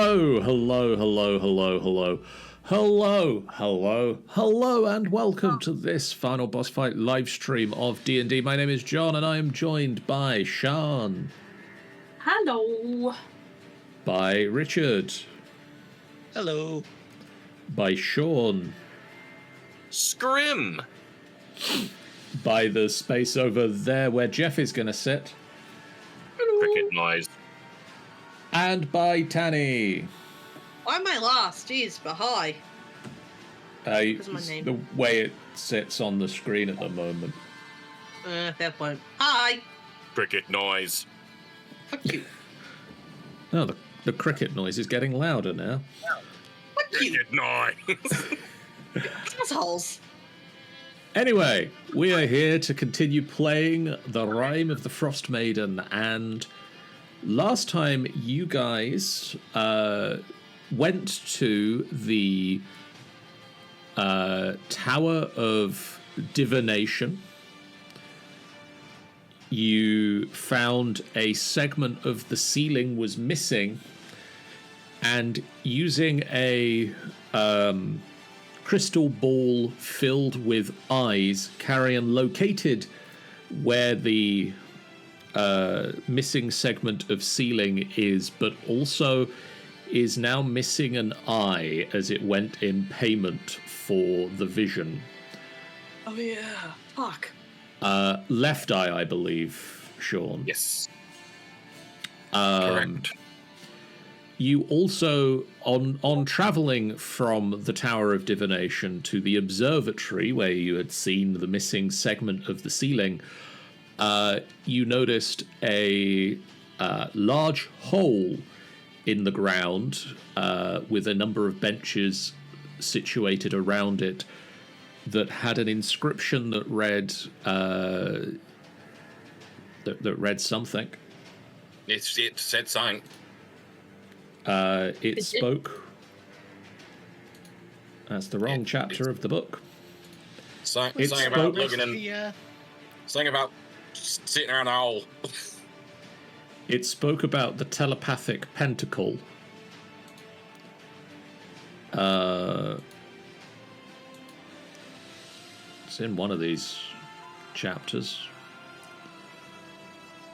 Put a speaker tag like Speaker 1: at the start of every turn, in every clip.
Speaker 1: Hello, and welcome to this final boss fight live stream of D&D. My name is John, and I am joined by Sean.
Speaker 2: Hello.
Speaker 1: By Richard.
Speaker 3: Hello.
Speaker 1: By Sean.
Speaker 3: Scrim.
Speaker 1: By the space over there where Jeff is going to sit.
Speaker 2: Hello.
Speaker 3: Cricket noise.
Speaker 1: And by Tanny.
Speaker 2: Why am I last? Jeez, but hi. What's my name?
Speaker 1: The way it sits on the screen at the moment.
Speaker 2: Fair point. Hi.
Speaker 3: Cricket noise.
Speaker 2: Fuck you.
Speaker 1: Oh, the cricket noise is getting louder now.
Speaker 2: Fuck you.
Speaker 3: Cricket noise.
Speaker 2: Assholes.
Speaker 1: Anyway, we are here to continue playing the Rime of the Frostmaiden, and last time you guys went to the Tower of Divination. You found a segment of the ceiling was missing, and using a crystal ball filled with eyes, Carrion located where the missing segment of ceiling is, but also is now missing an eye as it went in payment for the vision.
Speaker 2: Oh yeah. Fuck.
Speaker 1: Left eye, I believe, Sean.
Speaker 3: Yes. Correct.
Speaker 1: You also, on travelling from the Tower of Divination to the Observatory, where you had seen the missing segment of the ceiling, you noticed a large hole in the ground with a number of benches situated around it that had an inscription that read that read something.
Speaker 3: It said something.
Speaker 1: It spoke. That's the wrong chapter of the book.
Speaker 3: Something about looking in. Something about sitting around an owl.
Speaker 1: It spoke about the telepathic pentacle. It's in one of these chapters.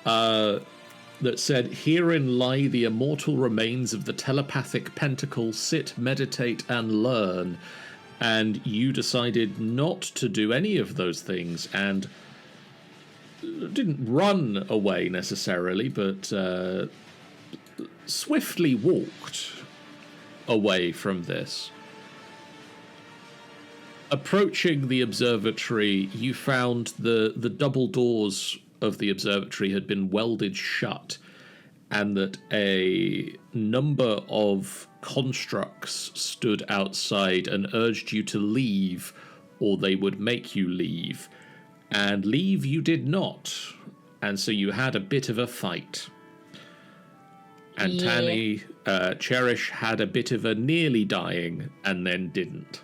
Speaker 1: That said, herein lie the immortal remains of the telepathic pentacle. Sit, meditate, and learn. And you decided not to do any of those things, and didn't run away necessarily, but swiftly walked away from this. Approaching the observatory, you found the double doors of the observatory had been welded shut, and that a number of constructs stood outside and urged you to leave, or they would make you leave. And leave you did not, and so you had a bit of a fight. And Tanny, Cherish had a bit of a nearly dying, and then didn't.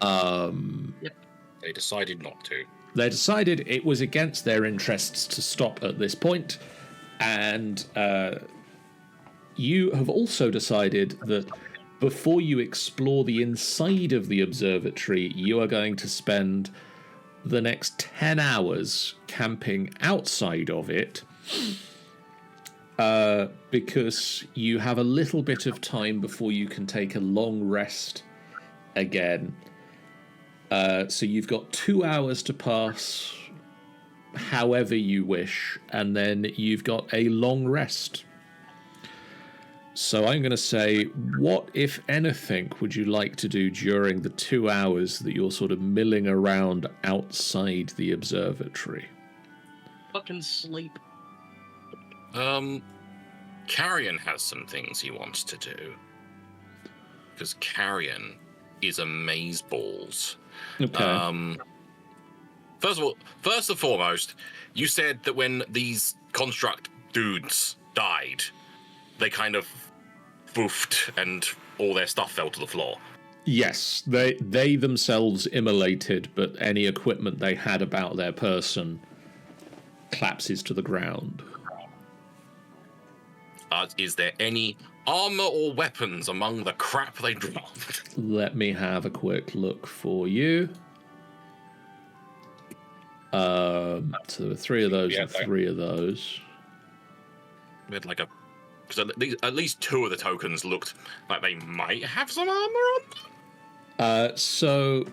Speaker 3: Yep. They decided not to.
Speaker 1: They decided it was against their interests to stop at this point, and you have also decided that before you explore the inside of the observatory, you are going to spend the next 10 hours camping outside of it, because you have a little bit of time before you can take a long rest again. So you've got 2 hours to pass however you wish, and then you've got a long rest. So I'm going to say, what, if anything, would you like to do during the 2 hours that you're sort of milling around outside the observatory?
Speaker 2: Fucking sleep.
Speaker 3: Carrion has some things he wants to do. Because Carrion is amazeballs.
Speaker 1: Okay.
Speaker 3: First and foremost, you said that when these construct dudes died, they kind of boofed and all their stuff fell to the floor.
Speaker 1: Yes, they themselves immolated, but any equipment they had about their person collapses to the ground.
Speaker 3: is there any armor or weapons among the crap they dropped?
Speaker 1: Let me have a quick look for you. So there were 3 of those and 3 of those.
Speaker 3: We had like because at least 2 of the tokens looked like they might have some armor on them.
Speaker 1: So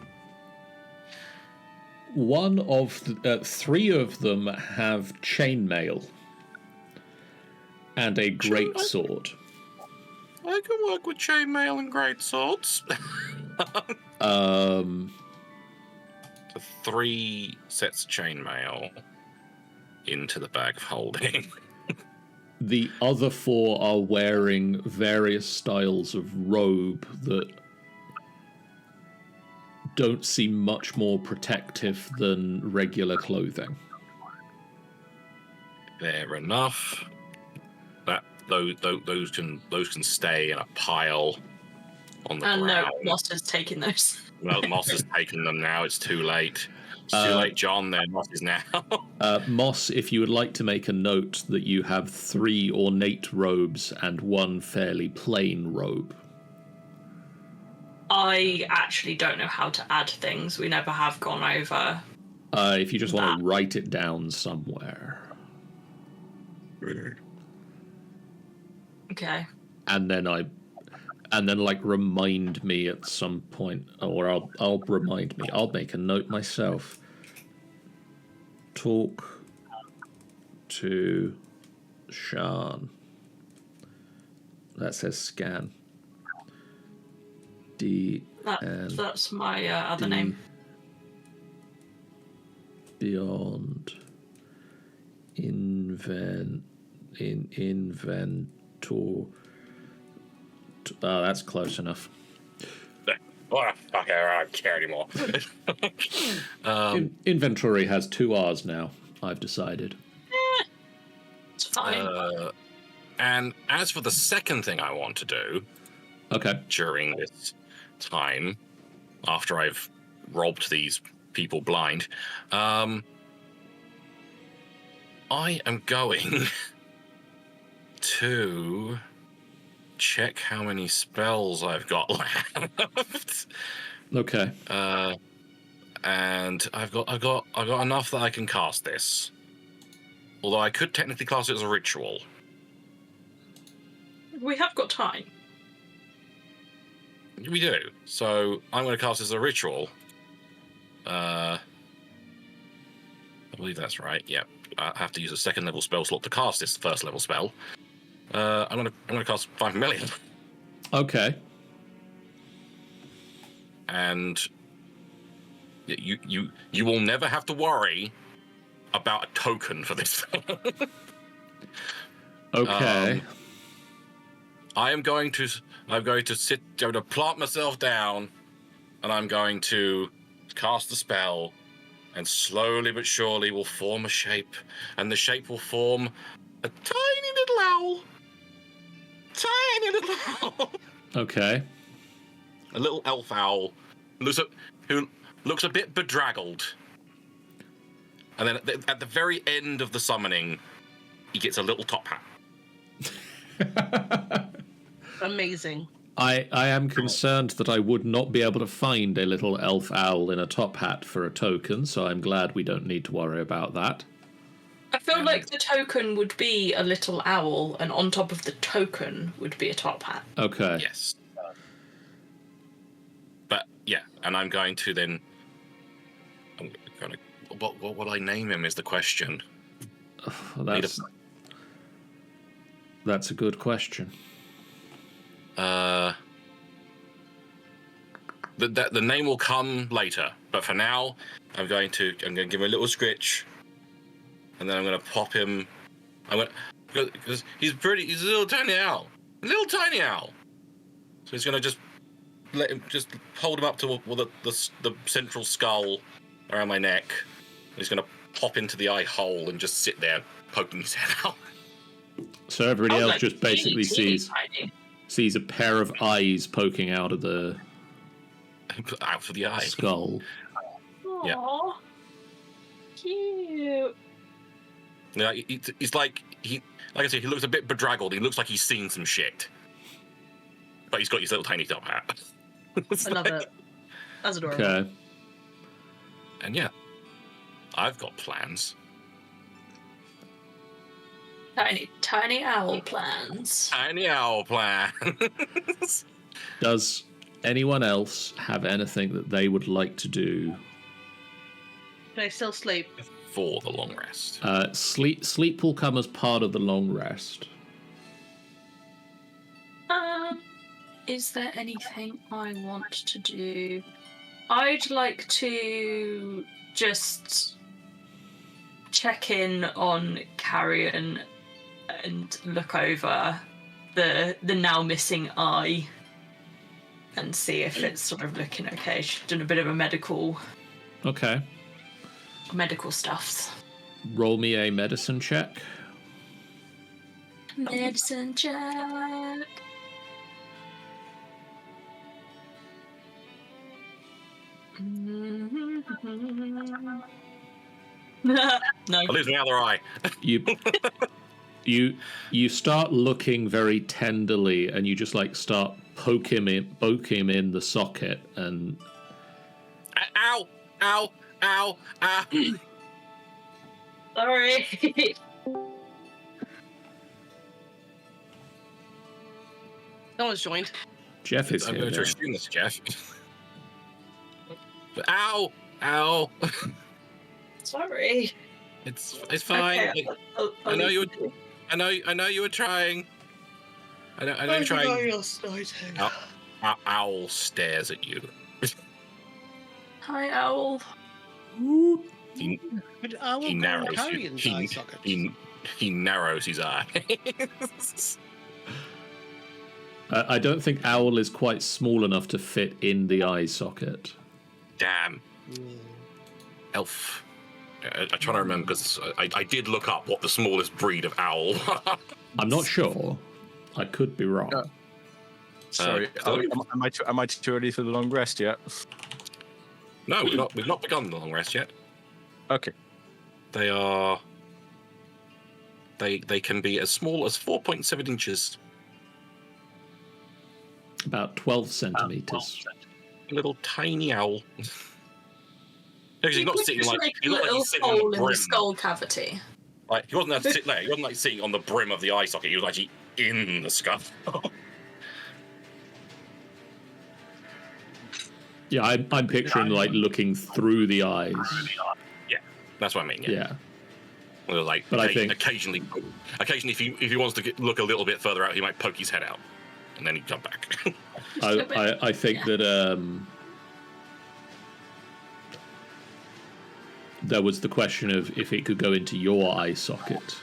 Speaker 1: one of 3 of them have chainmail and a great sword.
Speaker 3: I can work with chainmail and great swords. 3 sets of chainmail into the bag of holding.
Speaker 1: The other 4 are wearing various styles of robe that don't seem much more protective than regular clothing.
Speaker 3: Fair enough. Those can stay in a pile on the ground.
Speaker 4: No, Moss has taken those.
Speaker 3: Well, Moss has taken them now. It's too late. It's too late, John. There, Moss is now.
Speaker 1: Moss, if you would like to make a note that you have 3 ornate robes and 1 fairly plain robe.
Speaker 4: I actually don't know how to add things. We never have gone over.
Speaker 1: If you just want to write it down somewhere.
Speaker 4: Okay.
Speaker 1: And then like remind me at some point, or I'll remind me. I'll make a note myself. Talk to Shan. That says scan.
Speaker 4: That's my other name.
Speaker 1: Beyond inventor. That's close enough.
Speaker 3: Oh, fuck, I don't care anymore.
Speaker 1: Inventory has 2 R's now, I've decided.
Speaker 4: It's fine.
Speaker 3: And as for the second thing I want to do, during this time, after I've robbed these people blind, I am going to check how many spells I've got left.
Speaker 1: Okay.
Speaker 3: And I've got enough that I can cast this. Although I could technically cast it as a ritual.
Speaker 4: We have got time.
Speaker 3: We do. So I'm going to cast it as a ritual. I believe that's right. Yeah. I have to use a 2nd level spell slot to cast this 1st level spell. I'm gonna cast 5 million.
Speaker 1: Okay.
Speaker 3: And you will never have to worry about a token for this.
Speaker 1: Okay.
Speaker 3: I'm going to plant myself down, and I'm going to cast the spell, and slowly but surely will form a shape, and the shape will form a tiny little owl. Tiny little owl.
Speaker 1: Okay.
Speaker 3: A little elf owl who looks a bit bedraggled. And then at the very end of the summoning, he gets a little top hat.
Speaker 2: Amazing.
Speaker 1: I am concerned that I would not be able to find a little elf owl in a top hat for a token, so I'm glad we don't need to worry about that.
Speaker 4: I feel like the token would be a little owl, and on top of the token would be a top hat.
Speaker 1: Okay.
Speaker 3: Yes. But yeah, and I'm going to then. What will I name him? Is the question.
Speaker 1: Well, that's a good question.
Speaker 3: The name will come later, but for now, I'm going to give him a little scritch, and then I'm going to pop him. Because he's a little tiny owl, So he's going to just hold him up to the central skull around my neck. He's going to pop into the eye hole and just sit there poking his head out.
Speaker 1: So everybody else just basically sees a pair of eyes poking out of the
Speaker 3: eye
Speaker 1: skull.
Speaker 4: Aww. Yeah. Cute.
Speaker 3: Yeah, he's like I said, he looks a bit bedraggled. He looks like he's seen some shit, but he's got his little tiny top hat.
Speaker 2: I love it. That's adorable.
Speaker 1: Okay.
Speaker 3: And yeah, I've got plans.
Speaker 4: Tiny owl plans.
Speaker 3: Tiny owl plans.
Speaker 1: Does anyone else have anything that they would like to do?
Speaker 2: Can I still sleep?
Speaker 3: For the long rest.
Speaker 1: Sleep will come as part of the long rest.
Speaker 4: Is there anything I want to do? I'd like to just check in on Carrion and look over the now missing eye and see if it's sort of looking okay. She's done a bit of a medical stuffs.
Speaker 1: Roll me a medicine check.
Speaker 4: Medicine check. No.
Speaker 3: I lose my other eye.
Speaker 1: You start looking very tenderly, and you just like start poke him in the socket, and
Speaker 3: Ow!
Speaker 4: Sorry.
Speaker 2: No one's joined.
Speaker 1: Jeff is
Speaker 3: I'm
Speaker 1: here
Speaker 3: going to
Speaker 1: now.
Speaker 3: assume this, Jeff. Ow!
Speaker 4: Sorry.
Speaker 3: It's fine.
Speaker 4: Okay,
Speaker 3: I know you were. I know you were trying. I know you're trying. Owl stares at you.
Speaker 4: Hi, Owl.
Speaker 5: But Owl
Speaker 3: He narrows.
Speaker 5: Carrion's eye socket.
Speaker 3: He narrows his eye.
Speaker 1: I don't think Owl is quite small enough to fit in the eye socket.
Speaker 3: Damn. Elf. I'm trying to remember because I did look up what the smallest breed of owl.
Speaker 1: I'm not sure. I could be wrong.
Speaker 6: Sorry, am I too early for the long rest yet?
Speaker 3: No, we've not begun the long rest yet.
Speaker 6: Okay.
Speaker 3: They are. They can be as small as 4.7 inches.
Speaker 1: About 12 centimeters.
Speaker 3: A little tiny owl. He's not sitting like
Speaker 4: a little hole in the skull cavity.
Speaker 3: Like he wasn't there to sit there. He wasn't like sitting on the brim of the eye socket. He was actually in the skull.
Speaker 1: Yeah, I'm picturing like looking through the eyes.
Speaker 3: Yeah, that's what I mean.
Speaker 1: Yeah.
Speaker 3: Well, like,
Speaker 1: But I think
Speaker 3: occasionally, if he wants to look a little bit further out, he might poke his head out, and then he'd come back.
Speaker 1: I think that there was the question of if it could go into your eye socket.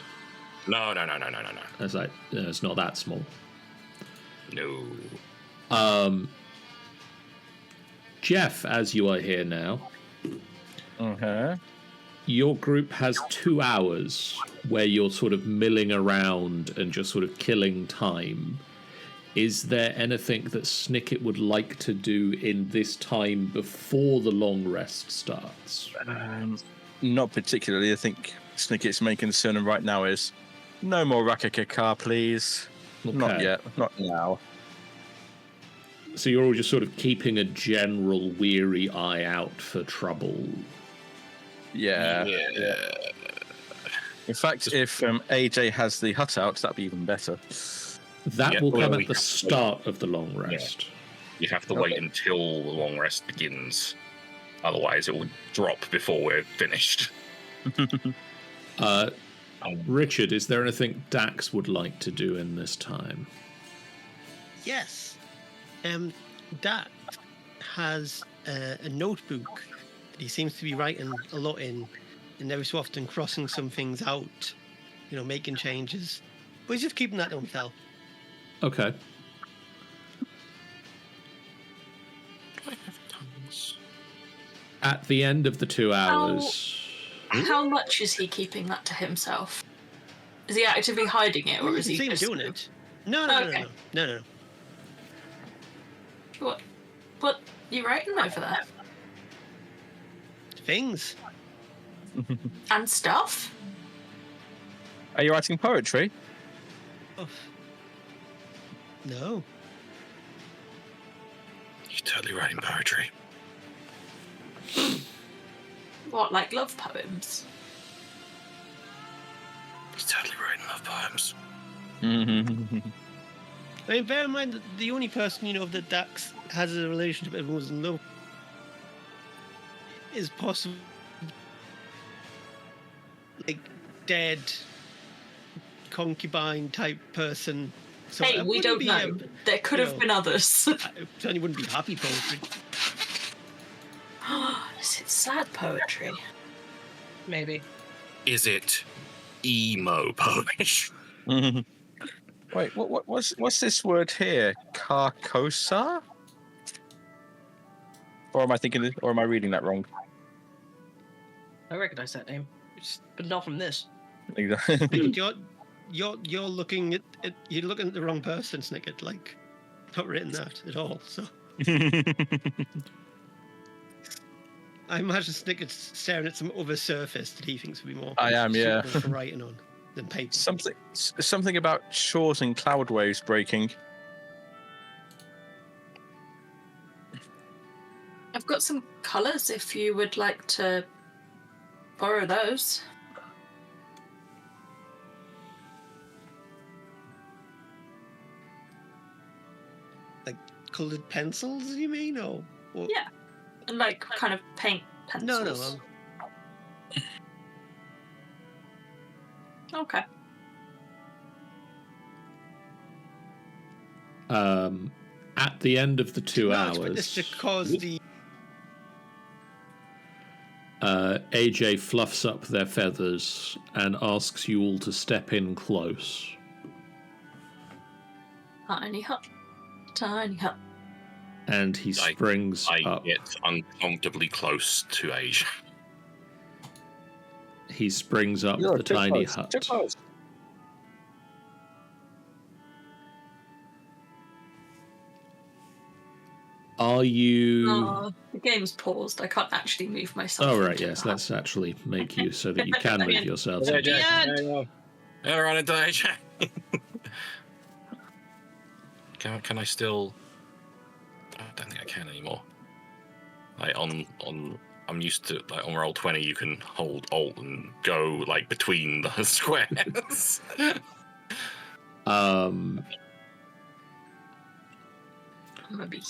Speaker 3: No.
Speaker 1: It's like it's not that small.
Speaker 3: No.
Speaker 1: Jeff, as you are here now, your group has 2 hours where you're sort of milling around and just sort of killing time. Is there anything that Snicket would like to do in this time before the long rest starts?
Speaker 6: Not particularly. I think Snicket's main concern right now is no more Rakakakar, please.
Speaker 1: Okay.
Speaker 6: Not yet. Not now.
Speaker 1: So you're all just sort of keeping a general weary eye out for trouble.
Speaker 6: Yeah. In fact, if AJ has the hut out, that'd be even better.
Speaker 1: That will come at the start of the long rest.
Speaker 3: You have to wait until the long rest begins. Otherwise, it will drop before we're finished.
Speaker 1: Richard, is there anything Dax would like to do in this time?
Speaker 5: Yes. Dax has a notebook that he seems to be writing a lot in, and every so often crossing some things out, making changes. But he's just keeping that to himself.
Speaker 1: Okay. At the end of the 2 hours...
Speaker 4: How much is he keeping that to himself? Is he actively hiding it, or is he just
Speaker 5: doing it? No.
Speaker 4: What you writing over there?
Speaker 5: Things.
Speaker 4: And stuff?
Speaker 6: Are you writing poetry?
Speaker 5: Oh. No.
Speaker 3: You're totally writing poetry.
Speaker 4: What, like love poems?
Speaker 3: He's totally writing love poems.
Speaker 5: I mean, bear in mind that the only person you know that Dax has a relationship with and was in love is possibly like dead concubine type person. So
Speaker 4: Hey,
Speaker 5: it
Speaker 4: we
Speaker 5: wouldn't
Speaker 4: don't
Speaker 5: be
Speaker 4: know. There could have been others.
Speaker 5: It certainly wouldn't be happy poetry.
Speaker 4: Is it sad poetry?
Speaker 2: Maybe.
Speaker 3: Is it emo poetry?
Speaker 6: Wait, what's this word here? Carcosa? Or am I thinking? Or am I reading that wrong?
Speaker 2: I recognize that name, but not from this.
Speaker 6: Exactly.
Speaker 5: You're looking at you're looking at the wrong person, Snicket. Like, not written that at all. So I imagine Snicket's staring at some other surface that he thinks would be more.
Speaker 6: I am, yeah.
Speaker 5: suitable for writing on than paper.
Speaker 6: Something about shores and cloud waves breaking.
Speaker 4: I've got some colours if you would like to borrow those.
Speaker 5: Like coloured pencils, you mean, or
Speaker 4: Yeah, and like kind of paint pencils.
Speaker 5: No.
Speaker 4: Okay.
Speaker 1: At the end of the 2 hours,
Speaker 5: It's because the
Speaker 1: AJ fluffs up their feathers and asks you all to step in close.
Speaker 4: Tiny hut. Tiny hut.
Speaker 1: And he springs
Speaker 3: I
Speaker 1: up.
Speaker 3: get uncomfortably close to Asia.
Speaker 1: He springs up the tiny hut.
Speaker 6: Too close.
Speaker 1: Are you...
Speaker 4: Oh, the game's paused. I can't actually move myself.
Speaker 1: Oh, right,
Speaker 4: into
Speaker 1: yes.
Speaker 4: the hut.
Speaker 1: Let's actually make you so that you can move yourselves.
Speaker 3: Yeah, run into Asia. Can I still... I don't think I can anymore. Like I'm used to, like, on roll 20 you can hold Alt and go like between the squares.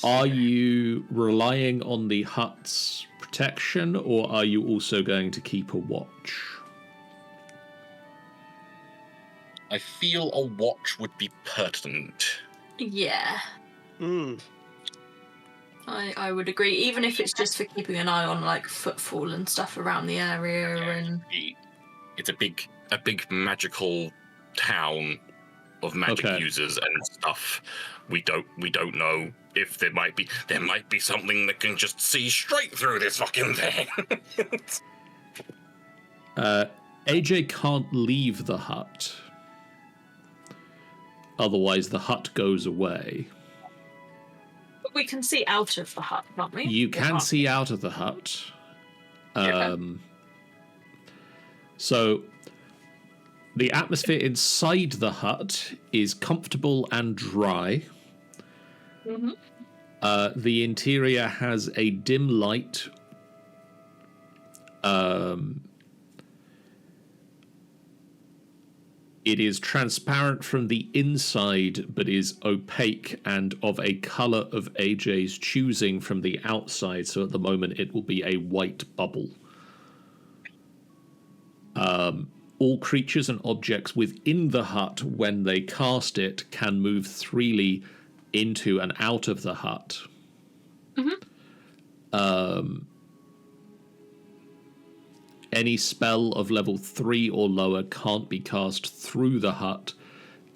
Speaker 1: Are you relying on the hut's protection, or are you also going to keep a watch?
Speaker 3: I feel a watch would be pertinent.
Speaker 4: Yeah.
Speaker 5: Mm.
Speaker 4: I would agree, even if it's just for keeping an eye on like footfall and stuff around the area. And
Speaker 3: it's a big magical town of magic users and stuff. We don't know if there might be something that can just see straight through this fucking thing.
Speaker 1: AJ can't leave the hut. Otherwise the hut goes away.
Speaker 4: But we can see out of the hut, can't we?
Speaker 1: You can see out of the hut. So the atmosphere inside the hut is comfortable and dry.
Speaker 4: Mm-hmm.
Speaker 1: The interior has a dim light. It is transparent from the inside, but is opaque and of a colour of AJ's choosing from the outside. So at the moment, it will be a white bubble. All creatures and objects within the hut, when they cast it, can move freely into and out of the hut.
Speaker 4: Mm-hmm.
Speaker 1: Any spell of level 3 or lower can't be cast through the hut,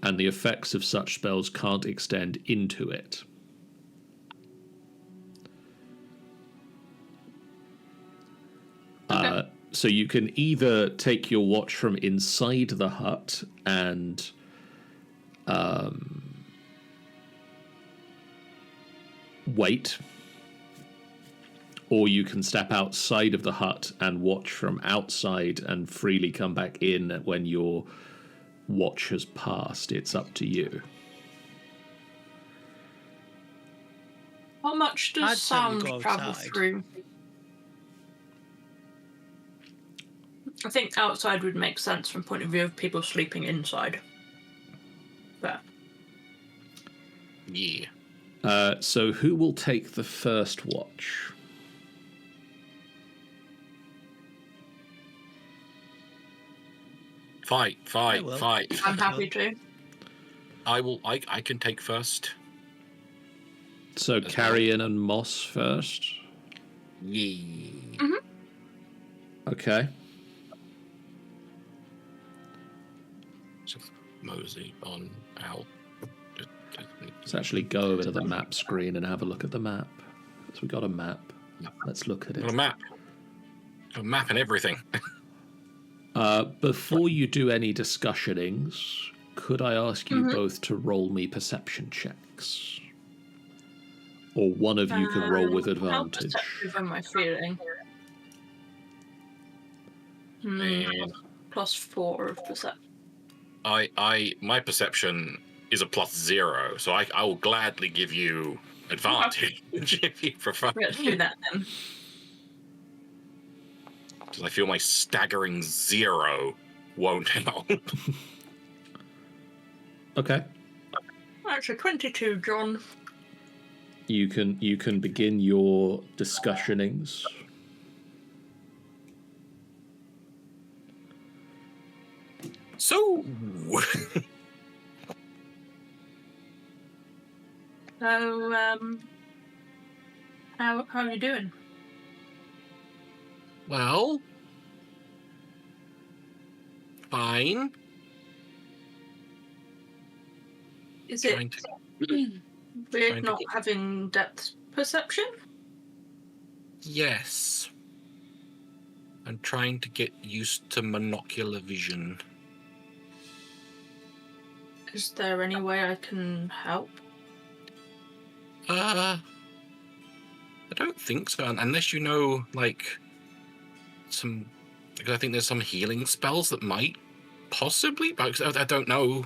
Speaker 1: and the effects of such spells can't extend into it. So you can either take your watch from inside the hut and wait, or you can step outside of the hut and watch from outside and freely come back in when you're watch has passed. It's up to you.
Speaker 4: How much
Speaker 5: I'd
Speaker 4: does
Speaker 5: certainly
Speaker 4: sound
Speaker 5: go
Speaker 4: travel
Speaker 5: outside.
Speaker 4: through? I think outside would make sense from point of view of people sleeping inside. But
Speaker 3: Yeah.
Speaker 1: So who will take the first watch?
Speaker 3: Fight.
Speaker 5: I will.
Speaker 4: I'm happy to.
Speaker 3: I can take first.
Speaker 1: So Carrion and Moss first?
Speaker 3: Yeah.
Speaker 1: Okay.
Speaker 3: Just mosey on out.
Speaker 1: Let's actually go over to the map screen and have a look at the map. So we got a map. Let's look at
Speaker 3: Got
Speaker 1: it.
Speaker 3: a map. Got a map and everything.
Speaker 1: Before you do any discussionings, could I ask you both to roll me perception checks? Or one of you can roll with
Speaker 4: How
Speaker 1: advantage.
Speaker 4: perceptive am I feeling?
Speaker 3: And
Speaker 4: +4 of perception.
Speaker 3: my perception is a +0, so I will gladly give you advantage if you prefer.
Speaker 4: Let's do that then.
Speaker 3: Because I feel my staggering 0 won't help.
Speaker 1: Okay.
Speaker 4: That's a 22, John.
Speaker 1: You can begin your discussionings.
Speaker 3: So,
Speaker 4: So, how are you doing?
Speaker 3: well, fine.
Speaker 4: Is it
Speaker 3: Trying to-
Speaker 4: weird
Speaker 3: trying to
Speaker 4: not
Speaker 3: get-
Speaker 4: having depth perception?
Speaker 3: Yes. I'm trying to get used to monocular vision.
Speaker 4: Is there any way I can help?
Speaker 3: I don't think so, unless you know, like, some. Because I think there's some healing spells that might possibly, but I don't know.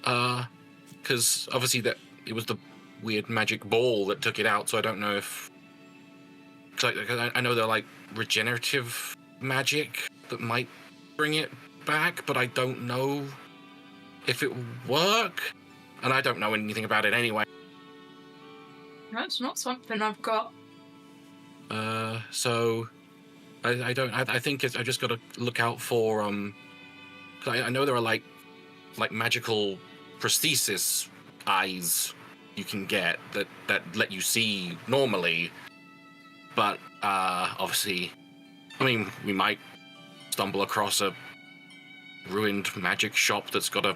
Speaker 3: Because obviously that it was the weird magic ball that took it out, so I don't know if. Cause I know they're like regenerative magic that might bring it back, but I don't know if it would work, and I don't know anything about it anyway.
Speaker 4: That's not something I've got.
Speaker 3: So I don't. I think I just got to look out for 'cause I know there are like magical prosthesis eyes you can get that let you see normally, but obviously, I mean, we might stumble across a ruined magic shop that's got a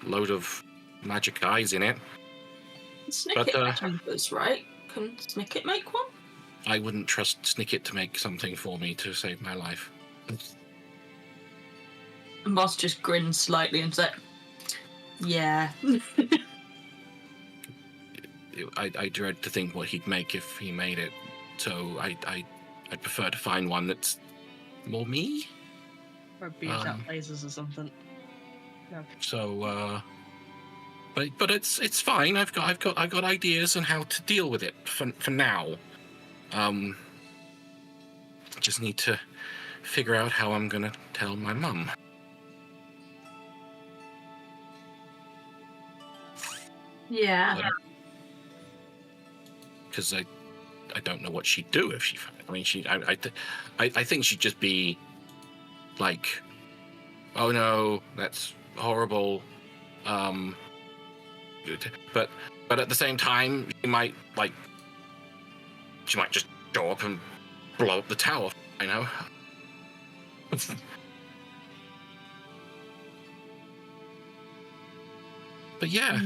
Speaker 3: load of magic eyes in it.
Speaker 4: Snicket tempers, right? Can Snicket make one?
Speaker 3: I wouldn't trust Snicket to make something for me to save my life.
Speaker 4: Moss just grins slightly and said, "Yeah."
Speaker 3: I dread to think what he'd make if he made it, so I'd prefer to find one that's more me.
Speaker 2: Or beat out lasers or something. No.
Speaker 3: So, but it's fine. I've got ideas on how to deal with it for now. Just need to figure out how I'm gonna tell my mum.
Speaker 4: Yeah.
Speaker 3: Because I don't know what she'd do if she found it. I mean, I think she'd just be like, oh no, that's horrible. But at the same time, she might just show up and blow up the tower. I know. But yeah,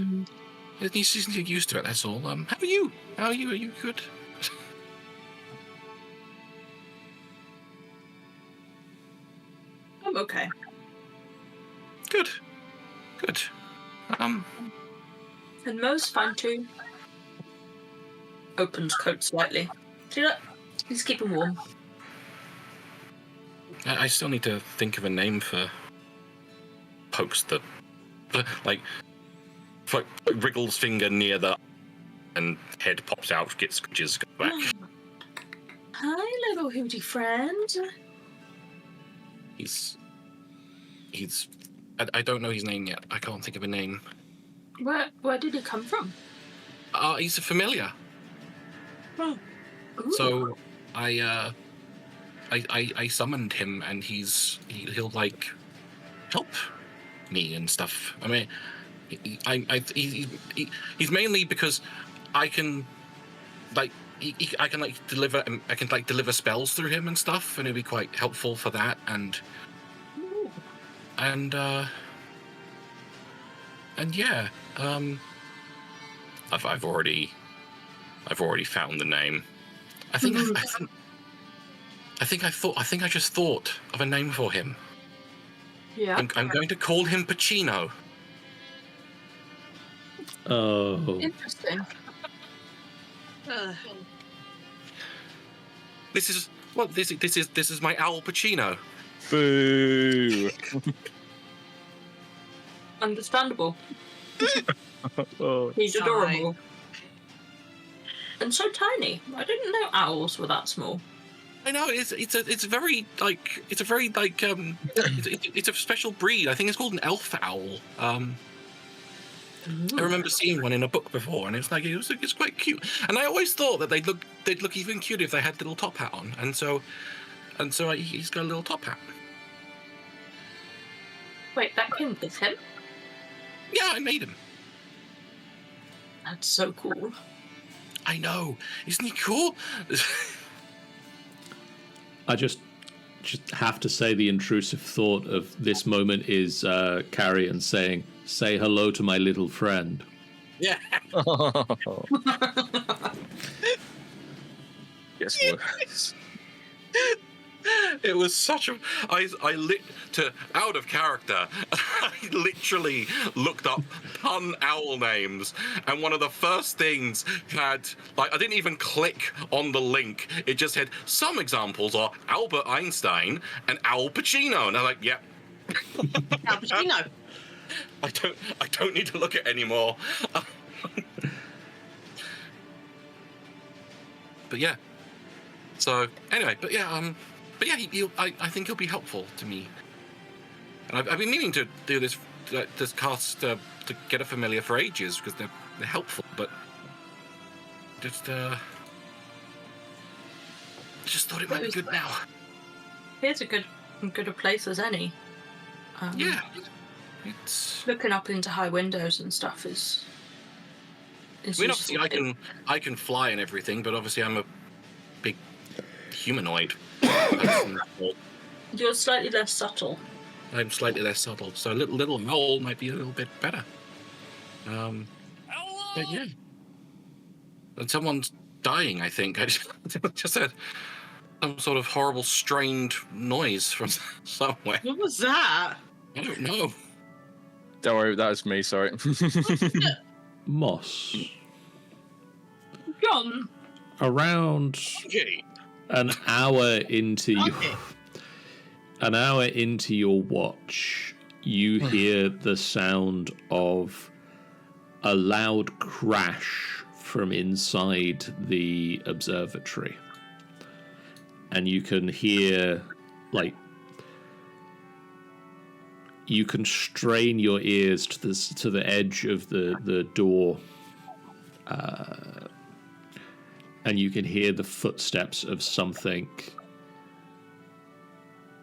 Speaker 3: it needs to get used to it. That's all. How are you? How are you? Are you good?
Speaker 4: I'm okay.
Speaker 3: Good.
Speaker 4: And Mo's fine too. Opens coat slightly. See that? He's keeping warm.
Speaker 3: I still need to think of a name for pokes like wriggles finger near the and head pops out, gets scratches, goes back.
Speaker 4: Hi, little hooty friend.
Speaker 3: He's I don't know his name yet. I can't think of a name.
Speaker 4: Where did he come from?
Speaker 3: He's a familiar.
Speaker 4: Oh.
Speaker 3: So I summoned him, and he'll like help me and stuff. I mean, he's mainly because I can like I can deliver spells through him and stuff, and it'll be quite helpful for that. And yeah, I've already found the name. I think I just thought of a name for him.
Speaker 4: Yeah.
Speaker 3: I'm going to call him Pacino.
Speaker 1: Oh.
Speaker 4: Interesting.
Speaker 3: This is my Al Pacino.
Speaker 6: Boo!
Speaker 4: Understandable.
Speaker 6: Oh.
Speaker 4: He's adorable. And so tiny. I didn't know owls were that small.
Speaker 3: I know it's a very special breed. I think it's called an elf owl. I remember seeing one in a book before, and it's quite cute. And I always thought that they'd look even cuter if they had the little top hat on. And so he's got a little top hat.
Speaker 4: Wait, that came with him?
Speaker 3: Yeah, I made him.
Speaker 4: That's so cool.
Speaker 3: I know, isn't he cool?
Speaker 1: I just have to say the intrusive thought of this moment is Carrion saying, "Say hello to my little friend."
Speaker 3: Yeah.
Speaker 6: Guess what?
Speaker 3: It was such a... out of character, I literally looked up pun owl names, and one of the first things had, like, I didn't even click on the link. It just said, some examples are Albert Einstein and Al Pacino. And I'm like, yep.
Speaker 2: Al Pacino.
Speaker 3: I don't need to look at any more. But yeah. So, anyway, I think he'll be helpful to me. And I've been meaning to do this cast to get a familiar for ages because they're helpful, but just thought it might be good now.
Speaker 4: Here's a good a place as any.
Speaker 3: Yeah, it's
Speaker 4: looking up into high windows and stuff is
Speaker 3: I mean, obviously I can fly and everything, but obviously I'm a big humanoid person.
Speaker 4: You're slightly less subtle.
Speaker 3: I'm slightly less subtle, so a little owl might be a little bit better. But yeah. And someone's dying, I think. I just heard some sort of horrible strained noise from somewhere.
Speaker 2: What was that?
Speaker 3: I don't know.
Speaker 6: Don't worry, that was me, sorry.
Speaker 1: Moss.
Speaker 4: John.
Speaker 1: Around
Speaker 3: Okay.
Speaker 1: an hour into your watch, you hear the sound of a loud crash from inside the observatory. And you can hear, like, you can strain your ears to the edge of the door, and you can hear the footsteps of something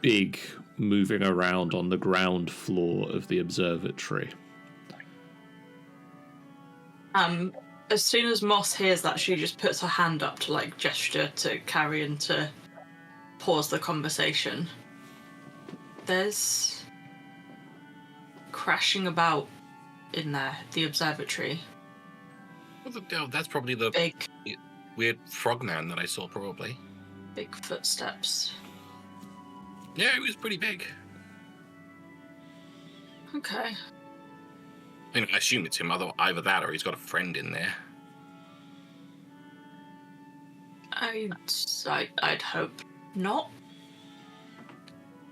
Speaker 1: big moving around on the ground floor of the observatory.
Speaker 4: As soon as Moss hears that, she just puts her hand up to, like, gesture to Carrion to pause the conversation. There's crashing about in there, the observatory.
Speaker 3: Oh, that's probably the
Speaker 4: Big
Speaker 3: weird frogman that I saw, probably.
Speaker 4: big footsteps.
Speaker 3: Yeah, he was pretty big.
Speaker 4: Okay.
Speaker 3: I mean, I assume it's him, either that or he's got a friend in there.
Speaker 4: I'd hope not.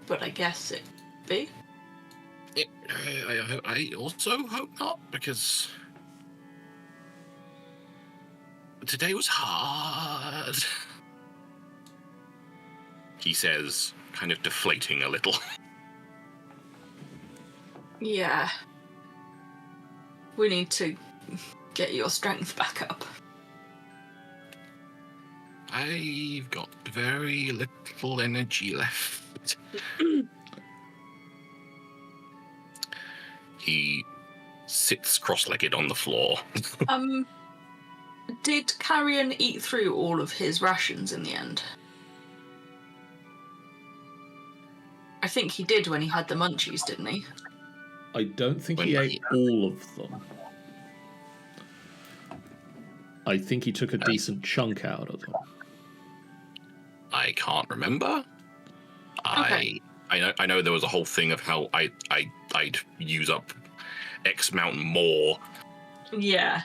Speaker 4: But I guess it'd be.
Speaker 3: I also hope not, because today was hard. He says, kind of deflating a little.
Speaker 4: Yeah. We need to get your strength back up.
Speaker 3: I've got very little energy left. He sits cross-legged on the floor.
Speaker 4: Did Carrion eat through all of his rations in the end? I think he did when he had the munchies, didn't he?
Speaker 1: I don't think he ate all of them. I think he took a decent chunk out of them.
Speaker 3: I can't remember.
Speaker 4: Okay.
Speaker 3: I know there was a whole thing of how I'd use up X amount more.
Speaker 4: Yeah.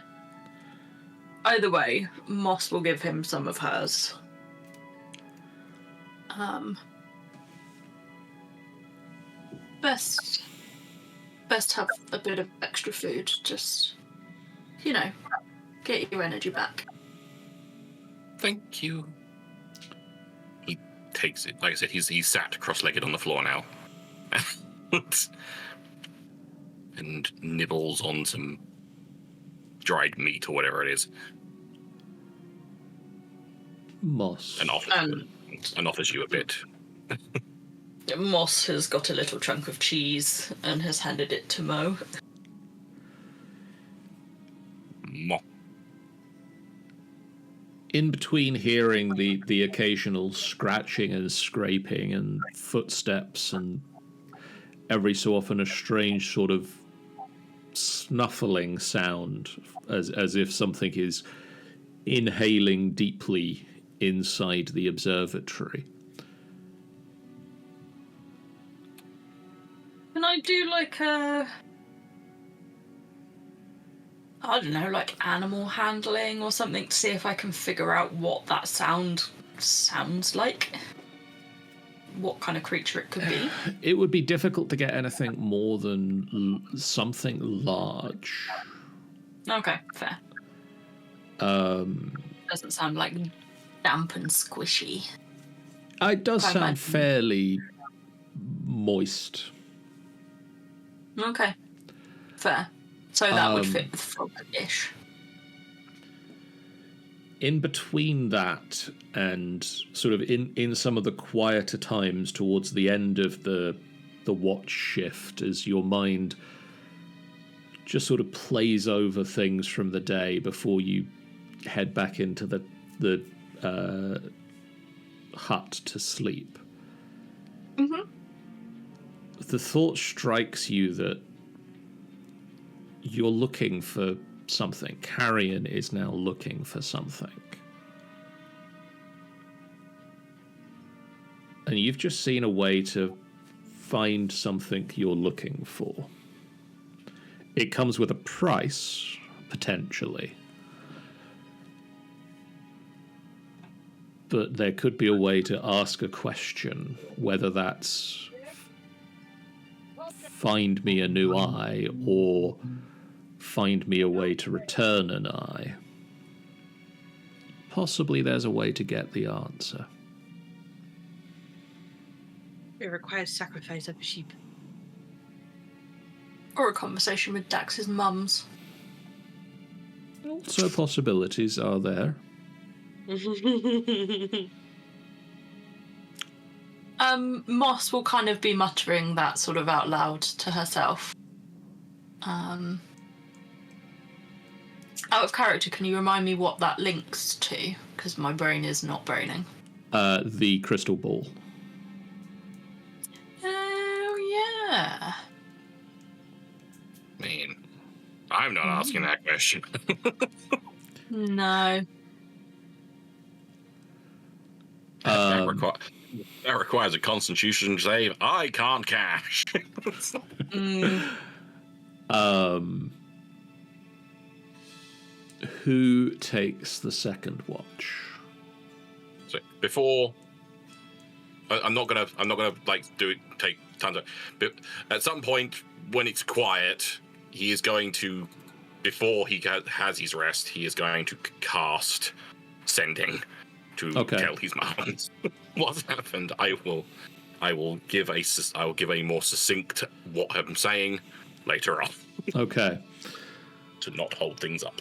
Speaker 4: Either way, Moss will give him some of hers. Best have a bit of extra food, just, get your energy back.
Speaker 3: Thank you. He takes it. Like I said, he's sat cross-legged on the floor now. And nibbles on some dried meat or whatever it is.
Speaker 1: Moss.
Speaker 3: And offers you a bit.
Speaker 4: Moss has got a little chunk of cheese and has handed it to Mo.
Speaker 1: In between hearing the occasional scratching and scraping and footsteps and every so often a strange sort of snuffling sound as if something is inhaling deeply inside the observatory.
Speaker 4: Can I do like animal handling or something to see if I can figure out what that sound sounds like? What kind of creature it could be?
Speaker 1: It would be difficult to get anything more than something large.
Speaker 4: Okay, fair. Doesn't sound like damp and squishy.
Speaker 1: It does sound fairly moist.
Speaker 4: Okay, fair. So that would fit with frog-ish.
Speaker 1: In between that and sort of in some of the quieter times towards the end of the watch shift, as your mind just sort of plays over things from the day before you head back into the hut to sleep.
Speaker 4: Mm-hmm.
Speaker 1: The thought strikes you that you're looking for something. Carrion is now looking for something. And you've just seen a way to find something you're looking for. It comes with a price, potentially. But there could be a way to ask a question, whether that's find me a new eye or find me a way to return an eye. Possibly there's a way to get the answer.
Speaker 2: It requires sacrifice of a sheep.
Speaker 4: Or a conversation with Dax's mums.
Speaker 1: So possibilities are there.
Speaker 4: Moss will kind of be muttering that sort of out loud to herself. Out of character, can you remind me what that links to? Because my brain is not braining.
Speaker 1: The crystal ball.
Speaker 4: Oh, yeah.
Speaker 3: I mean, I'm not asking that question.
Speaker 4: No.
Speaker 3: That requires a constitution save I can't cash.
Speaker 1: Who takes the second watch?
Speaker 3: So before I'm not gonna like take tons of. But at some point when it's quiet, he is going to, before he has his rest, he is going to cast sending to tell his mum what's happened. I will give a more succinct what I'm saying later on.
Speaker 1: Okay.
Speaker 3: To not hold things up.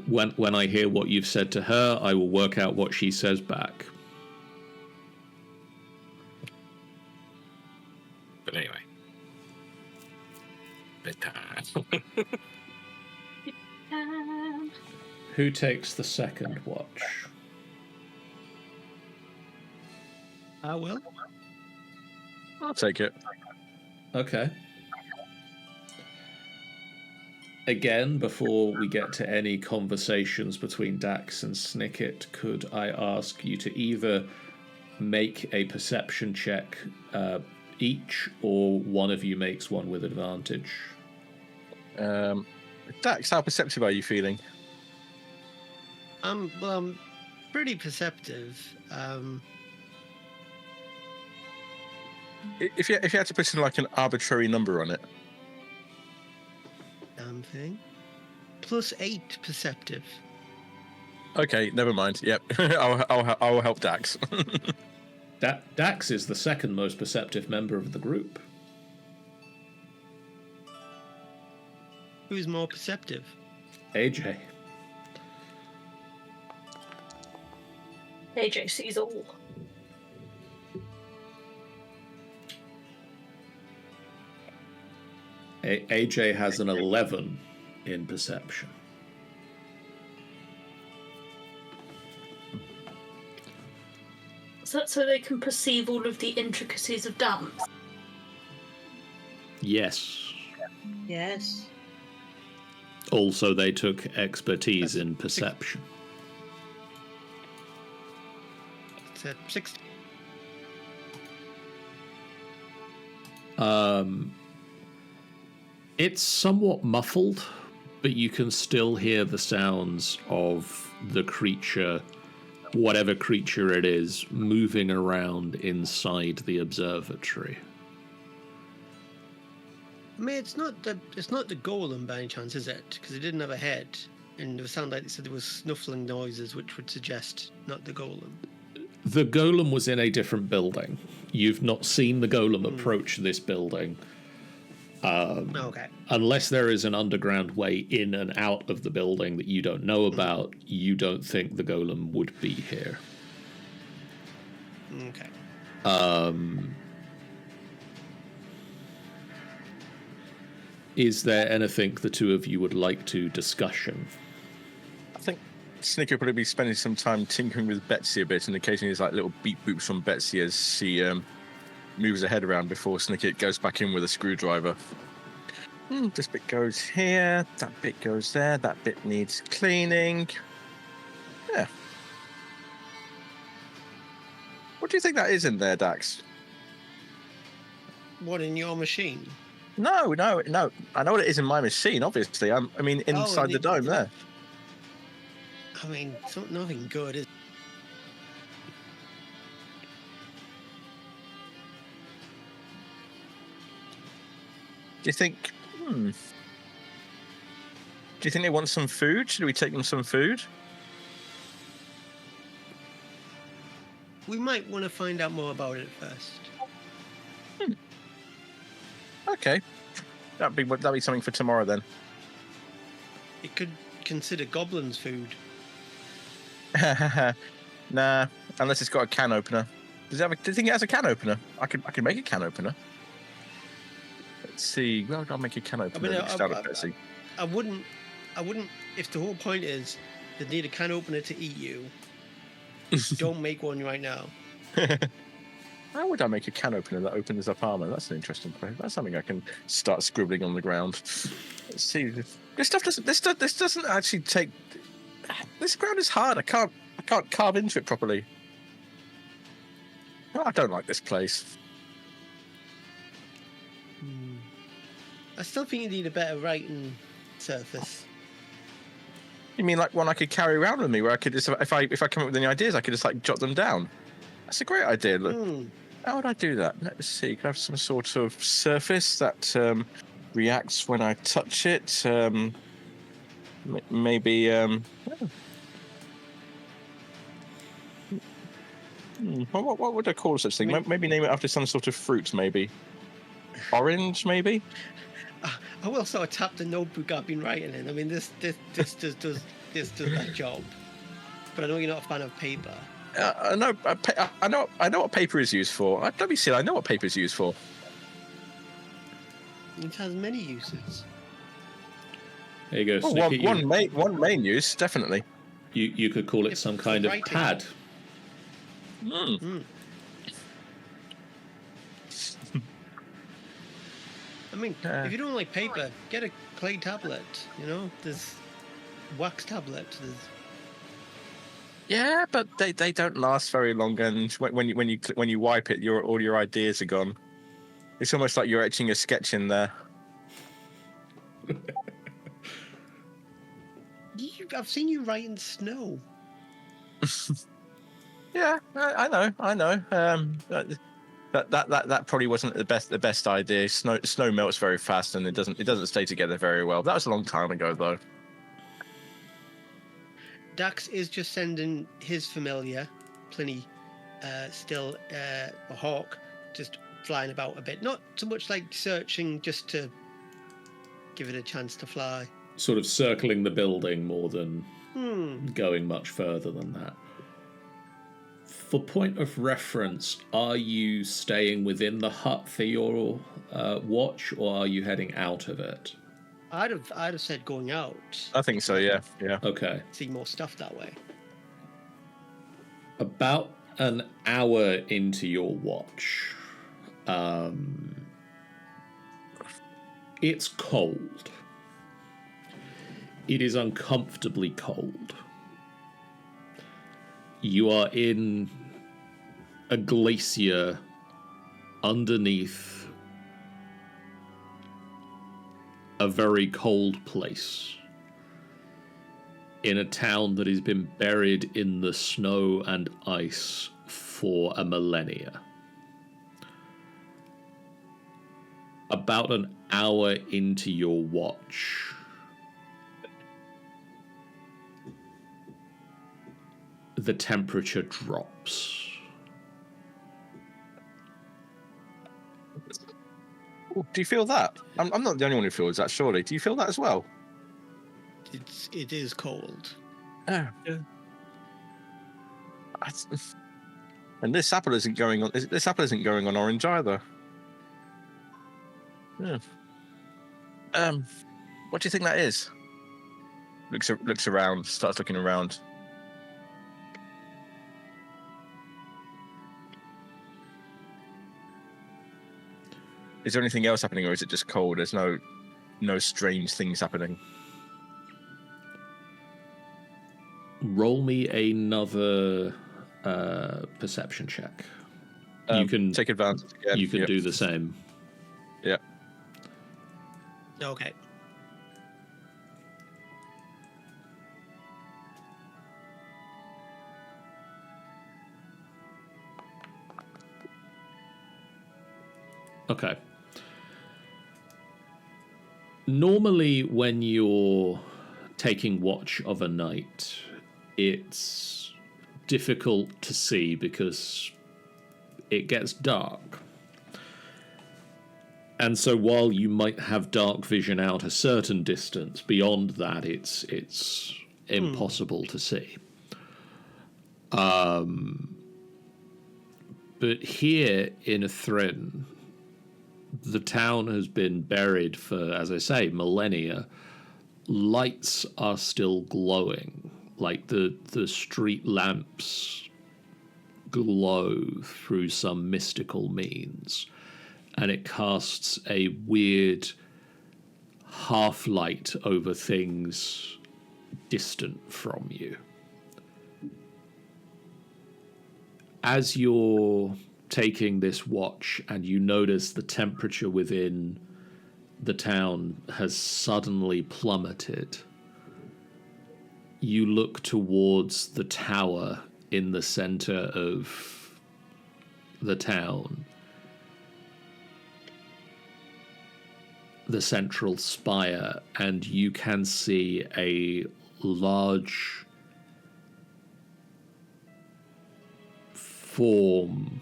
Speaker 1: When I hear what you've said to her, I will work out what she says back.
Speaker 3: But anyway. Bedtime.
Speaker 1: Who takes the second watch?
Speaker 5: I will.
Speaker 6: I'll take it.
Speaker 1: Okay. Again, before we get to any conversations between Dax and Snicket, could I ask you to either make a perception check each, or one of you makes one with advantage?
Speaker 6: Dax, how perceptive are you feeling?
Speaker 5: Well, I'm pretty perceptive.
Speaker 6: If you had to put in like an arbitrary number on it.
Speaker 5: Thing. +8 perceptive.
Speaker 6: Okay, never mind. Yep, I'll help Dax.
Speaker 1: Dax is the second most perceptive member of the group.
Speaker 5: Who's more perceptive?
Speaker 1: AJ.
Speaker 4: AJ sees all.
Speaker 1: AJ has an 11 in perception.
Speaker 4: Is that so they can perceive all of the intricacies of dance?
Speaker 1: Yes.
Speaker 2: Yes.
Speaker 1: Also, they took expertise in perception.
Speaker 5: It's at 60.
Speaker 1: It's somewhat muffled, but you can still hear the sounds of the creature, whatever creature it is, moving around inside the observatory.
Speaker 5: I mean, it's not the golem by any chance, is it? Because it didn't have a head, and it sounded like it said there was snuffling noises, which would suggest not the golem.
Speaker 1: The golem was in a different building. You've not seen the golem approach this building.
Speaker 5: Okay.
Speaker 1: Unless there is an underground way in and out of the building that you don't know about, you don't think the golem would be here.
Speaker 5: Okay.
Speaker 1: Is there anything the two of you would like to discussion?
Speaker 6: I think Snicker will probably be spending some time tinkering with Betsy a bit, and occasionally there's like little beep boops from Betsy as she moves her head around before Snicket goes back in with a screwdriver. This bit goes here, that bit goes there, that bit needs cleaning. Yeah. What do you think that is in there, Dax?
Speaker 5: What, in your machine?
Speaker 6: No. I know what it is in my machine, obviously. I mean, inside the dome there.
Speaker 5: I mean, nothing good, is it?
Speaker 6: Do you think... Do you think they want some food? Should we take them some food?
Speaker 5: We might want to find out more about it first.
Speaker 6: Okay. That'd be something for tomorrow then.
Speaker 5: It could consider goblins' food.
Speaker 6: Nah, unless it's got a can opener. Do you think it has a can opener? I could make a can opener. Let's see. Well, I'll make a can opener.
Speaker 5: I wouldn't. If the whole point is they need a can opener to eat you, don't make one right now.
Speaker 6: How would I make a can opener that opens up armor? That's an interesting question. That's something I can start scribbling on the ground. Let's see. This doesn't actually take. This ground is hard. I can't carve into it properly. Oh, I don't like this place.
Speaker 5: I still think you need a better writing surface.
Speaker 6: You mean like one I could carry around with me, where I could just, if I come up with any ideas, I could just like jot them down? That's a great idea. Look, how would I do that? Let's see. Can I have some sort of surface that reacts when I touch it? Maybe. What would I call such thing? Maybe name it after some sort of fruit. Maybe orange. Maybe.
Speaker 5: I will sort of tap the notebook I've been writing in. I mean, this does that job. But I know you're not a fan of paper.
Speaker 6: I know what paper is used for. Don't be silly. I know what paper is used for.
Speaker 5: It has many uses.
Speaker 1: There you go.
Speaker 6: Oh, one main use, definitely.
Speaker 1: You could call it some kind of pad.
Speaker 5: I mean, if you don't like paper, get a clay tablet. You know, there's wax tablet.
Speaker 6: Yeah, but they don't last very long, and when you wipe it, all your ideas are gone. It's almost like you're etching a sketch in there.
Speaker 5: I've seen you write in snow.
Speaker 6: Yeah, I know. That probably wasn't the best idea. Snow melts very fast, and it doesn't stay together very well. That was a long time ago, though.
Speaker 5: Dax is just sending his familiar, Pliny, still a hawk, just flying about a bit. Not so much like searching, just to give it a chance to fly.
Speaker 1: Sort of circling the building more than going much further than that. For point of reference, are you staying within the hut for your watch, or are you heading out of it?
Speaker 5: I'd have said going out.
Speaker 6: I think so. Yeah.
Speaker 1: Okay.
Speaker 5: See more stuff that way.
Speaker 1: About an hour into your watch, it's cold. It is uncomfortably cold. You are in a glacier underneath a very cold place in a town that has been buried in the snow and ice for a millennia. About an hour into your watch, the temperature drops.
Speaker 6: Ooh, do you feel that? I'm not the only one who feels that, surely. Do you feel that as well?
Speaker 5: It is cold.
Speaker 6: Oh. Yeah. And this apple isn't going on. This apple isn't going on orange either. Yeah. What do you think that is? Looks around. Starts looking around. Is there anything else happening, or is it just cold? There's no strange things happening.
Speaker 1: Roll me another perception check. You can
Speaker 6: take advantage again.
Speaker 1: You can do the same.
Speaker 6: Yeah.
Speaker 5: Okay.
Speaker 1: Okay. Normally, when you're taking watch of a night, it's difficult to see because it gets dark. And so while you might have dark vision out a certain distance, beyond that it's impossible to see. But here in Ythryn, the town has been buried for, as I say, millennia. Lights are still glowing, like the street lamps glow through some mystical means, and it casts a weird half-light over things distant from you. As you're taking this watch and you notice the temperature within the town has suddenly plummeted, you look towards the tower in the center of the town, the central spire, and you can see a large form,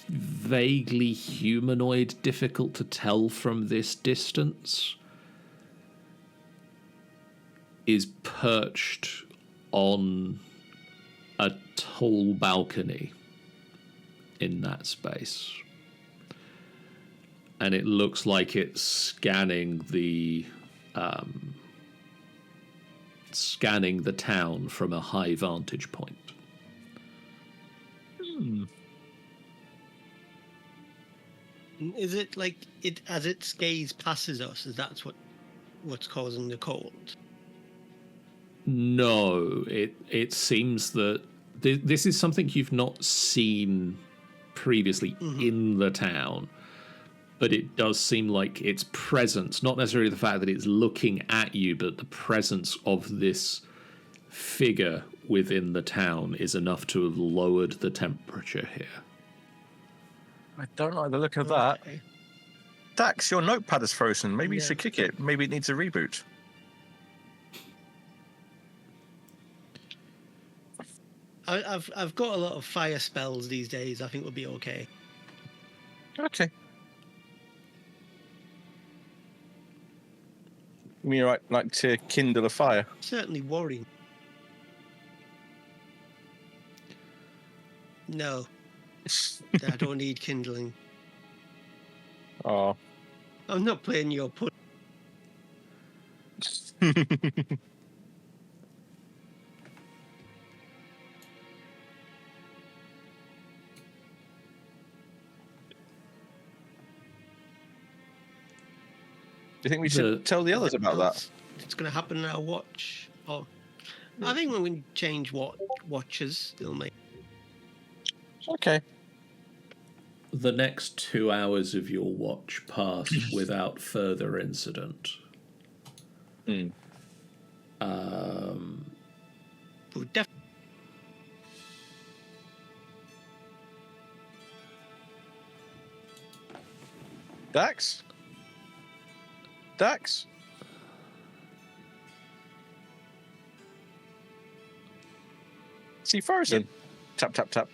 Speaker 1: vaguely humanoid, difficult to tell from this distance, is perched on a tall balcony in that space. And it looks like it's scanning the town from a high vantage point.
Speaker 5: Is it like it as its gaze passes us? Is that what's causing the cold?
Speaker 1: No, it seems that this is something you've not seen previously in the town, but it does seem like its presence, not necessarily the fact that it's looking at you, but the presence of this figure within the town is enough to have lowered the temperature here.
Speaker 6: I don't like the look of that.
Speaker 5: Okay.
Speaker 6: Dax, your notepad is frozen. Maybe you should kick it. Maybe it needs a reboot.
Speaker 5: I've got a lot of fire spells these days. I think we'll be okay.
Speaker 6: Okay. You mean like to kindle a fire?
Speaker 5: Certainly worrying. No. I don't need kindling.
Speaker 6: Oh.
Speaker 5: I'm not playing your put.
Speaker 6: Do you think we should tell the others about that?
Speaker 5: It's going to happen in our watch. Oh, I think when we change watches, it'll make.
Speaker 1: Okay. The next 2 hours of your watch pass without further incident.
Speaker 6: Dax? Dax? Is he frozen? Yep. Tap, tap, tap.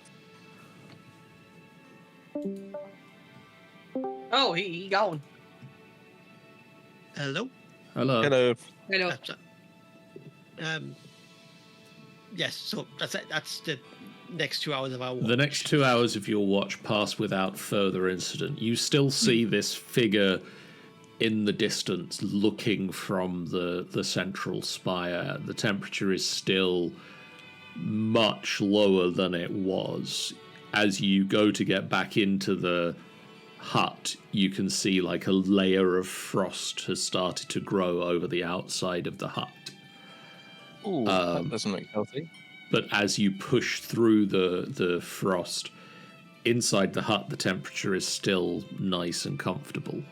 Speaker 2: Oh, he gone.
Speaker 5: Hello?
Speaker 1: Hello.
Speaker 6: Hello.
Speaker 2: Hello.
Speaker 5: Yes, so that's it. That's the next 2 hours of our watch.
Speaker 1: The next 2 hours of your watch pass without further incident. You still see this figure in the distance looking from the central spire. The temperature is still much lower than it was. As you go to get back into the hut, you can see like a layer of frost has started to grow over the outside of the hut.
Speaker 6: Ooh, that doesn't look healthy.
Speaker 1: But as you push through the frost, inside the hut, the temperature is still nice and comfortable.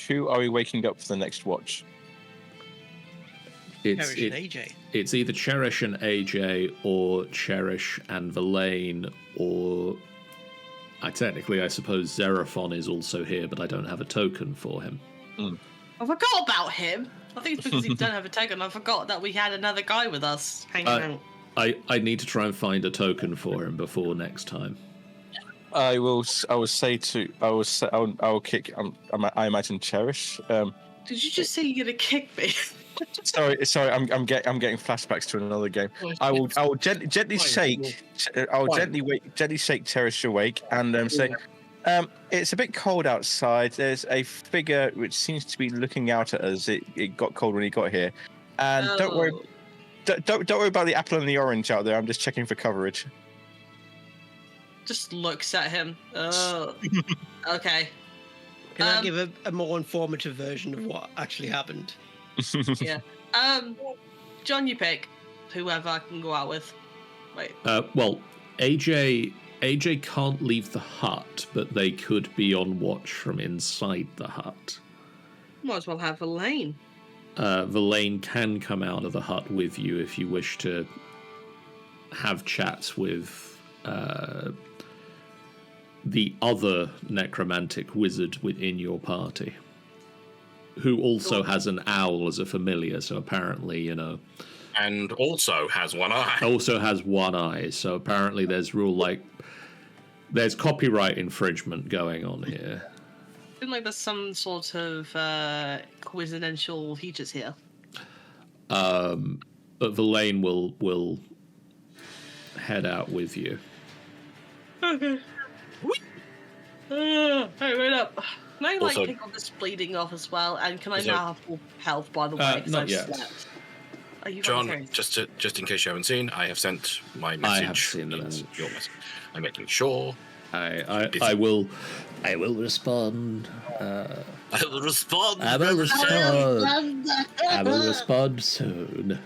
Speaker 6: Who are we waking up for the next watch?
Speaker 5: Cherish and AJ.
Speaker 1: It's either Cherish and AJ or Cherish and Verlaine, or I suppose Xeraphon is also here, but I don't have a token for him.
Speaker 2: I forgot about him. I think it's because he don't have a token. I forgot that we had another guy with us hanging out.
Speaker 1: I need to try and find a token for him before next time.
Speaker 6: I will kick. I imagine Cherish.
Speaker 2: Did you just say you're gonna kick me?
Speaker 6: Sorry. I'm getting flashbacks to another game. I will gently shake. Gently shake Cherish awake and say, it's a bit cold outside. There's a figure which seems to be looking out at us. It got cold when he got here, and don't worry about the apple and the orange out there. I'm just checking for coverage.
Speaker 2: Just looks at him. Oh, okay.
Speaker 5: Can I give a more informative version of what actually happened?
Speaker 2: Yeah. John, you pick whoever I can go out with. Wait.
Speaker 1: Well, AJ can't leave the hut, but they could be on watch from inside the hut.
Speaker 2: Might as well have Verlaine.
Speaker 1: Verlaine can come out of the hut with you if you wish to have chats with the other necromantic wizard within your party, who also has an owl as a familiar. So apparently,
Speaker 3: And also has one eye.
Speaker 1: also has one eye. So apparently, there's there's copyright infringement going on here.
Speaker 2: I feel like there's some sort of coincidental features here.
Speaker 1: But Verlaine will head out with you.
Speaker 2: Okay. Hey, wait up. Can I
Speaker 3: Also-
Speaker 2: pick all this bleeding off as well? And can I
Speaker 3: Also-
Speaker 2: now have full health, by the way? 'Cause
Speaker 1: not
Speaker 2: I've
Speaker 1: yet.
Speaker 2: slept. Are you
Speaker 3: John,
Speaker 2: volunteering?
Speaker 3: just in case you haven't seen, I have sent my message.
Speaker 1: I have seen the
Speaker 3: in
Speaker 1: message.
Speaker 3: Your message. I'm making sure.
Speaker 1: I will respond.
Speaker 3: I will respond.
Speaker 1: I will respond. I will respond soon.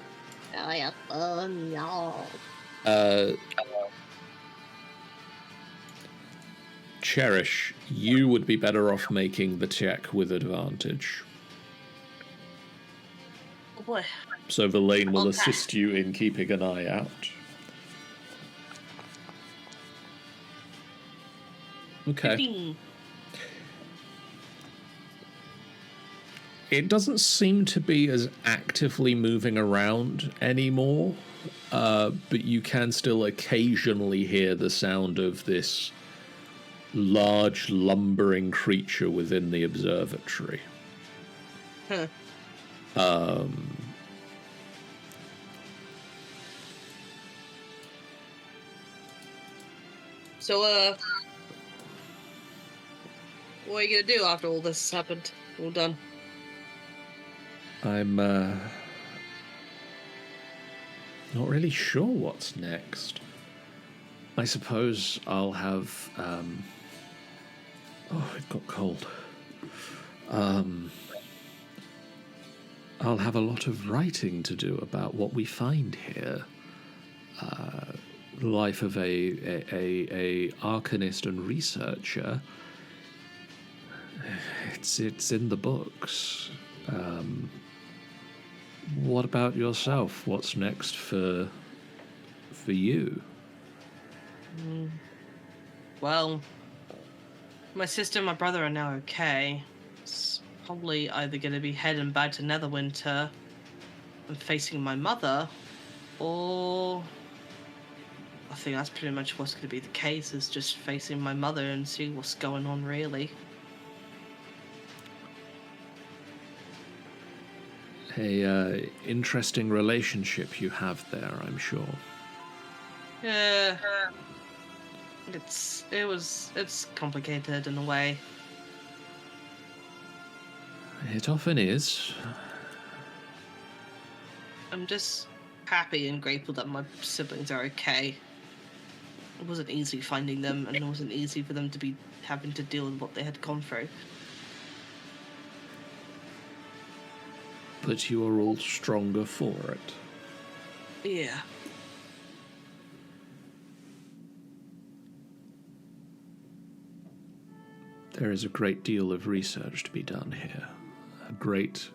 Speaker 1: Cherish, you would be better off making the check with advantage.
Speaker 2: Oh boy.
Speaker 1: So Verlaine will
Speaker 2: Okay.
Speaker 1: assist you in keeping an eye out. Okay.
Speaker 2: 15.
Speaker 1: It doesn't seem to be as actively moving around anymore, but you can still occasionally hear the sound of this large lumbering creature within the observatory.
Speaker 2: Huh. So, what are you gonna do after all this has happened? All done.
Speaker 1: I'm not really sure what's next. I suppose I'll have oh, it got cold. I'll have a lot of writing to do about what we find here. The life of a arcanist and researcher. It's in the books. What about yourself? What's next for you?
Speaker 2: Well, my sister and my brother are now okay. It's probably either going to be heading back to Netherwinter and facing my mother, or I think that's pretty much what's going to be the case, is just facing my mother and seeing what's going on, really.
Speaker 1: A interesting relationship you have there, I'm sure.
Speaker 2: Yeah. It's complicated in a way.
Speaker 1: It often is.
Speaker 2: I'm just happy and grateful that my siblings are okay. It wasn't easy finding them, and it wasn't easy for them to be having to deal with what they had gone through.
Speaker 1: But you are all stronger for it.
Speaker 2: Yeah.
Speaker 1: There is a great deal of research to be done here. A great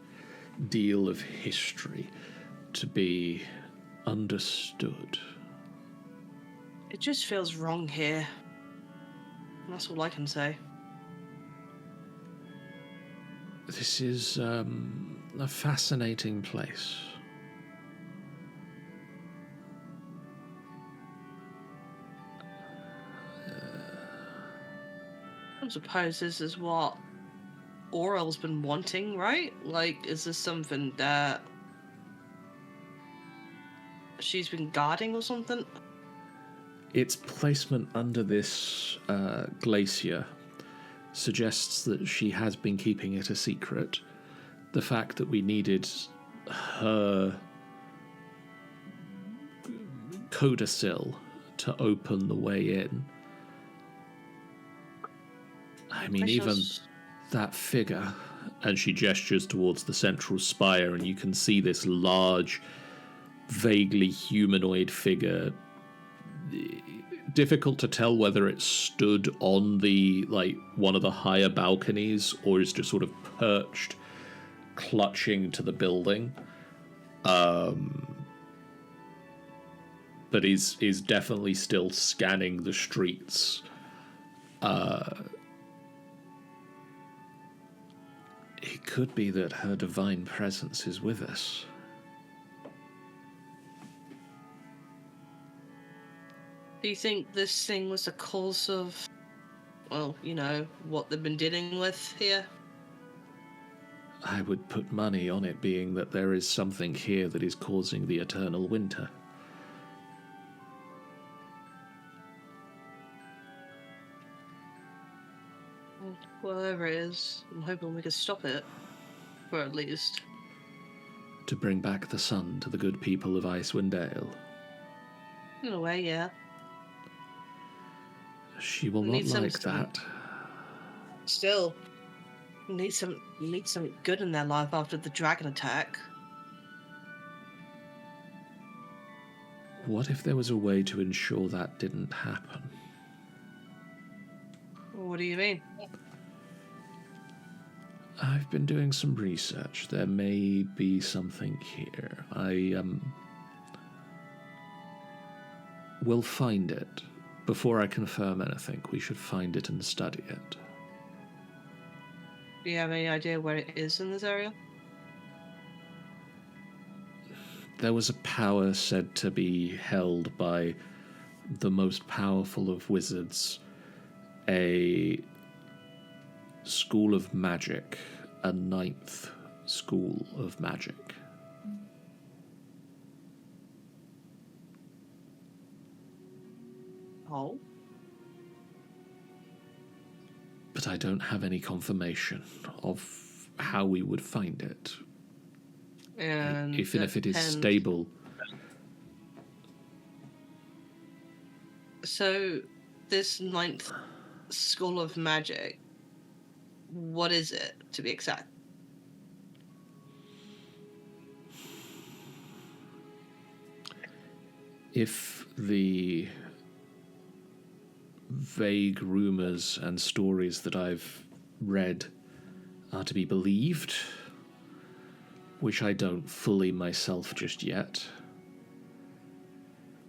Speaker 1: deal of history to be understood.
Speaker 2: It just feels wrong here. And that's all I can say.
Speaker 1: This is a fascinating place.
Speaker 2: I suppose this is what Aurel's been wanting, right? Like, is this something that she's been guarding or something?
Speaker 1: Its placement under this glacier suggests that she has been keeping it a secret. The fact that we needed her codicil to open the way in. I mean, even that figure, and she gestures towards the central spire, and you can see this large, vaguely humanoid figure. Difficult to tell whether it stood on the, one of the higher balconies or is just sort of perched, clutching to the building. but is definitely still scanning the streets. It could be that her divine presence is with us.
Speaker 2: Do you think this thing was the cause of, well, you know, what they've been dealing with here?
Speaker 1: I would put money on it being that there is something here that is causing the eternal winter.
Speaker 2: Whatever it is, I'm hoping we can stop it. Or at least.
Speaker 1: To bring back the sun to the good people of Icewind Dale.
Speaker 2: In a way, yeah.
Speaker 1: She will
Speaker 2: We
Speaker 1: not
Speaker 2: need some
Speaker 1: like that.
Speaker 2: Still, need some good in their life after the dragon attack.
Speaker 1: What if there was a way to ensure that didn't happen?
Speaker 2: What do you mean?
Speaker 1: I've been doing some research. There may be something here. We'll find it. Before I confirm anything, we should find it and study it.
Speaker 2: Do you have any idea where it is in this area?
Speaker 1: There was a power said to be held by the most powerful of wizards, a school of magic, a 9th school of magic.
Speaker 2: Oh?
Speaker 1: But I don't have any confirmation of how we would find it.
Speaker 2: And
Speaker 1: Even if it is
Speaker 2: depends-
Speaker 1: stable.
Speaker 2: So, this 9th school of magic, what is it, to be exact?
Speaker 1: If the vague rumors and stories that I've read are to be believed, which I don't fully myself just yet,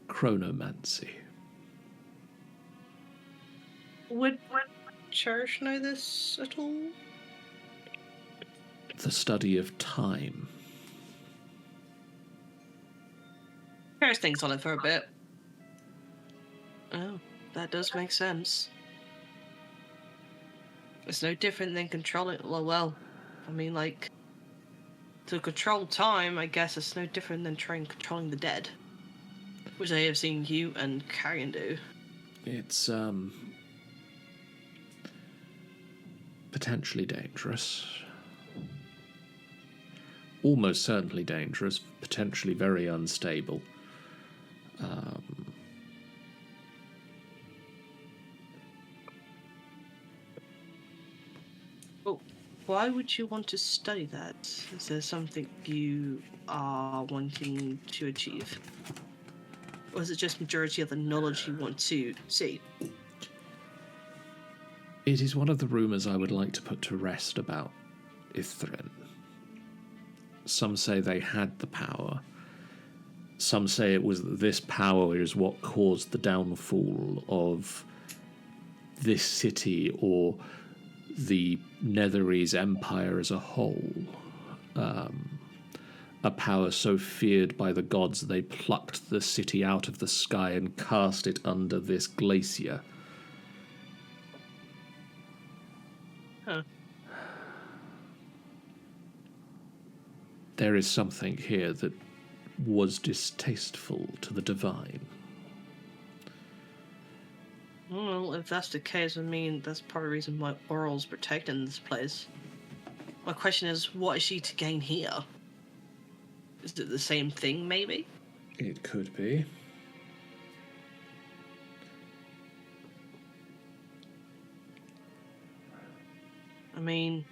Speaker 1: chronomancy.
Speaker 2: Would Cherish know this at all?
Speaker 1: The study of time.
Speaker 2: Cherish thinks on it for a bit. Oh, that does make sense. It's no different than controlling. Well, I mean, like, to control time, I guess it's no different than trying controlling the dead, which I have seen you and Carrion do.
Speaker 1: It's, potentially dangerous. Almost certainly dangerous, potentially very unstable.
Speaker 2: Oh, why would you want to study that? Is there something you are wanting to achieve? Or is it just majority of the knowledge you want to see?
Speaker 1: It is one of the rumours I would like to put to rest about Ythryn. Some say they had the power. Some say it was that this power is what caused the downfall of this city or the Netherese Empire as a whole. A power so feared by the gods they plucked the city out of the sky and cast it under this glacier.
Speaker 2: Huh.
Speaker 1: There is something here that was distasteful to the divine.
Speaker 2: Well, if that's the case, I mean, that's part of the reason why Oral's protecting this place. My question is, what is she to gain here? Is it the same thing, maybe?
Speaker 1: It could be.
Speaker 2: I mean,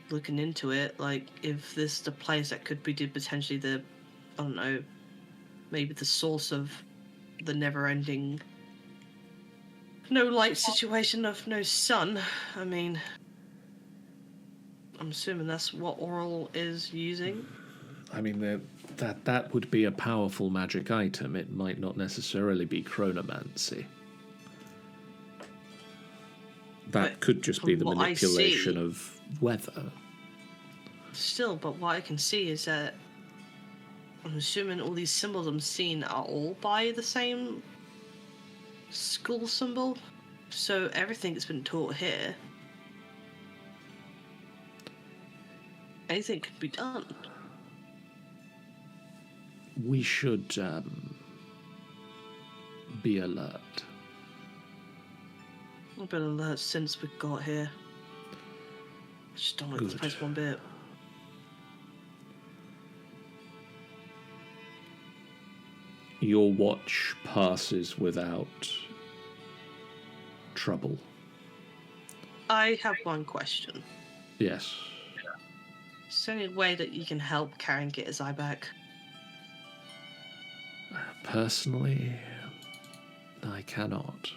Speaker 2: looking into it, like, if this is the place that could be potentially the, I don't know, maybe the source of the never-ending no light situation of no sun, I mean, I'm assuming that's what Oral is using.
Speaker 1: I mean, that would be a powerful magic item. It might not necessarily be chronomancy. That
Speaker 2: But
Speaker 1: could just be the
Speaker 2: from what I
Speaker 1: manipulation
Speaker 2: see-
Speaker 1: of weather.
Speaker 2: Still, but what I can see is that I'm assuming all these symbols I'm seeing are all by the same school symbol. So everything that's been taught here, anything could be done.
Speaker 1: We should be alert.
Speaker 2: I've been alert since we got here. Just don't like this
Speaker 1: Good.
Speaker 2: place one bit.
Speaker 1: Your watch passes without trouble.
Speaker 2: I have one question.
Speaker 1: Yes.
Speaker 2: Is there any way that you can help Carrion get his eye back?
Speaker 1: Personally, I cannot.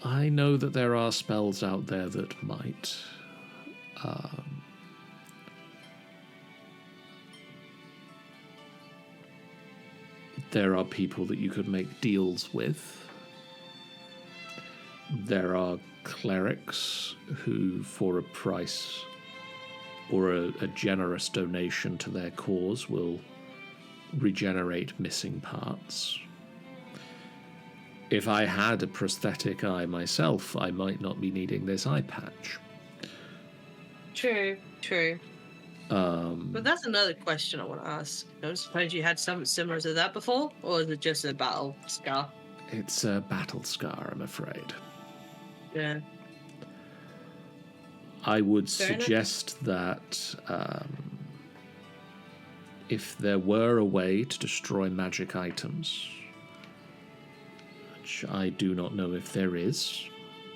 Speaker 1: I know that there are spells out there that might. There are people that you could make deals with. There are clerics who, for a price or a generous donation to their cause, will regenerate missing parts. If I had a prosthetic eye myself, I might not be needing this eye patch.
Speaker 2: True. But that's another question I want to ask. I don't suppose you had something similar to that before? Or is it just a battle scar?
Speaker 1: It's a battle scar, I'm afraid.
Speaker 2: Yeah.
Speaker 1: I would
Speaker 2: Fair enough.
Speaker 1: suggest that if there were a way to destroy magic items, which I do not know if there is,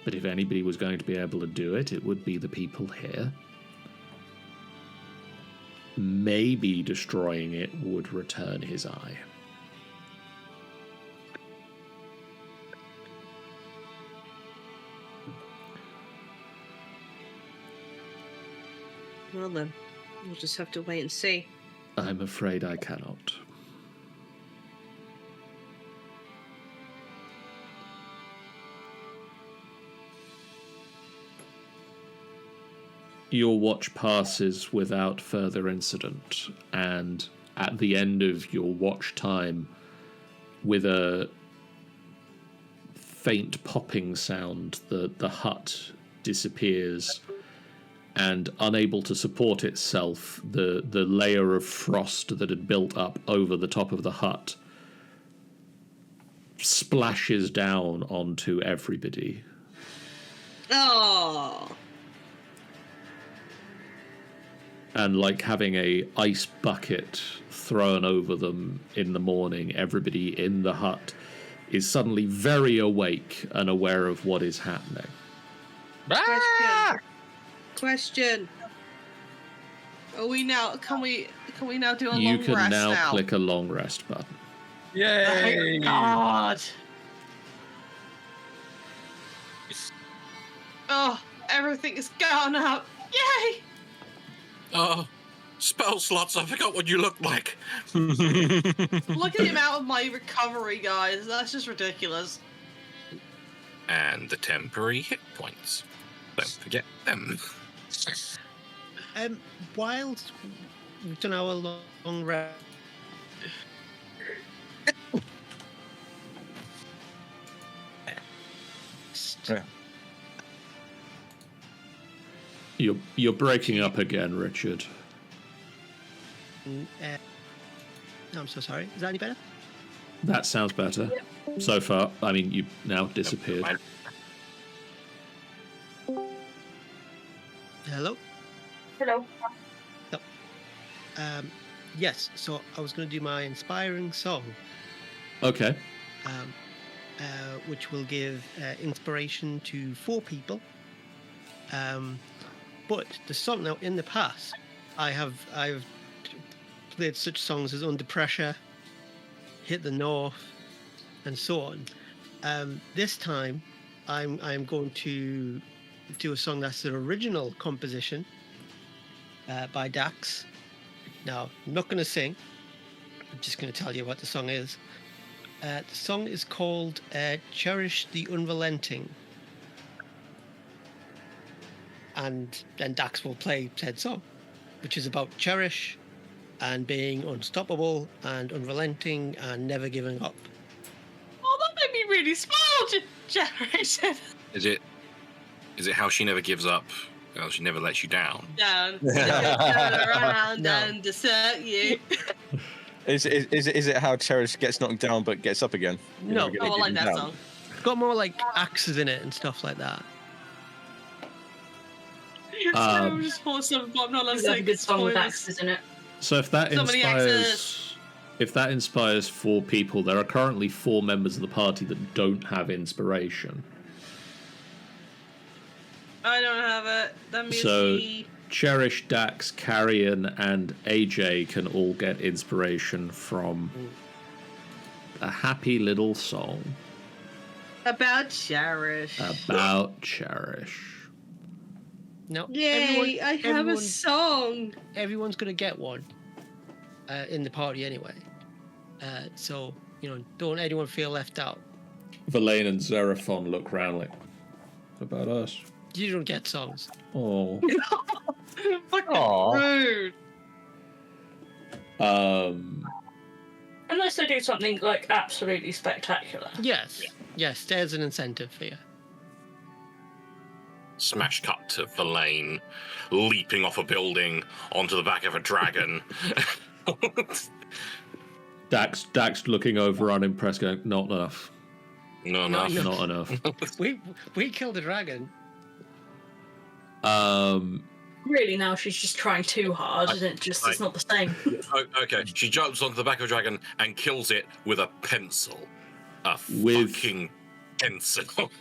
Speaker 1: but if anybody was going to be able to do it, it would be the people here. Maybe destroying it would return his eye.
Speaker 2: Well then, we'll just have to wait and see.
Speaker 1: I'm afraid I cannot. Your watch passes without further incident, and at the end of your watch time, with a faint popping sound, the hut disappears, and unable to support itself, the layer of frost that had built up over the top of the hut splashes down onto everybody.
Speaker 2: Oh!
Speaker 1: And like having a ice bucket thrown over them in the morning, everybody in the hut is suddenly very awake and aware of what is happening.
Speaker 2: Question. Are we now? Can we now do a
Speaker 1: You
Speaker 2: long
Speaker 1: can
Speaker 2: rest
Speaker 1: now click a long rest button.
Speaker 6: Yay!
Speaker 2: God. Oh, everything is gone up. Yay!
Speaker 3: Oh, spell slots, I forgot what you look like.
Speaker 2: Look at the amount of my recovery, guys. That's just ridiculous.
Speaker 3: And the temporary hit points. Don't forget them.
Speaker 5: Whilst we've done our long rest,
Speaker 6: Yeah.
Speaker 1: You're breaking up again, Richard.
Speaker 5: I'm so sorry. Is that any better?
Speaker 1: That sounds better. So far, I mean, you've now disappeared.
Speaker 5: Hello?
Speaker 4: Hello.
Speaker 5: Yes, so I was going to do my inspiring song,
Speaker 1: Okay.
Speaker 5: which will give inspiration to 4 people. But the song now, in the past, I've played such songs as Under Pressure, Hit the North, and so on. This time, I'm going to do a song that's an original composition by Dax, Now, I'm not going to sing. I'm just going to tell you what the song is. The song is called Cherish the Unrelenting. And then Dax will play said song, which is about cherish and being unstoppable and unrelenting and never giving up.
Speaker 2: Oh, that made me really smile, Generation.
Speaker 3: Is it how she never gives up? How she never lets you down?
Speaker 2: Down, turn around
Speaker 5: No.
Speaker 2: and desert you.
Speaker 6: Is it how Cherish gets knocked down but gets up again? You're
Speaker 5: No.
Speaker 6: never gonna
Speaker 2: Oh, I
Speaker 6: get
Speaker 2: like
Speaker 6: him
Speaker 2: that
Speaker 6: down.
Speaker 2: song.
Speaker 5: It's got more like axes in it and stuff like that.
Speaker 2: I just thought something, but I'm not allowed to
Speaker 4: There's
Speaker 2: say
Speaker 4: a good song with
Speaker 2: spoilers.
Speaker 4: axes in it.
Speaker 1: So if that
Speaker 2: So many
Speaker 1: inspires 4 people, there are currently 4 members of the party that don't have inspiration.
Speaker 2: I don't have it. Let me
Speaker 1: So
Speaker 2: see.
Speaker 1: Cherish, Dax, Carrion, and AJ can all get inspiration from a happy little song
Speaker 2: About Cherish.
Speaker 1: about Cherish.
Speaker 5: No.
Speaker 2: Yay, I have a song.
Speaker 5: Everyone's going to get one in the party anyway. So, don't anyone feel left out.
Speaker 1: Verlaine and Xeraphon look round like, about us.
Speaker 5: You don't get songs.
Speaker 1: Oh.
Speaker 2: Fucking
Speaker 6: Aw.
Speaker 2: rude.
Speaker 4: Unless they do something like absolutely spectacular.
Speaker 5: Yes. Yes, there's an incentive for you.
Speaker 3: Smash cut to Verlaine leaping off a building onto the back of a dragon.
Speaker 1: Dax looking over unimpressed, going, not enough.
Speaker 3: No enough.
Speaker 5: No.
Speaker 1: Not enough.
Speaker 5: We killed a dragon.
Speaker 4: Really, now she's just trying too hard, and it's not the same.
Speaker 3: Okay, she jumps onto the back of a dragon and kills it with a pencil.
Speaker 1: With-
Speaker 3: Fucking pencil.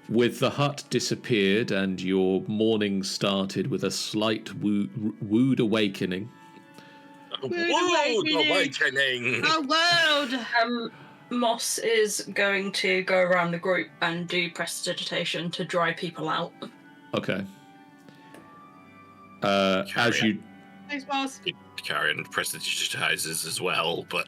Speaker 1: With the hut disappeared and your morning started with a slight wooed awakening.
Speaker 3: Whoa, awakening!
Speaker 2: Oh, loud.
Speaker 4: Moss is going to go around the group and do prestidigitation to dry people out.
Speaker 1: Okay. As you
Speaker 2: Thanks, boss.
Speaker 3: Carrion prestidigitizes as well, but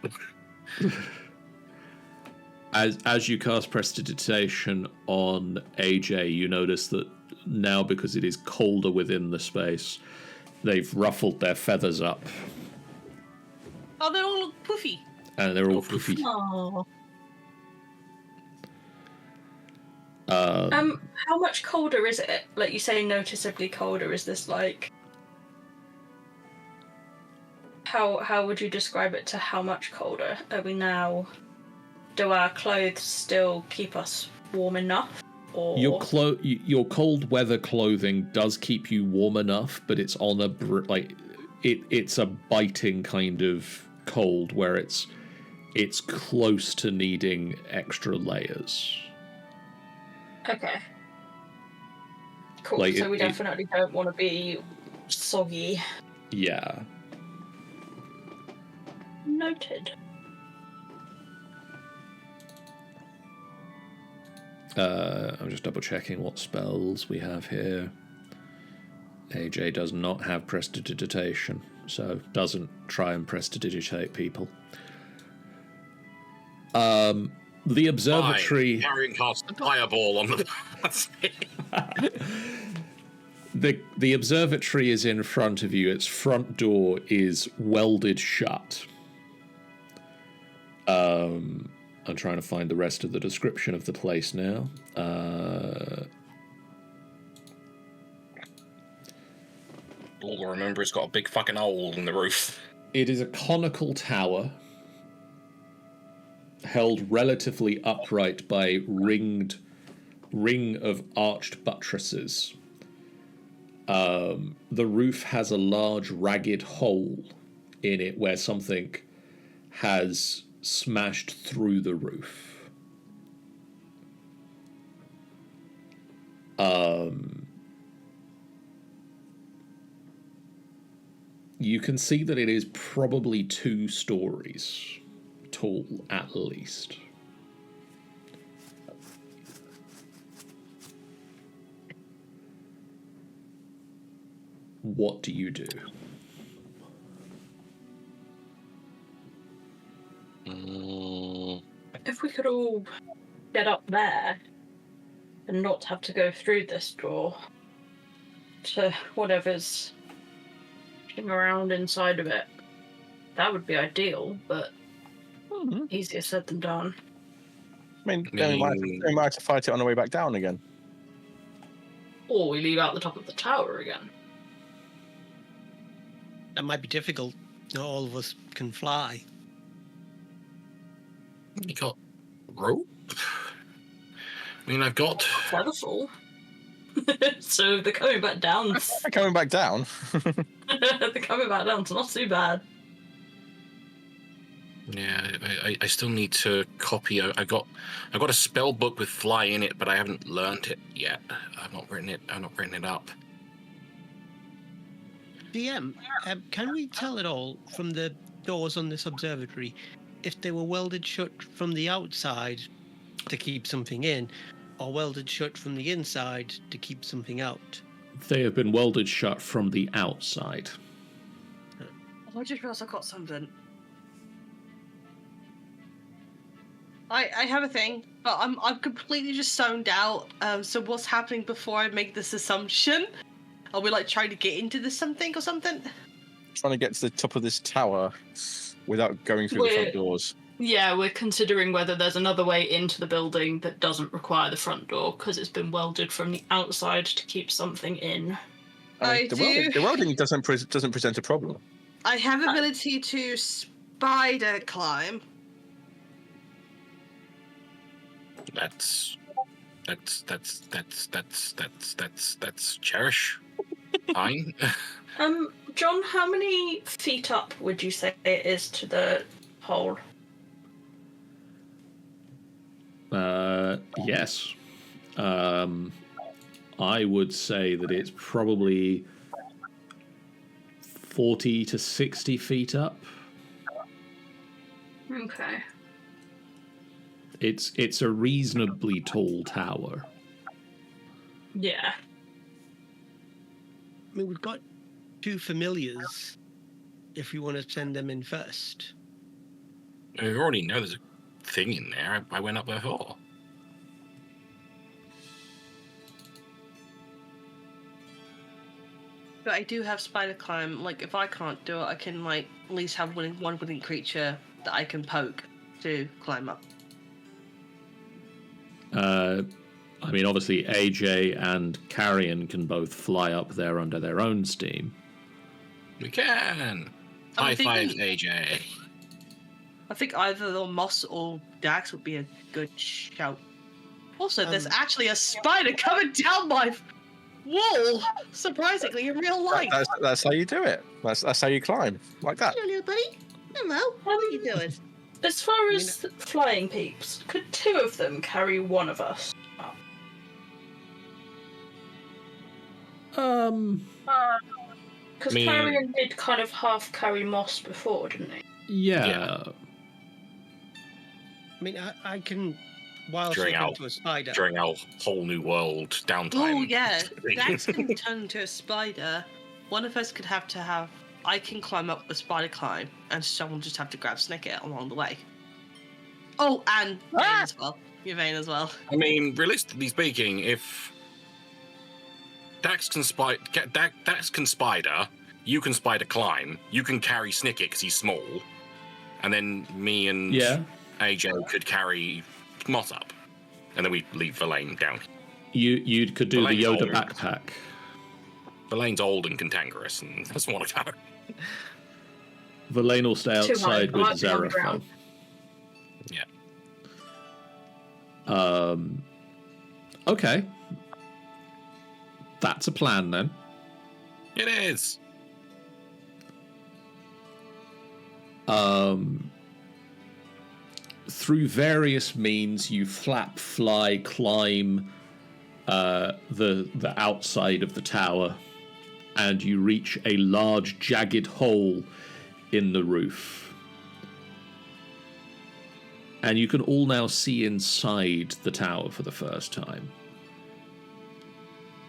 Speaker 1: as you cast prestidigitation on AJ, you notice that now, because it is colder within the space, they've ruffled their feathers up
Speaker 2: Oh, they all look poofy.
Speaker 1: and they're all poofy.
Speaker 4: Oh. How much colder is it? Like you say, noticeably colder. Is this like? How would you describe it to how much colder? Are we now? Do our clothes still keep us warm enough? Or
Speaker 1: Your cold weather clothing does keep you warm enough, but it's on a it's a biting kind of cold where it's close to needing extra layers.
Speaker 4: Okay. Cool.
Speaker 1: Like,
Speaker 4: so we definitely don't want to be soggy.
Speaker 1: Yeah.
Speaker 4: Noted.
Speaker 1: I'm just double checking what spells we have here. AJ does not have prestidigitation, so doesn't try and prestidigitate people. The observatory.
Speaker 3: Carrion casts a fireball on the.
Speaker 1: The observatory is in front of you. Its front door is welded shut. I'm trying to find the rest of the description of the place now.
Speaker 3: All I remember, it's got a big fucking hole in the roof.
Speaker 1: It is a conical tower held relatively upright by ring of arched buttresses. The roof has a large ragged hole in it where something has smashed through the roof. You can see that it is probably 2 stories tall, at least. What do you do?
Speaker 4: could all get up there and not have to go through this door to whatever's around inside of it, that would be ideal, but easier said than done.
Speaker 6: I mean, then we might have to fight it on the way back down again.
Speaker 4: Or we leave out the top of the tower again.
Speaker 5: That might be difficult. Not all of us can fly.
Speaker 3: You got rope? I mean, I've got...
Speaker 4: Featherfall. So they're coming back down.
Speaker 6: They're coming back down.
Speaker 4: They're coming back down. It's not too bad.
Speaker 3: Yeah, I still need to copy. I got a spell book with fly in it, but I haven't learnt it yet. I've not written it up.
Speaker 5: DM, can we tell at all from the doors on this observatory if they were welded shut from the outside to keep something in, or welded shut from the inside to keep something out?
Speaker 1: They have been welded shut from the outside.
Speaker 2: Oh, I just realised I got something. I have a thing, but I'm completely just zoned out. So what's happening before I make this assumption? Are we like trying to get into this something or something?
Speaker 6: Trying to get to the top of this tower without going through the front doors.
Speaker 4: Yeah, we're considering whether there's another way into the building that doesn't require the front door because it's been welded from the outside to keep something in.
Speaker 6: The welding doesn't present a problem.
Speaker 2: I have ability to spider climb.
Speaker 3: That's cherish. Fine.
Speaker 4: John, how many feet up would you say it is to the hole?
Speaker 1: Yes. I would say that it's probably 40 to 60 feet up.
Speaker 4: Okay.
Speaker 1: It's a reasonably tall tower.
Speaker 4: Yeah.
Speaker 5: I mean, we've got 2 familiars if we want to send them in first.
Speaker 3: I already know there's a thing in there. I went up before.
Speaker 2: But I do have spider climb. Like, if I can't do it, I can, like, at least have one willing creature that I can poke to climb up.
Speaker 1: I mean, obviously, AJ and Carrion can both fly up there under their own steam.
Speaker 3: We can. High five, AJ.
Speaker 2: I think either Moss or Dax would be a good shout. Also, there's actually a spider coming down my wall, surprisingly, in real life.
Speaker 6: That's how you do it. That's how you climb, like that.
Speaker 2: Hello, little buddy. Hello. How are you doing?
Speaker 4: As far as flying peeps, could 2 of them carry one of us? Because Carrion did kind of half carry Moss before, didn't he?
Speaker 1: Yeah.
Speaker 5: I mean, I can, while
Speaker 3: During
Speaker 5: slipping to a spider.
Speaker 3: During our whole new world downtime.
Speaker 2: Oh, yeah. Dax can turn into a spider. One of us could have to have... I can climb up the spider climb, and someone just have to grab Snicket along the way. Oh, and Vane as well. You're Vane as well.
Speaker 3: I mean, realistically speaking, if Dax can spider, you can spider climb, you can carry Snicket because he's small, and then me and AJ could carry Moss up, and then we leave Verlaine down.
Speaker 1: You could do
Speaker 3: Verlaine's
Speaker 1: the Yoda
Speaker 3: older.
Speaker 1: backpack.
Speaker 3: Verlaine's old and cantankerous and doesn't want to go.
Speaker 1: Verlaine will stay
Speaker 4: Too
Speaker 1: outside
Speaker 4: high.
Speaker 1: with
Speaker 4: Might be on the
Speaker 1: Zareth.
Speaker 4: ground.
Speaker 1: Yeah. Okay. That's a plan then.
Speaker 3: It is.
Speaker 1: Through various means, you flap, fly, climb the outside of the tower, and you reach a large jagged hole in the roof. And you can all now see inside the tower for the first time.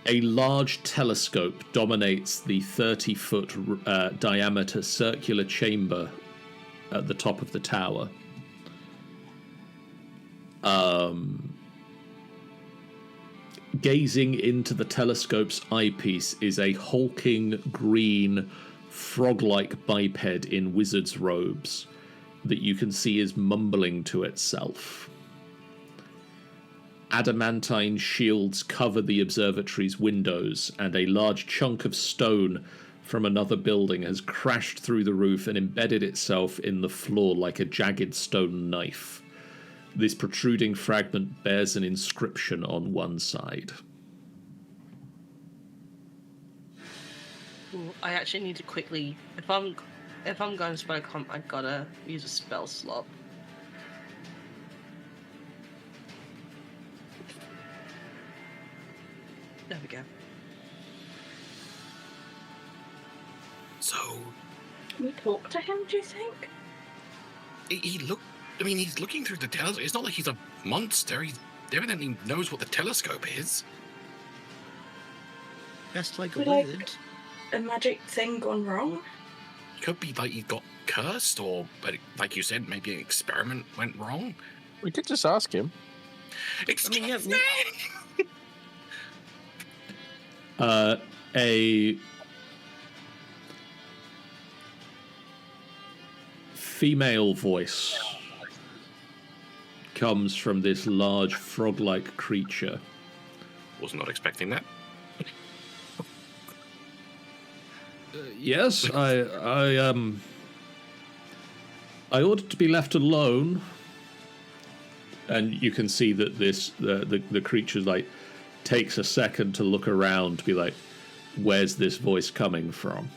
Speaker 1: A large telescope dominates the 30-foot diameter circular chamber at the top of the tower. Gazing into the telescope's eyepiece is a hulking green frog-like biped in wizard's robes that you can see is mumbling to itself. Adamantine shields cover the observatory's windows, and a large chunk of stone from another building has crashed through the roof and embedded itself in the floor like a jagged stone knife. This protruding fragment bears an inscription on one side.
Speaker 2: Ooh, I actually need to quickly... If I'm going to spell comp, I gotta use a spell slot. There we go.
Speaker 3: So,
Speaker 4: Can we talk to him, do you think?
Speaker 3: he looked. I mean, he's looking through the telescope. It's not like he's a monster. He evidently knows what the telescope is.
Speaker 5: Dressed like a
Speaker 4: Could I-
Speaker 5: wizard.
Speaker 4: A magic thing gone wrong?
Speaker 3: Could be like he got cursed, or but like you said, maybe an experiment went wrong.
Speaker 6: We could just ask him.
Speaker 3: Excuse me.
Speaker 1: A female voice comes from this large frog-like creature.
Speaker 3: Was not expecting that.
Speaker 1: Yes, I ordered to be left alone, and you can see that the creature like takes a second to look around to be like, where's this voice coming from?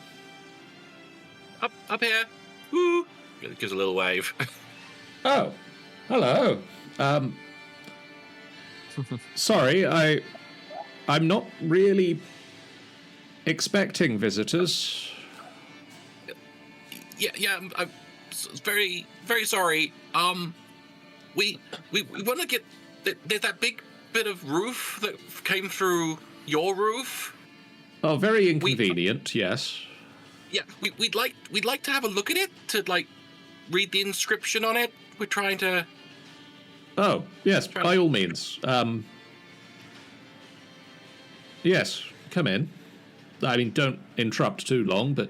Speaker 3: Up here. Woo! Gives a little wave.
Speaker 1: Oh, hello. Sorry, I'm not really expecting visitors.
Speaker 3: Yeah. I'm very, very sorry. We want to get. There's that big bit of roof that came through your roof.
Speaker 1: Oh, very inconvenient. Yes.
Speaker 3: Yeah, we'd like to have a look at it to like read the inscription on it. We're trying to.
Speaker 1: Oh, yes, by all means. Yes, come in. I mean, don't interrupt too long, but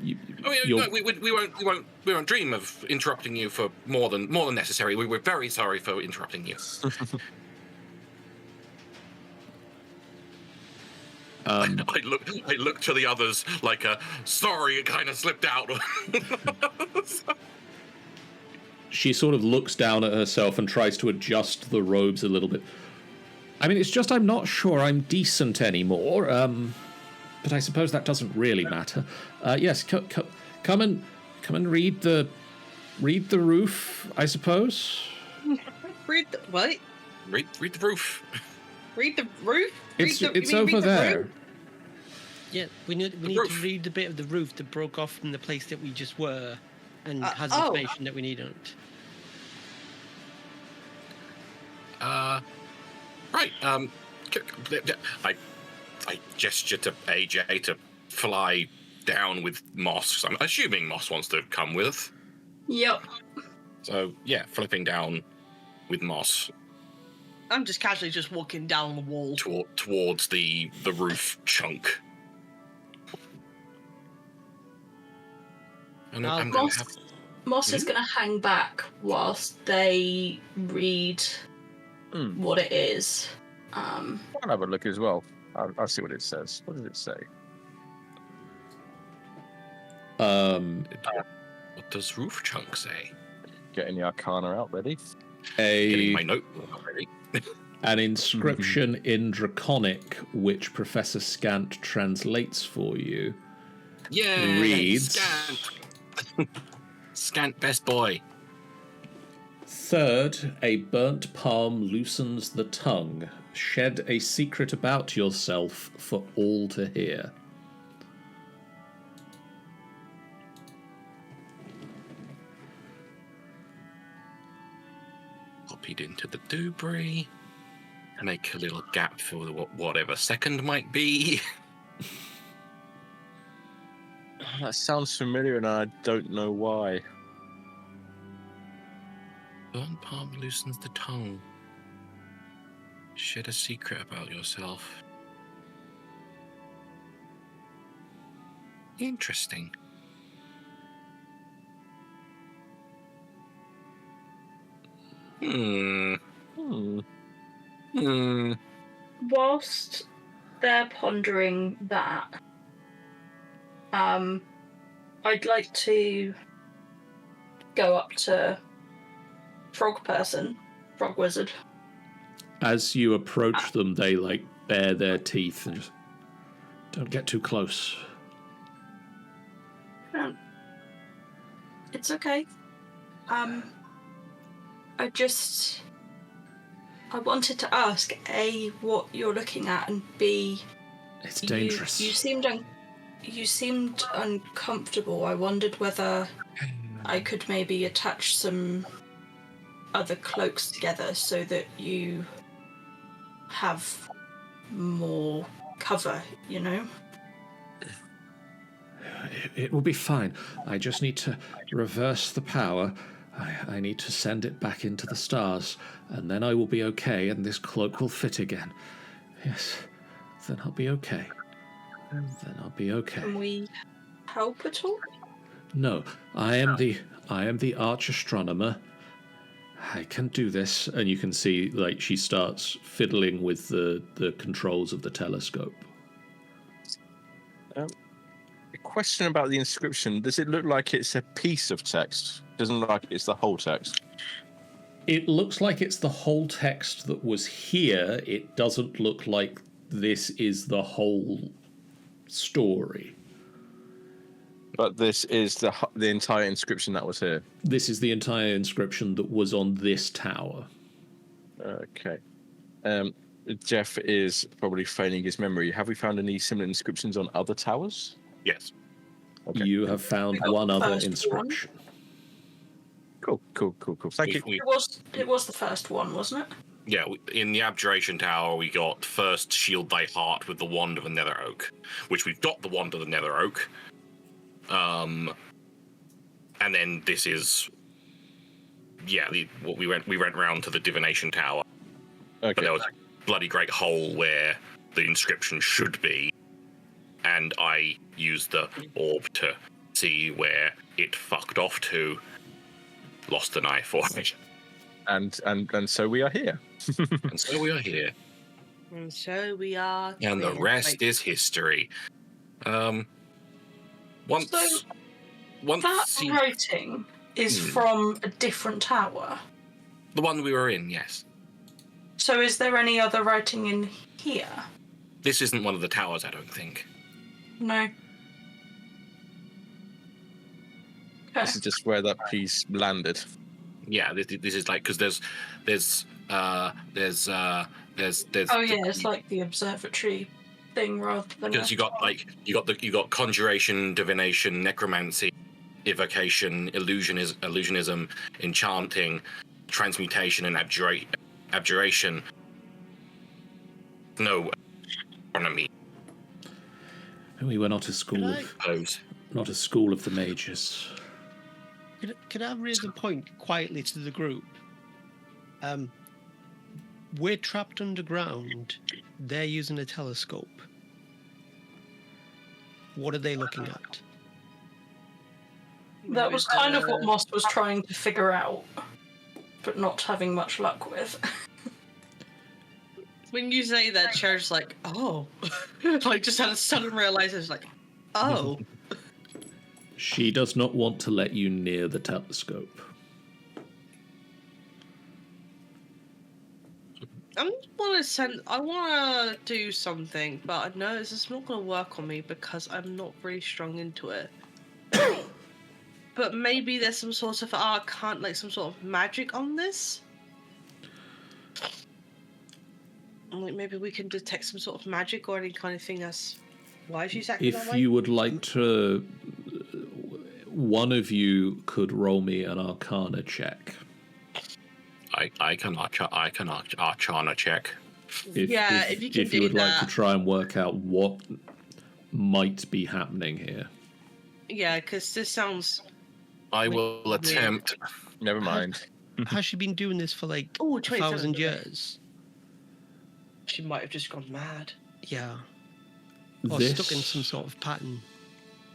Speaker 3: No, we won't dream of interrupting you for more than necessary. We were very sorry for interrupting you. I look to the others like a sorry, it kind of slipped out.
Speaker 1: She sort of looks down at herself and tries to adjust the robes a little bit. I mean, it's just I'm not sure I'm decent anymore. But I suppose that doesn't really matter. Yes, come and read the roof, I suppose.
Speaker 2: Read the what?
Speaker 3: Read the roof.
Speaker 2: Read the roof?
Speaker 1: It's
Speaker 2: you mean
Speaker 1: over
Speaker 2: read the
Speaker 1: there.
Speaker 2: roof?
Speaker 5: Yeah, we need to
Speaker 3: roof.
Speaker 5: read the bit of the roof that broke off from the place that we just were, and has
Speaker 2: oh.
Speaker 5: information that we need on it.
Speaker 3: Right. I gesture to AJ to fly down with Moss. I'm assuming Moss wants to come with.
Speaker 4: Yep.
Speaker 3: So yeah, flipping down with Moss
Speaker 2: I'm just casually just walking down the wall.
Speaker 3: towards the roof chunk. And I'm gonna have.
Speaker 4: Moss is going to hang back whilst they read what it is.
Speaker 6: I'll have a look as well. I'll see what it says. What does it say?
Speaker 3: What does roof chunk say?
Speaker 6: Getting the Arcana out ready.
Speaker 3: Getting my note ready.
Speaker 1: An inscription in Draconic, which Professor Scant translates for you.
Speaker 3: Yeah.
Speaker 1: Reads.
Speaker 3: Scant. Scant best boy.
Speaker 1: Third, a burnt palm loosens the tongue. Shed a secret about yourself for all to hear.
Speaker 3: Copied into the debris. And make a little gap for whatever second might be.
Speaker 6: That sounds familiar, and I don't know why.
Speaker 3: Burnt palm loosens the tongue. Shed a secret about yourself. Interesting.
Speaker 4: Whilst they're pondering that, I'd like to go up to Frog Wizard.
Speaker 1: As you approach them, they like bare their teeth and just don't get too close.
Speaker 4: It's okay. I wanted to ask A, what you're looking at, and B,
Speaker 1: It's dangerous.
Speaker 4: You seemed uncomfortable. I wondered whether I could maybe attach some other cloaks together so that you have more cover, you know?
Speaker 1: It will be fine. I just need to reverse the power. I need to send it back into the stars, and then I will be okay, and this cloak will fit again. Yes, then I'll be okay.
Speaker 4: Can we help at all?
Speaker 1: No, I am the arch astronomer. I can do this, and you can see like she starts fiddling with the controls of the telescope.
Speaker 6: A question about the inscription. Does it look like it's a piece of text? Doesn't look like it's the whole text.
Speaker 1: It looks like it's the whole text that was here. It doesn't look like this is the whole story.
Speaker 6: But this is the entire inscription that was here.
Speaker 1: This is the entire inscription that was on this tower.
Speaker 6: Okay. Jeff is probably feigning his memory. Have we found any similar inscriptions on other towers?
Speaker 3: Yes.
Speaker 6: Okay.
Speaker 1: You have found one other inscription.
Speaker 6: Cool. Thank you.
Speaker 4: It was the first one, wasn't it?
Speaker 3: Yeah, in the Abjuration Tower, we got first Shield Thy Heart with the Wand of the Nether Oak, which we've got the Wand of the Nether Oak. And then this is, we went round to the Divination Tower.
Speaker 6: Okay.
Speaker 3: But there was a bloody great hole where the inscription should be, and I used the orb to see where it fucked off to. Lost an eye for it.
Speaker 6: And so we are here.
Speaker 3: And so we are here.
Speaker 2: And so we are.
Speaker 3: And the rest is history. Once
Speaker 4: that
Speaker 3: you,
Speaker 4: writing is from a different tower.
Speaker 3: the one we were in, yes.
Speaker 4: So is there any other writing in here?
Speaker 3: This isn't one of the towers, I don't think.
Speaker 4: No.
Speaker 6: This is just where that piece landed.
Speaker 3: Yeah, this is like because there's
Speaker 4: Oh yeah, it's like the observatory thing rather than.
Speaker 3: because you got conjuration, divination, necromancy, evocation, illusionism, enchanting, transmutation, and abjuration. No, astronomy.
Speaker 1: We were not a school not a school of the mages.
Speaker 5: Could I raise a point quietly to the group? We're trapped underground. They're using a telescope. What are they looking at?
Speaker 4: That was kind of what Moss was trying to figure out, but not having much luck with.
Speaker 2: When you say that, Cher's like, oh. Like, just had a sudden realization, like, oh.
Speaker 1: She does not want to let you near the telescope.
Speaker 2: I want to do something, but I know this is not going to work on me because I'm not really strong into it. But maybe there's some sort of like some sort of magic on this. Like maybe we can detect some sort of magic or any kind of thing that's why she's acting that
Speaker 1: If
Speaker 2: way.
Speaker 1: you would like to, one of you could roll me an Arcana check.
Speaker 3: I can Arcana check.
Speaker 2: If you can
Speaker 1: if you
Speaker 2: do
Speaker 1: would like to
Speaker 2: that.
Speaker 1: try and work out what might be happening here.
Speaker 2: Yeah, because this sounds.
Speaker 3: I will attempt.
Speaker 6: Never mind.
Speaker 5: Has she been doing this for like
Speaker 2: Ooh,
Speaker 5: 1,000
Speaker 2: 27.
Speaker 5: years?
Speaker 2: She might have just gone mad.
Speaker 5: Yeah. Or
Speaker 1: This
Speaker 5: stuck in some sort of pattern.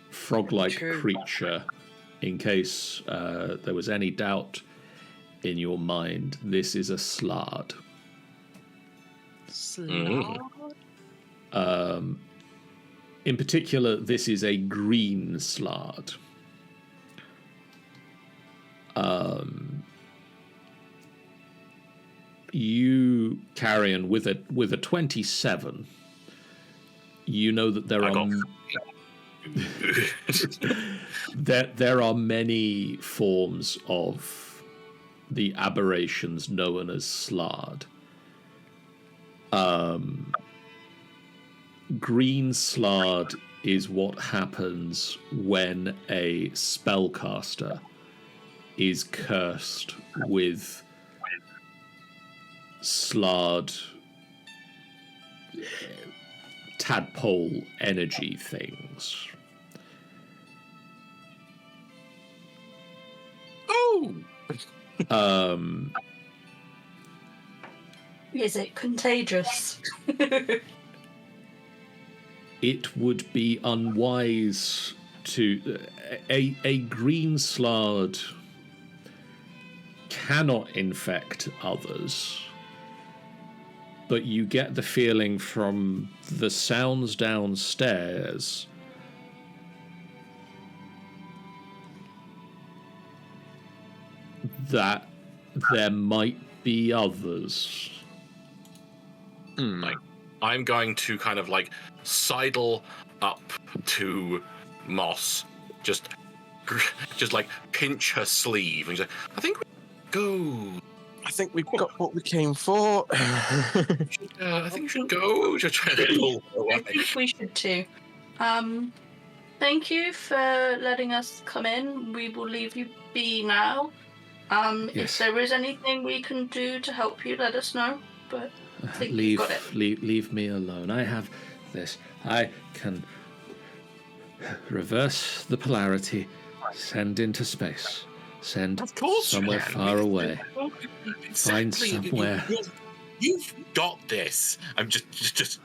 Speaker 1: frog-like
Speaker 2: True.
Speaker 1: creature, in case there was any doubt in your mind, this is a slard.
Speaker 2: Slard?
Speaker 1: In particular, this is a green slard. You, Carrion, with a 27, you know that there are there are many forms of the aberrations known as slard. Green slard is what happens when a spellcaster is cursed with slard tadpole energy things.
Speaker 3: Oh!
Speaker 4: Is it contagious?
Speaker 1: It would be unwise to... A green slard cannot infect others, but you get the feeling from the sounds downstairs that there might be others.
Speaker 3: I'm going to kind of like sidle up to Moss, just like pinch her sleeve and just, I think we go.
Speaker 6: I think we've got what we came for.
Speaker 3: I think we should go. Just trying to pull her
Speaker 4: I
Speaker 3: away.
Speaker 4: think we should too. Thank you for letting us come in. We will leave you be now. If
Speaker 1: Yes.
Speaker 4: there is anything we can do to help you, let us know. But I think you've got it.
Speaker 1: Leave me alone. I have this. I can reverse the polarity, send into space, send
Speaker 3: Of course you
Speaker 1: somewhere
Speaker 3: can.
Speaker 1: far away. Find
Speaker 3: Exactly.
Speaker 1: somewhere.
Speaker 3: You've got this. I'm just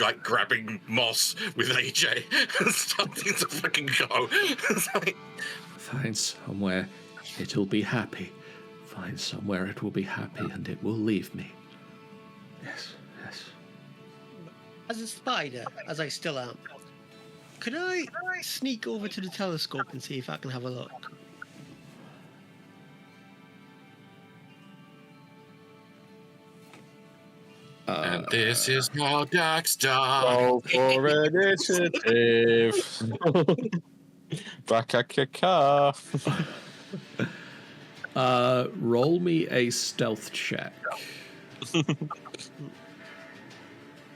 Speaker 3: like grabbing Moss with AJ and starting to fucking go. It's like,
Speaker 1: Find somewhere it'll be happy. Find somewhere it will be happy and it will leave me. Yes.
Speaker 5: As a spider, as I still am, could I sneak over to the telescope and see if I can have a look?
Speaker 3: and this is how Dark Star.
Speaker 6: Roll for initiative. Bakakaka.
Speaker 1: Roll me a stealth check.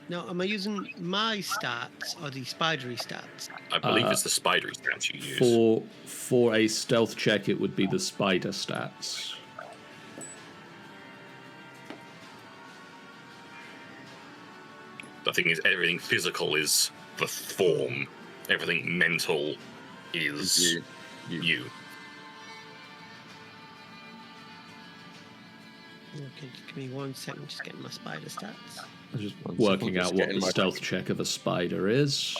Speaker 5: Now, am I using my stats or the spidery stats?
Speaker 3: I believe it's the spidery stance you use.
Speaker 1: For a stealth check, it would be the spider stats.
Speaker 3: The thing is, everything physical is the form. Everything mental is you.
Speaker 5: Okay, just give me 1 second, just getting my spider stats.
Speaker 1: I'm just
Speaker 6: One
Speaker 1: working
Speaker 6: second,
Speaker 1: out
Speaker 6: just
Speaker 1: what
Speaker 6: getting
Speaker 1: the
Speaker 6: my-
Speaker 1: stealth check of a spider is.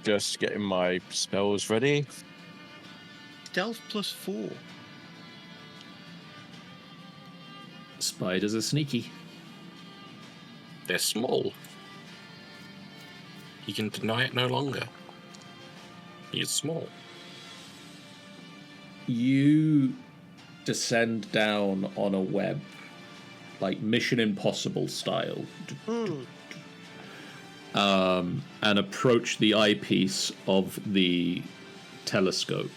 Speaker 6: Just getting my spells ready.
Speaker 5: Stealth +4.
Speaker 1: Spiders are sneaky.
Speaker 3: They're small. You can deny it no longer. He is small.
Speaker 1: You descend down on a web, like Mission Impossible style, and approach the eyepiece of the telescope.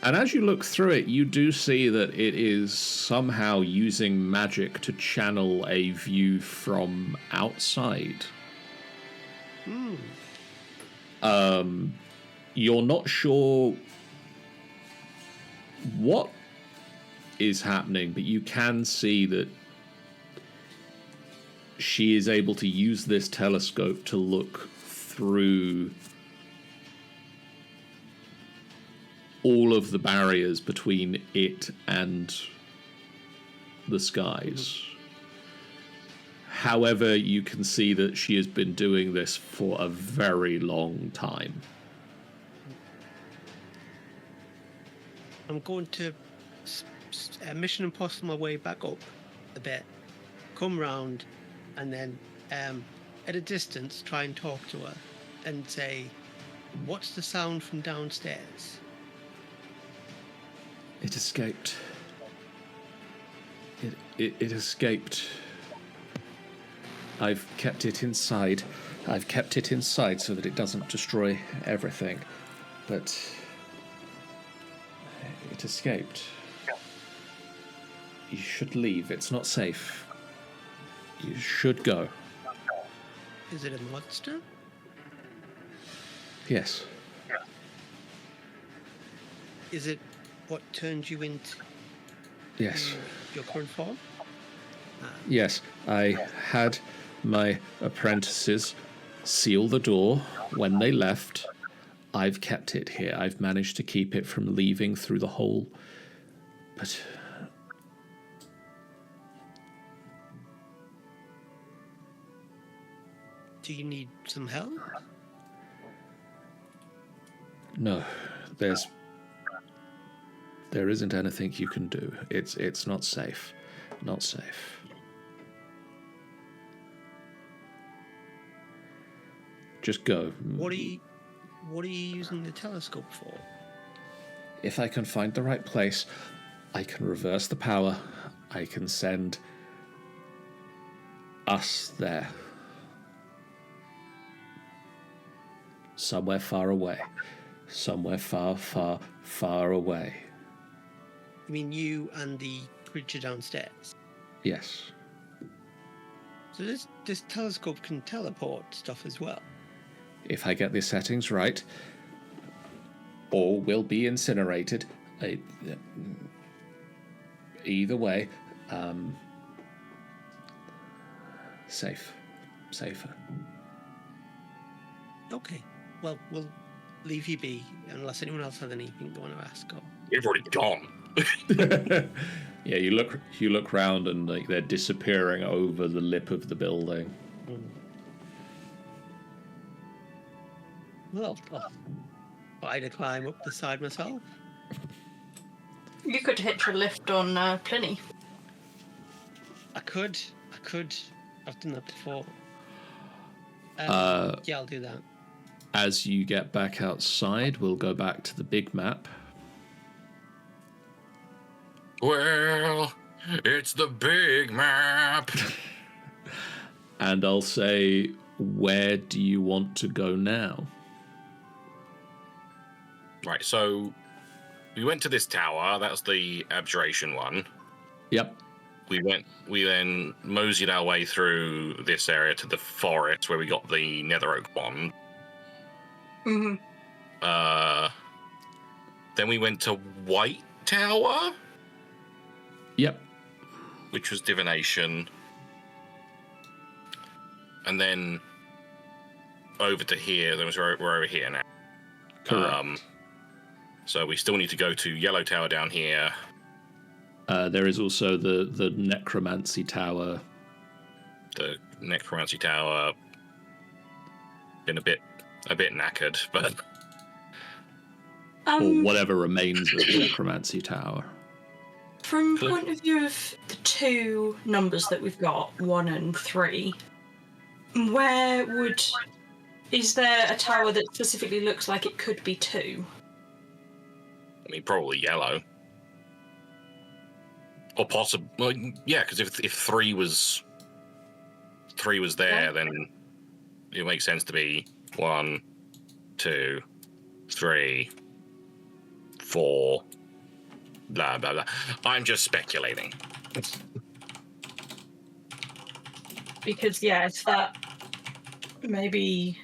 Speaker 1: And as you look through it, you do see that it is somehow using magic to channel a view from outside. You're not sure what is happening, but you can see that she is able to use this telescope to look through all of the barriers between it and the skies. However, you can see that she has been doing this for a very long time.
Speaker 5: I'm going to Mission Impossible my way back up a bit, come round, and then at a distance try and talk to her and say, "What's the sound from downstairs?"
Speaker 1: It escaped. It escaped. I've kept it inside. I've kept it inside so that it doesn't destroy everything. But it escaped. You should leave. It's not safe. You should go.
Speaker 5: Is it a monster?
Speaker 1: Yes.
Speaker 5: Is it what turned you into
Speaker 1: Yes.
Speaker 5: your current form?
Speaker 1: Yes. I had my apprentices seal the door when they left. I've kept it here. I've managed to keep it from leaving through the hole. But
Speaker 5: Do you need some help?
Speaker 1: no, there isn't anything you can do. It's not safe. Not safe. Just go.
Speaker 5: What are you using the telescope for?
Speaker 1: If I can find the right place, I can reverse the power. I can send us there. Somewhere far away. Somewhere far, far, far away.
Speaker 5: You mean you and the creature downstairs?
Speaker 1: Yes.
Speaker 5: So this telescope can teleport stuff as well.
Speaker 1: If I get the settings right, all will be incinerated. Either way, safer.
Speaker 5: Okay. Well, we'll leave you be unless anyone else has anything they want to ask. Or...
Speaker 3: We've already gone.
Speaker 1: Yeah, you look round and like they're disappearing over the lip of the building.
Speaker 5: Well, I'll try to climb up the side myself.
Speaker 4: You could hitch a lift on Pliny.
Speaker 5: I could. I've done that before. Yeah, I'll do that.
Speaker 1: As you get back outside, we'll go back to the big map.
Speaker 3: Well, it's the big map.
Speaker 1: And I'll say, where do you want to go now?
Speaker 3: Right, so we went to this tower. That's the abjuration one.
Speaker 1: Yep.
Speaker 3: We then moseyed our way through this area to the forest where we got the nether oak wand.
Speaker 4: Mm-hmm.
Speaker 3: Then we went to White Tower,
Speaker 1: Yep.
Speaker 3: which was divination. And then over to here. Then we're over here now.
Speaker 1: Correct.
Speaker 3: So we still need to go to Yellow Tower down here.
Speaker 1: There is also the necromancy tower.
Speaker 3: The necromancy tower. Been a bit knackered, but
Speaker 1: Or whatever remains of the necromancy tower.
Speaker 4: From point of view of the two numbers that we've got, 1 and 3, is there a tower that specifically looks like it could be 2?
Speaker 3: I mean, probably yellow. Or possible, well, yeah, because if 3 was there, then it makes sense to be 1, 2, 3, 4, blah blah blah. I'm just speculating.
Speaker 4: Because it's that maybe.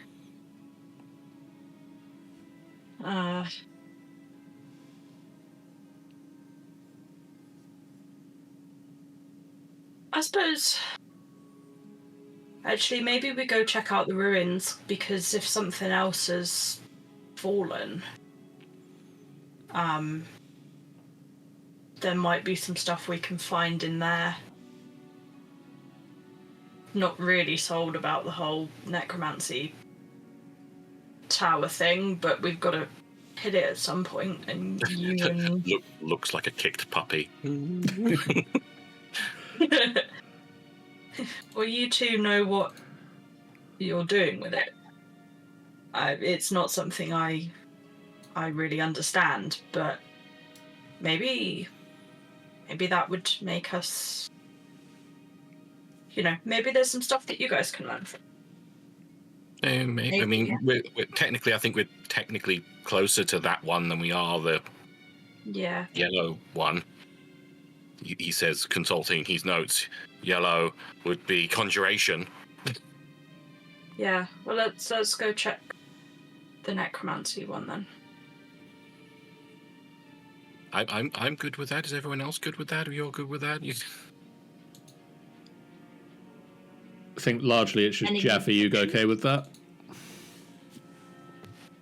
Speaker 4: I suppose. Actually, maybe we go check out the ruins, because if something else has fallen, there might be some stuff we can find in there. Not really sold about the whole necromancy tower thing, but we've got to hit it at some point, and you and...
Speaker 3: Looks like a kicked puppy.
Speaker 4: Well, you two know what you're doing with it. It's not something I really understand, but maybe that would make us, maybe there's some stuff that you guys can learn from.
Speaker 3: Maybe. I mean, we're technically, I think we're technically closer to that one than we are the yellow one. He says, consulting his notes, yellow would be conjuration.
Speaker 4: Yeah, well, let's go check the necromancy one then.
Speaker 3: I'm good with that. Is everyone else good with that? Are you all good with that?
Speaker 1: I think largely it's just Jeff. Are you okay with that?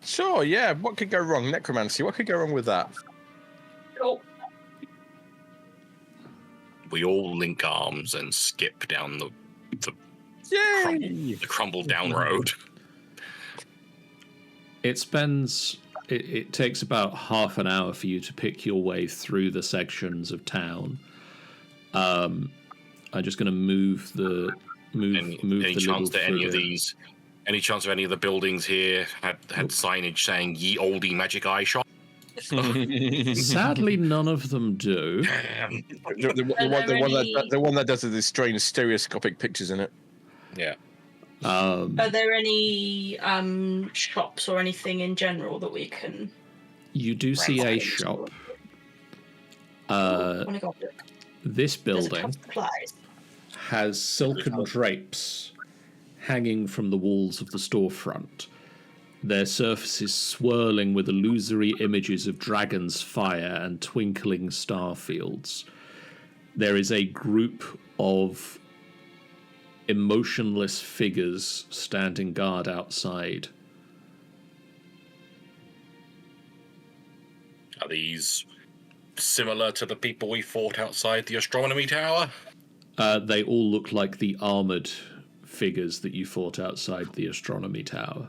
Speaker 6: Sure, yeah. What could go wrong? Necromancy. What could go wrong with that?
Speaker 4: Oh.
Speaker 3: We all link arms and skip down the crumbled down road.
Speaker 1: It takes about half an hour for you to pick your way through the sections of town. I'm just going to move the
Speaker 3: any chance that any chance of any of the buildings here had signage saying "Ye Olde Magic Eye Shop"?
Speaker 1: Sadly, none of them do.
Speaker 6: The one that does this strange stereoscopic pictures in it.
Speaker 3: Yeah.
Speaker 4: Are there any shops or anything in general that we can...
Speaker 1: You do see a shop. This building has silken drapes hanging from the walls of the storefront, their surfaces swirling with illusory images of dragons' fire and twinkling star fields. There is a group of emotionless figures standing guard outside.
Speaker 3: Are these similar to the people we fought outside the astronomy tower?
Speaker 1: They all look like the armoured figures that you fought outside the astronomy tower.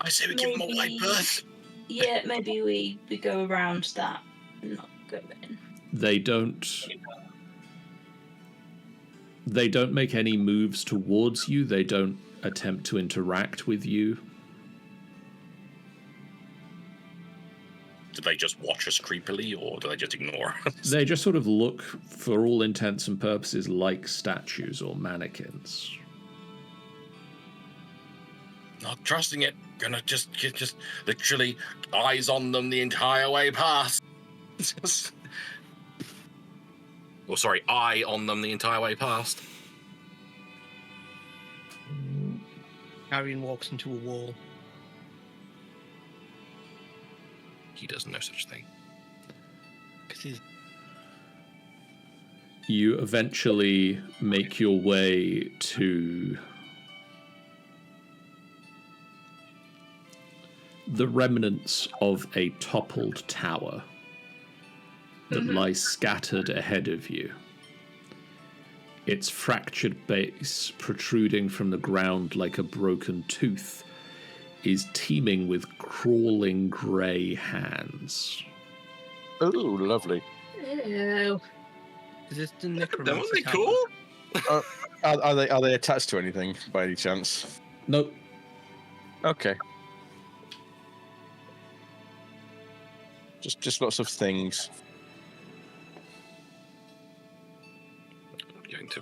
Speaker 3: I say we give them a wide berth.
Speaker 4: Yeah, maybe we go around that and not go in.
Speaker 1: They don't make any moves towards you. They don't attempt to interact with you.
Speaker 3: Do they just watch us creepily, or do they just ignore us?
Speaker 1: They just sort of look, for all intents and purposes, like statues or mannequins.
Speaker 3: Not trusting it. Gonna just literally eyes on them the entire way past. Or sorry, eye on them the entire way past.
Speaker 5: Carrion walks into a wall.
Speaker 3: He does no such thing.
Speaker 1: You eventually make your way to the remnants of a toppled tower that lies scattered ahead of you. Its fractured base, protruding from the ground like a broken tooth, is teeming with crawling grey hands.
Speaker 6: Oh, lovely.
Speaker 4: Ew.
Speaker 5: Is this the necromancy?
Speaker 3: Wasn't it
Speaker 5: tower?
Speaker 3: cool?
Speaker 6: Are they attached to anything by any chance?
Speaker 1: Nope.
Speaker 6: Okay. Just lots of things.
Speaker 3: I'm going to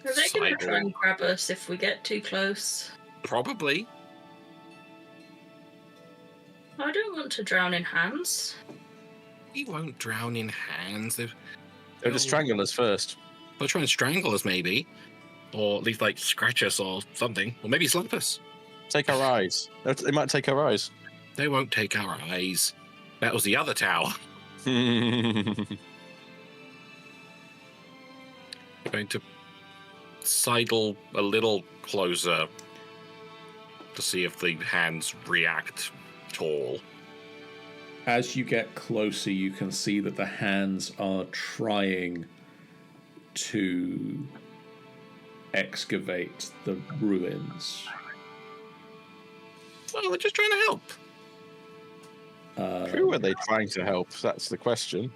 Speaker 4: Are they going to try
Speaker 3: sidewalk.
Speaker 4: and grab us if we get too close?
Speaker 3: Probably.
Speaker 4: I don't want to drown in hands.
Speaker 3: We won't drown in hands.
Speaker 6: They'll just strangle us first.
Speaker 3: They'll try and strangle us, maybe. Or at least, like, scratch us or something. Or maybe slap us.
Speaker 6: Take our eyes. They might take our eyes.
Speaker 3: They won't take our eyes. That was the other tower. Going to sidle a little closer to see if the hands react at all.
Speaker 1: As you get closer, you can see that the hands are trying to excavate the ruins.
Speaker 3: Well, they're just trying to help.
Speaker 6: Who are they trying to help? That's the question.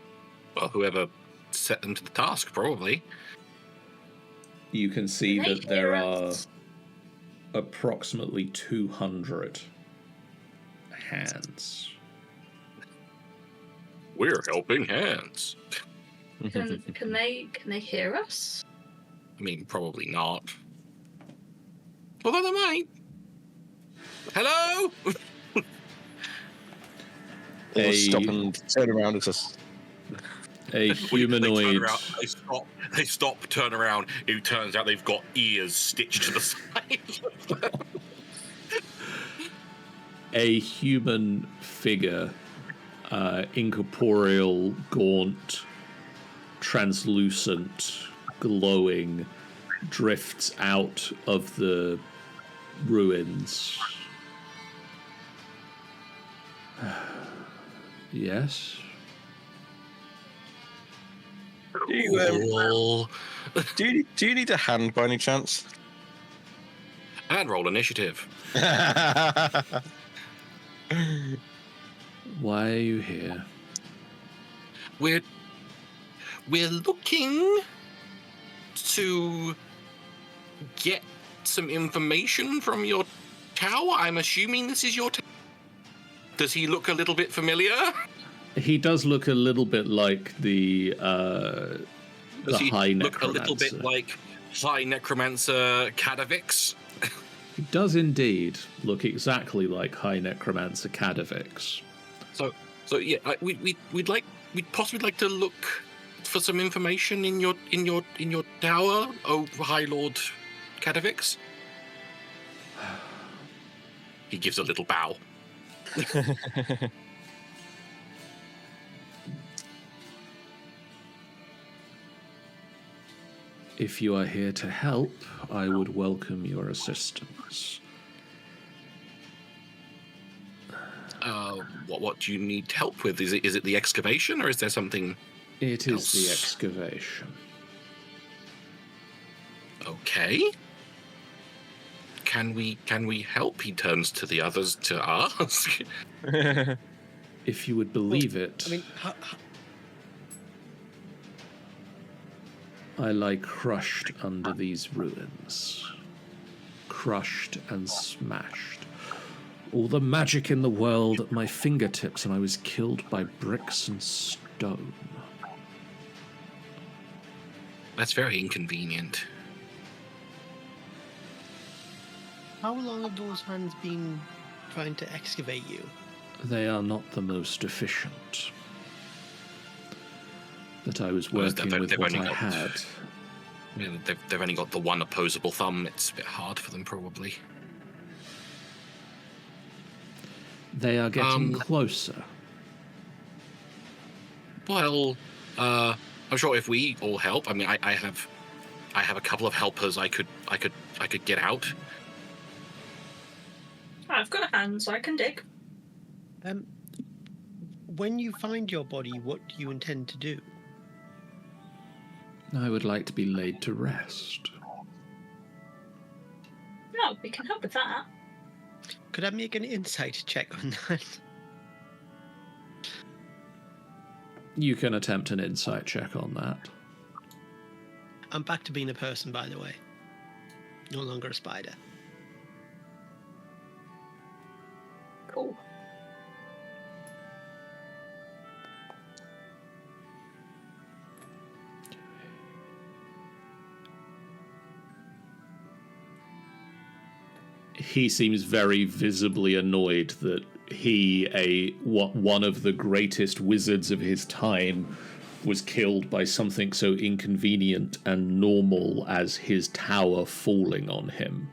Speaker 3: Well, whoever set them to the task, probably.
Speaker 1: You can see
Speaker 4: Can they
Speaker 1: that there
Speaker 4: hear
Speaker 1: are
Speaker 4: us?
Speaker 1: approximately 200 hands.
Speaker 3: We're helping hands.
Speaker 4: Can they hear us?
Speaker 3: I mean, probably not. Although they might. Hello?
Speaker 6: They'll stop and turn around and just...
Speaker 1: A
Speaker 3: They turn
Speaker 1: humanoid.
Speaker 3: around, they stop, turn around. It turns out they've got ears stitched to the side.
Speaker 1: A human figure, incorporeal, gaunt, translucent, glowing, drifts out of the ruins. Yes?
Speaker 6: Do you,
Speaker 3: Cool.
Speaker 6: do you need a hand by any chance?
Speaker 3: And roll initiative.
Speaker 1: Why are you here?
Speaker 3: We're looking to get some information from your tower. I'm assuming this is your tower. Does he look a little bit familiar?
Speaker 1: He does look a little bit like the
Speaker 3: Does he
Speaker 1: High
Speaker 3: look a little
Speaker 1: Necromancer.
Speaker 3: bit like High Necromancer Kadavix?
Speaker 1: He does indeed look exactly like High Necromancer Kadavix.
Speaker 3: So yeah, we'd possibly like to look for some information in your tower, oh High Lord Kadavix. He gives a little bow.
Speaker 1: If you are here to help, I would welcome your assistance.
Speaker 3: What do you need help with? Is it the excavation, or is there something?
Speaker 1: It is the
Speaker 3: Else.
Speaker 1: excavation.
Speaker 3: Okay. Can we help? He turns to the others to ask.
Speaker 1: If you would believe it,
Speaker 5: I mean,
Speaker 1: I lie crushed under these ruins. Crushed and smashed. All the magic in the world at my fingertips, and I was killed by bricks and stone.
Speaker 3: That's very inconvenient.
Speaker 5: how long have those hands been trying to excavate you?
Speaker 1: They are not the most efficient. But I was
Speaker 3: Well,
Speaker 1: working
Speaker 3: they've-
Speaker 1: with
Speaker 3: they've
Speaker 1: what
Speaker 3: only
Speaker 1: I
Speaker 3: got-
Speaker 1: had.
Speaker 3: You know, they've only got the one opposable thumb. It's a bit hard for them, probably.
Speaker 1: They are getting
Speaker 3: Um,
Speaker 1: closer.
Speaker 3: Well, I'm sure if we all help. I mean, I have a couple of helpers. I could get out.
Speaker 4: I've got a hand, so I can dig.
Speaker 5: When you find your body, what do you intend to do?
Speaker 1: I would like to be laid to rest.
Speaker 4: No, we can help with that.
Speaker 5: Could I make an insight check on that?
Speaker 1: You can attempt an insight check on that.
Speaker 5: I'm back to being a person, by the way. No longer a spider.
Speaker 4: Cool.
Speaker 1: He seems very visibly annoyed that one of the greatest wizards of his time was killed by something so inconvenient and normal as his tower falling on him.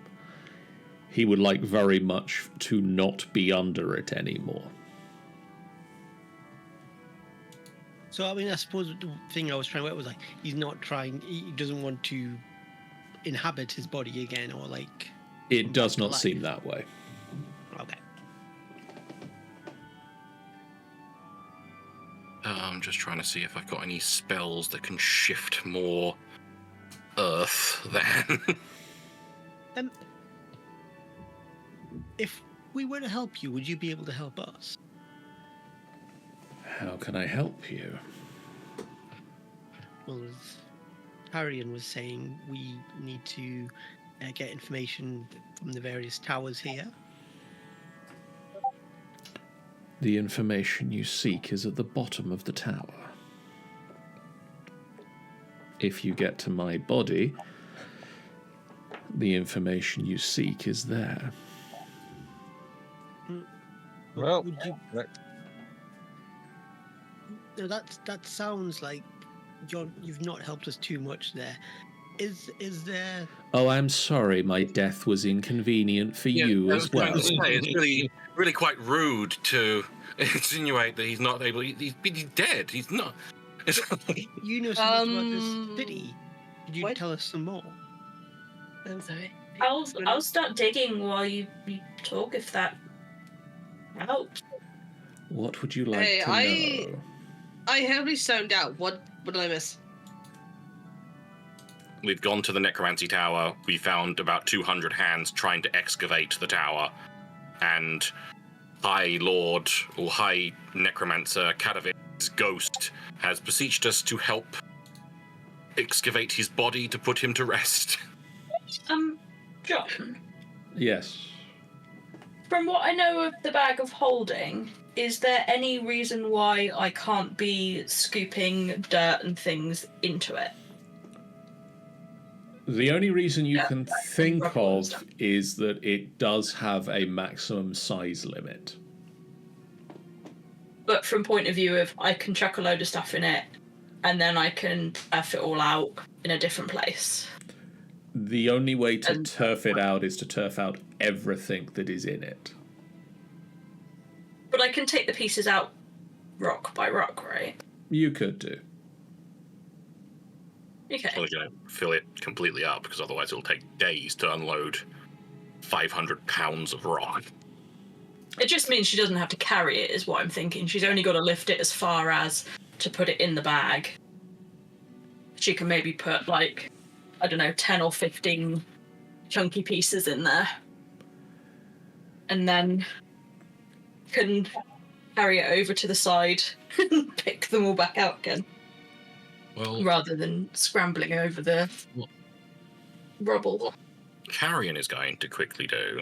Speaker 1: He would like very much to not be under it anymore.
Speaker 5: So, I mean, I suppose the thing I was trying to work was like, he doesn't want to inhabit his body again, or like...
Speaker 1: It does not
Speaker 5: Alive.
Speaker 1: seem that way.
Speaker 3: I'm just trying to see if I've got any spells that can shift more earth than...
Speaker 5: If we were to help you, would you be able to help us?
Speaker 1: How can I help you?
Speaker 5: Well, as Carrion was saying, we need to get information from the various towers here.
Speaker 1: The information you seek is at the bottom of the tower. If you get to my body, the information you seek is there.
Speaker 6: Well,
Speaker 5: Would you... No, that sounds like you've not helped us too much there. Is there...
Speaker 1: Oh, I'm sorry, my death was inconvenient for you as well.
Speaker 3: I was trying to say, it's really quite rude to insinuate that he's not able. He's dead. He's not.
Speaker 5: You know so much about this city. Could you
Speaker 2: what?
Speaker 5: tell us some more?
Speaker 2: I'm sorry.
Speaker 4: I'll start digging while you talk, if that helps.
Speaker 1: What would you like
Speaker 2: Hey,
Speaker 1: to know?
Speaker 2: I heavily zoned out. What did I miss?
Speaker 3: We've gone to the necromancy tower. We found about 200 hands trying to excavate the tower, and High Lord or High Necromancer Kadavit's ghost has beseeched us to help excavate his body to put him to rest.
Speaker 4: John,
Speaker 1: Yes.
Speaker 4: from what I know of the bag of holding, is there any reason why I can't be scooping dirt and things into it?
Speaker 1: The only reason you can think
Speaker 4: Rubble and
Speaker 1: of
Speaker 4: stuff.
Speaker 1: is that it does have a maximum size limit.
Speaker 4: But from point of view of I can chuck a load of stuff in it, and then I can F it all out in a different place.
Speaker 1: The only way to
Speaker 4: And-
Speaker 1: turf it out is to turf out everything that is in it.
Speaker 4: But I can take the pieces out rock by rock, right?
Speaker 1: You could do.
Speaker 4: Okay.
Speaker 3: We're going to fill it completely up because otherwise it'll take days to unload 500 pounds of rock.
Speaker 4: It just means she doesn't have to carry it, is what I'm thinking. She's only got to lift it as far as to put it in the bag. She can maybe put, like, I don't know, 10 or 15 chunky pieces in there. And then can carry it over to the side and pick them all back out again,
Speaker 3: Well,
Speaker 4: rather than scrambling over the rubble.
Speaker 3: Carrion is going to quickly do,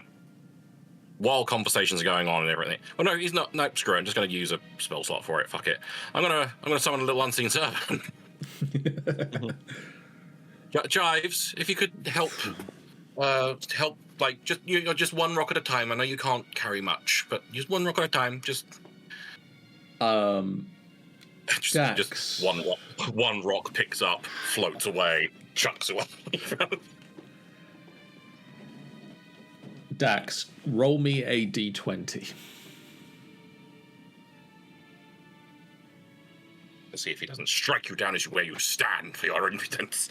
Speaker 3: while conversations are going on and everything. Well, no, he's not. Nope, screw it. I'm just going to use a spell slot for it. Fuck it. I'm gonna summon a little unseen servant. Jives, if you could help, like just one rock at a time. I know you can't carry much, but just one rock at a time. Just
Speaker 1: Dax.
Speaker 3: one rock picks up, floats away, chucks away.
Speaker 1: Dax, roll me a d20.
Speaker 3: Let's see if he doesn't strike you down as where you stand for your impotence.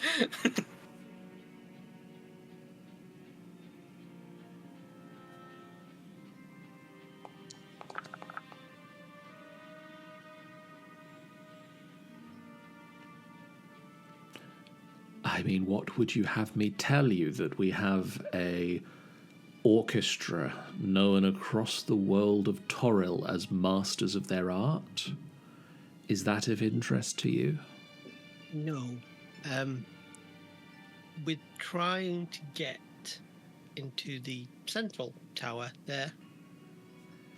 Speaker 1: I mean, what would you have me tell you? That we have a orchestra known across the world of Toril as masters of their art? Is that of interest to you?
Speaker 5: No. We're trying to get into the central tower there.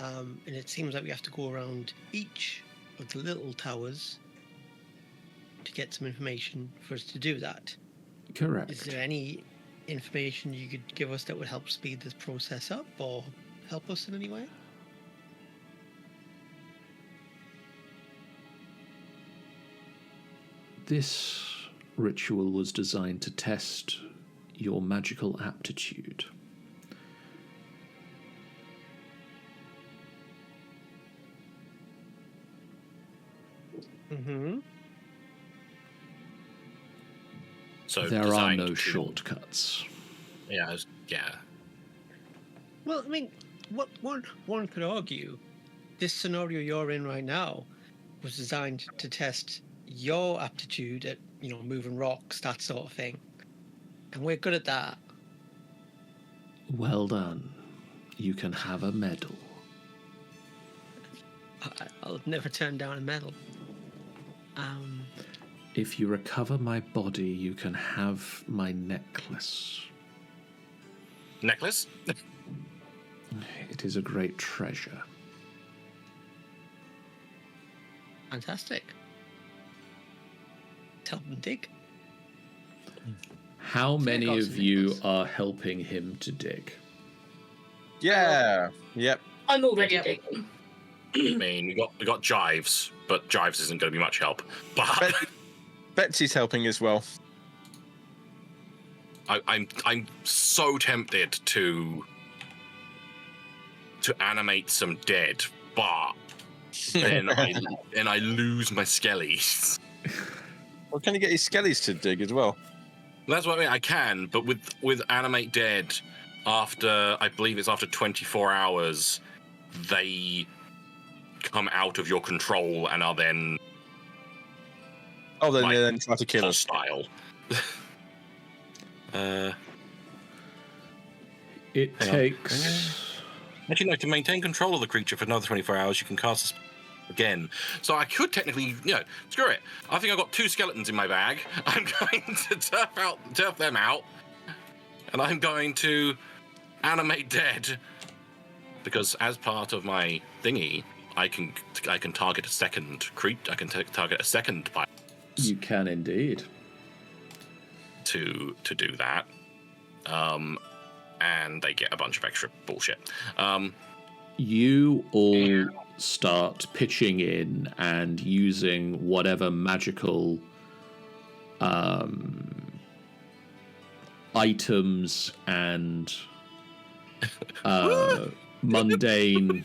Speaker 5: And it seems like we have to go around each of the little towers to get some information for us to do that.
Speaker 1: Correct.
Speaker 5: Is there any information you could give us that would help speed this process up or help us in any way?
Speaker 1: This ritual was designed to test your magical aptitude.
Speaker 5: Mm-hmm.
Speaker 3: So
Speaker 1: There are
Speaker 3: designed
Speaker 1: no
Speaker 3: to-
Speaker 1: shortcuts.
Speaker 3: Yeah, yeah.
Speaker 5: Well, I mean, what one could argue, this scenario you're in right now was designed to test your aptitude at, moving rocks, that sort of thing. And we're good at that.
Speaker 1: Well done. You can have a medal.
Speaker 5: I'll never turn down a medal.
Speaker 1: If you recover my body, you can have my necklace.
Speaker 3: Necklace?
Speaker 1: It is a great treasure.
Speaker 5: Fantastic. Help them dig.
Speaker 1: How many
Speaker 5: got
Speaker 1: of
Speaker 5: some
Speaker 1: you
Speaker 5: necklace.
Speaker 1: are helping him to dig?
Speaker 6: Yeah. Yep.
Speaker 4: I'm already
Speaker 2: Yep.
Speaker 4: digging.
Speaker 3: I mean, we got Jives, but Jives isn't going to be much help. But
Speaker 6: Betsy's helping as well.
Speaker 3: I'm so tempted to animate some dead, but then I lose my skellies.
Speaker 6: Well, can you get his skellies to dig as well?
Speaker 3: That's what I mean. I can, but with animate dead, I believe it's after 24 hours, they come out of your control and are then
Speaker 6: Oh, then
Speaker 3: Like,
Speaker 6: they then try to kill us.
Speaker 3: hostile.
Speaker 1: It
Speaker 3: Hang on.
Speaker 1: takes...
Speaker 3: Actually, no, to maintain control of the creature for another 24 hours, you can cast a spell again. So I could technically, screw it. I think I've got 2 skeletons in my bag. I'm going to turf them out, and I'm going to animate dead, because as part of my thingy, I can target a second creature. I can target a second bite
Speaker 1: You can indeed.
Speaker 3: to do that. And they get a bunch of extra bullshit.
Speaker 1: You all start pitching in and using whatever magical items and mundane...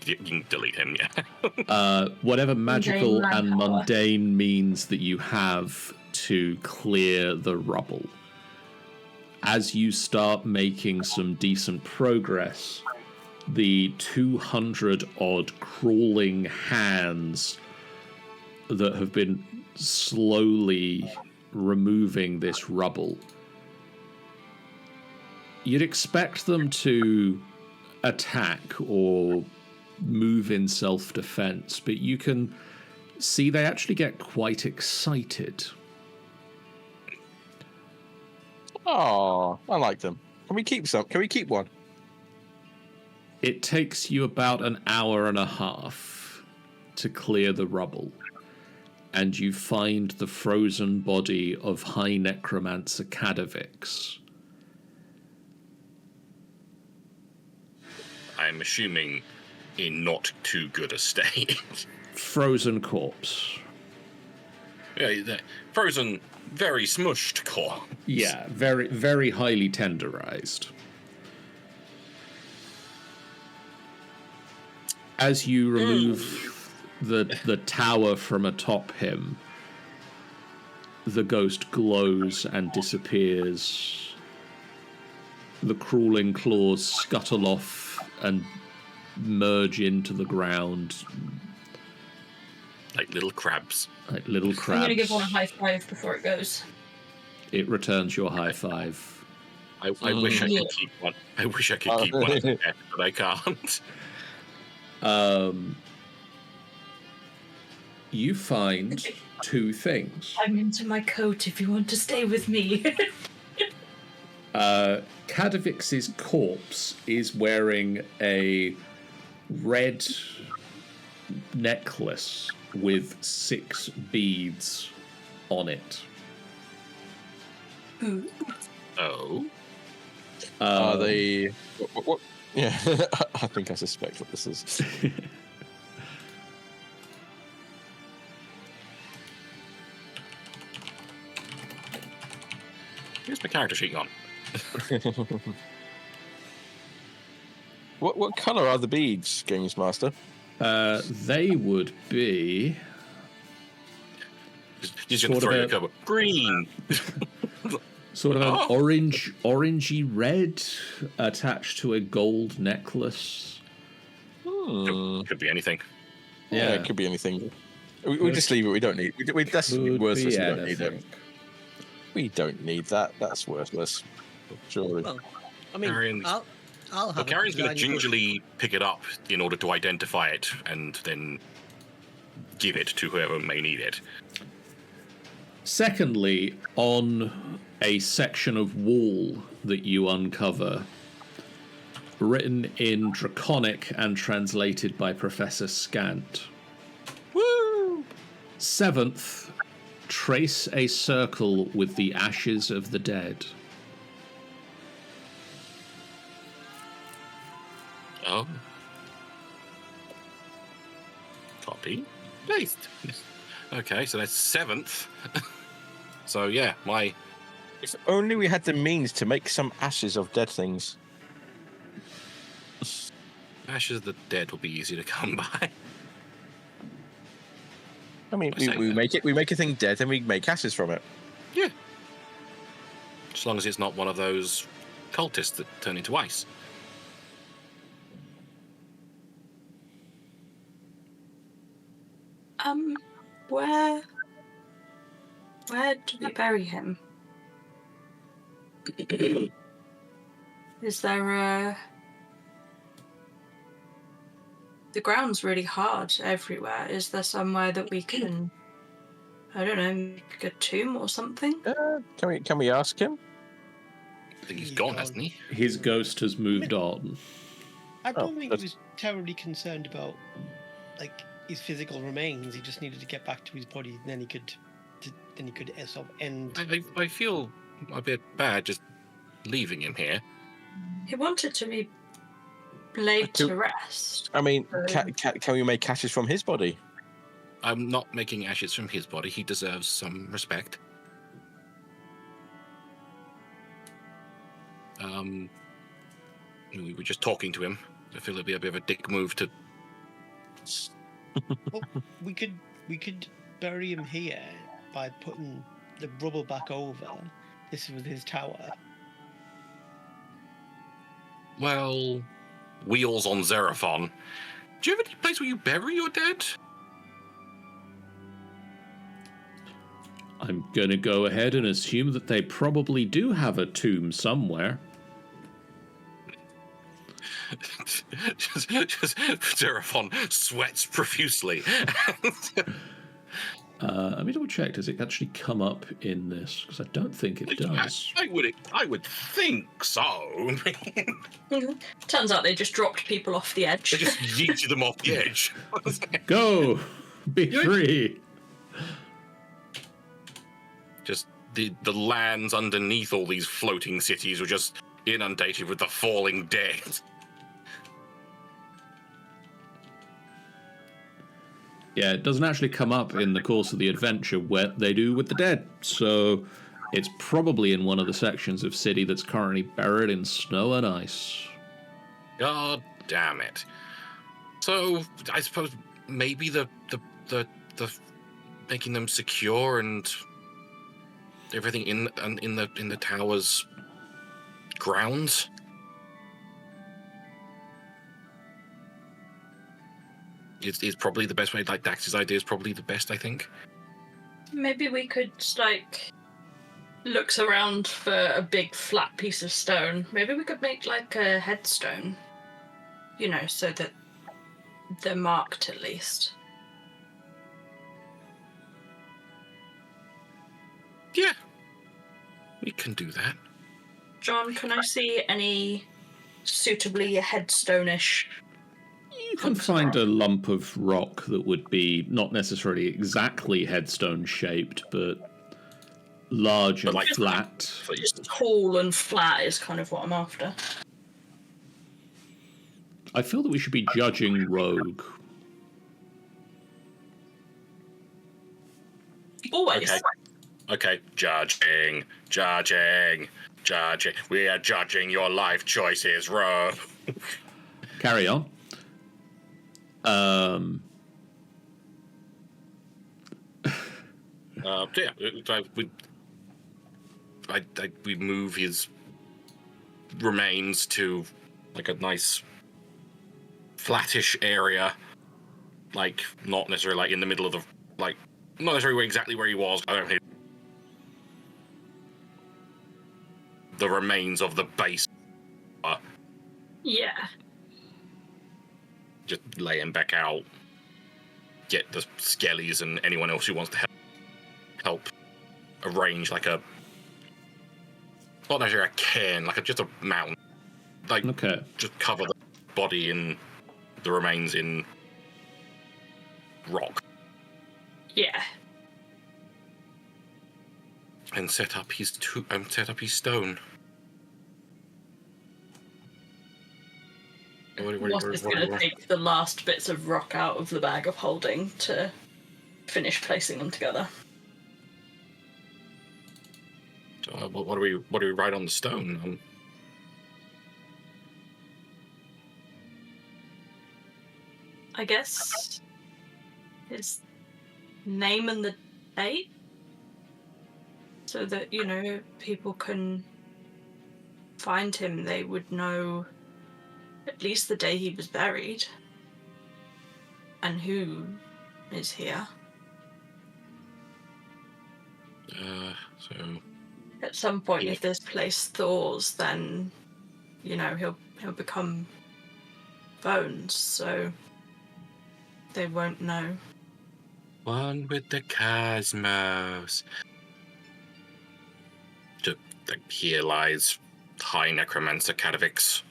Speaker 3: You can delete him, yeah.
Speaker 1: whatever magical
Speaker 4: Mundane
Speaker 1: and
Speaker 4: manpower.
Speaker 1: mundane means that you have to clear the rubble. As you start making some decent progress, the 200-odd crawling hands that have been slowly removing this rubble, you'd expect them to attack or move in self-defense, but you can see they actually get quite excited.
Speaker 6: Oh, I like them. Can we keep some? Can we keep one?
Speaker 1: It takes you about an hour and a half to clear the rubble, and you find the frozen body of High Necromancer Kadavix.
Speaker 3: I'm assuming in not too good a state.
Speaker 1: Frozen corpse.
Speaker 3: Yeah, the frozen, very smushed core.
Speaker 1: Yeah, very, very highly tenderized. As you remove the tower from atop him, the ghost glows and disappears. The crawling claws scuttle off and merge into the ground
Speaker 3: Like little crabs.
Speaker 1: like little
Speaker 4: I'm
Speaker 1: crabs.
Speaker 4: gonna give one a high five before it goes.
Speaker 1: It returns your high five.
Speaker 3: I wish I could keep one. I wish I could keep one as a pet, but I can't.
Speaker 1: You find 2 things.
Speaker 4: I'm into my coat if you want to stay with me.
Speaker 1: Kadavix's corpse is wearing a red necklace with 6 beads on it.
Speaker 3: Oh.
Speaker 6: Are they? What? Yeah, I think I suspect what this is.
Speaker 3: Here's my character sheet on.
Speaker 6: What color are the beads, Games Master?
Speaker 1: They would be
Speaker 3: He's going to
Speaker 1: Sort
Speaker 3: throw
Speaker 1: of
Speaker 3: you
Speaker 1: a-
Speaker 3: a cover. Green.
Speaker 1: sort of an
Speaker 3: Oh.
Speaker 1: orangey red attached to a gold necklace.
Speaker 3: Could be anything.
Speaker 6: Yeah, it could be anything. We just leave it. We don't need. That's worthless. We don't need it. We don't need that. That's worthless. Surely.
Speaker 5: Well, I mean,
Speaker 3: Carrion's-
Speaker 5: I'll have
Speaker 3: Carrion's going to
Speaker 5: design you
Speaker 3: gingerly pick it up in order to identify it and then give it to whoever may need it.
Speaker 1: Secondly, on a section of wall that you uncover, written in Draconic and translated by Professor Scant.
Speaker 6: Woo!
Speaker 1: 7th, trace a circle with the ashes of the dead.
Speaker 3: Oh. Copy. Paste. Okay, so that's 7th. So yeah,
Speaker 6: If only we had the means to make some ashes of dead things.
Speaker 3: ashes of the dead will be easy to come by.
Speaker 6: I mean,
Speaker 3: I say
Speaker 6: we
Speaker 3: that.
Speaker 6: make a thing dead, and we make ashes from it.
Speaker 3: Yeah. As long as it's not one of those cultists that turn into ice.
Speaker 4: Where do we bury him? Is there a... The ground's really hard everywhere. Is there somewhere that we can, I don't know, make a tomb or something?
Speaker 6: Can we ask him?
Speaker 3: I think he's
Speaker 5: He's
Speaker 3: gone,
Speaker 5: gone.
Speaker 3: hasn't he?
Speaker 1: His ghost has moved on.
Speaker 5: I don't think he
Speaker 6: that's-
Speaker 5: was terribly concerned about like his physical remains. He just needed to get back to his body, and then he could sort of end.
Speaker 3: I feel a bit bad just leaving him here.
Speaker 4: He wanted to be laid
Speaker 6: do-
Speaker 4: to rest.
Speaker 6: I mean, can we make ashes from his body?
Speaker 3: I'm not making ashes from his body. He deserves some respect. We were just talking to him. I feel it'd be a bit of a dick move to.
Speaker 5: Well, we could bury him here by putting the rubble back over. This was his tower.
Speaker 3: Well, wheels on Xeraphon. Do you have any place where you bury your dead?
Speaker 1: I'm going to go ahead and assume that they probably do have a tomb somewhere.
Speaker 3: just Xeraphon sweats profusely.
Speaker 1: Let me double check. Does it actually come up in this? Because I don't think it does.
Speaker 3: I would think so.
Speaker 4: Turns out they just dropped people off the edge.
Speaker 3: They just yeeted them off the edge.
Speaker 1: Go! Be free!
Speaker 3: Just the lands underneath all these floating cities were just inundated with the falling dead.
Speaker 1: Yeah, it doesn't actually come up in the course of the adventure where they do with the dead. So it's probably in one of the sections of city that's currently buried in snow and ice.
Speaker 3: God damn it. So I suppose maybe the making them secure and everything in the tower's grounds. It's probably the best way. Like Dax's idea is probably the best, I think.
Speaker 4: Maybe we could, like, looks around for a big flat piece of stone. Maybe we could make, like, a headstone. You know, so that they're marked at least.
Speaker 3: Yeah, we can do that.
Speaker 4: John, can I see any suitably headstone-ish?
Speaker 1: You can find a lump of rock that would be not necessarily exactly headstone shaped, but large and
Speaker 3: like-
Speaker 1: flat.
Speaker 4: Just tall and flat is kind of what I'm after.
Speaker 1: I feel that we should be judging Rogue.
Speaker 4: Always.
Speaker 3: Okay, judging. We are judging your life choices, Ro.
Speaker 1: Carry on.
Speaker 3: Yeah, we move his remains to like a nice flattish area, like not necessarily like in the middle of the like not necessarily exactly where he was. I don't think the remains of the base.
Speaker 4: Yeah.
Speaker 3: Just lay him back out. Get the skellies and anyone else who wants to help arrange like a not necessarily a cairn, like just a mountain. Like just cover the body in the remains in rock.
Speaker 4: Yeah.
Speaker 3: And set up his stone.
Speaker 4: What is going to take the last bits of rock out of the bag of holding to finish placing them together?
Speaker 3: What do we write on the stone?
Speaker 4: I guess his name and the date, so that people can find him. They would know at least the day he was buried and who is here.
Speaker 3: So
Speaker 4: at some point, if this place thaws, then he'll become bones. So they won't know.
Speaker 3: One with the cosmos. Here lies High Necromancer Cadavix.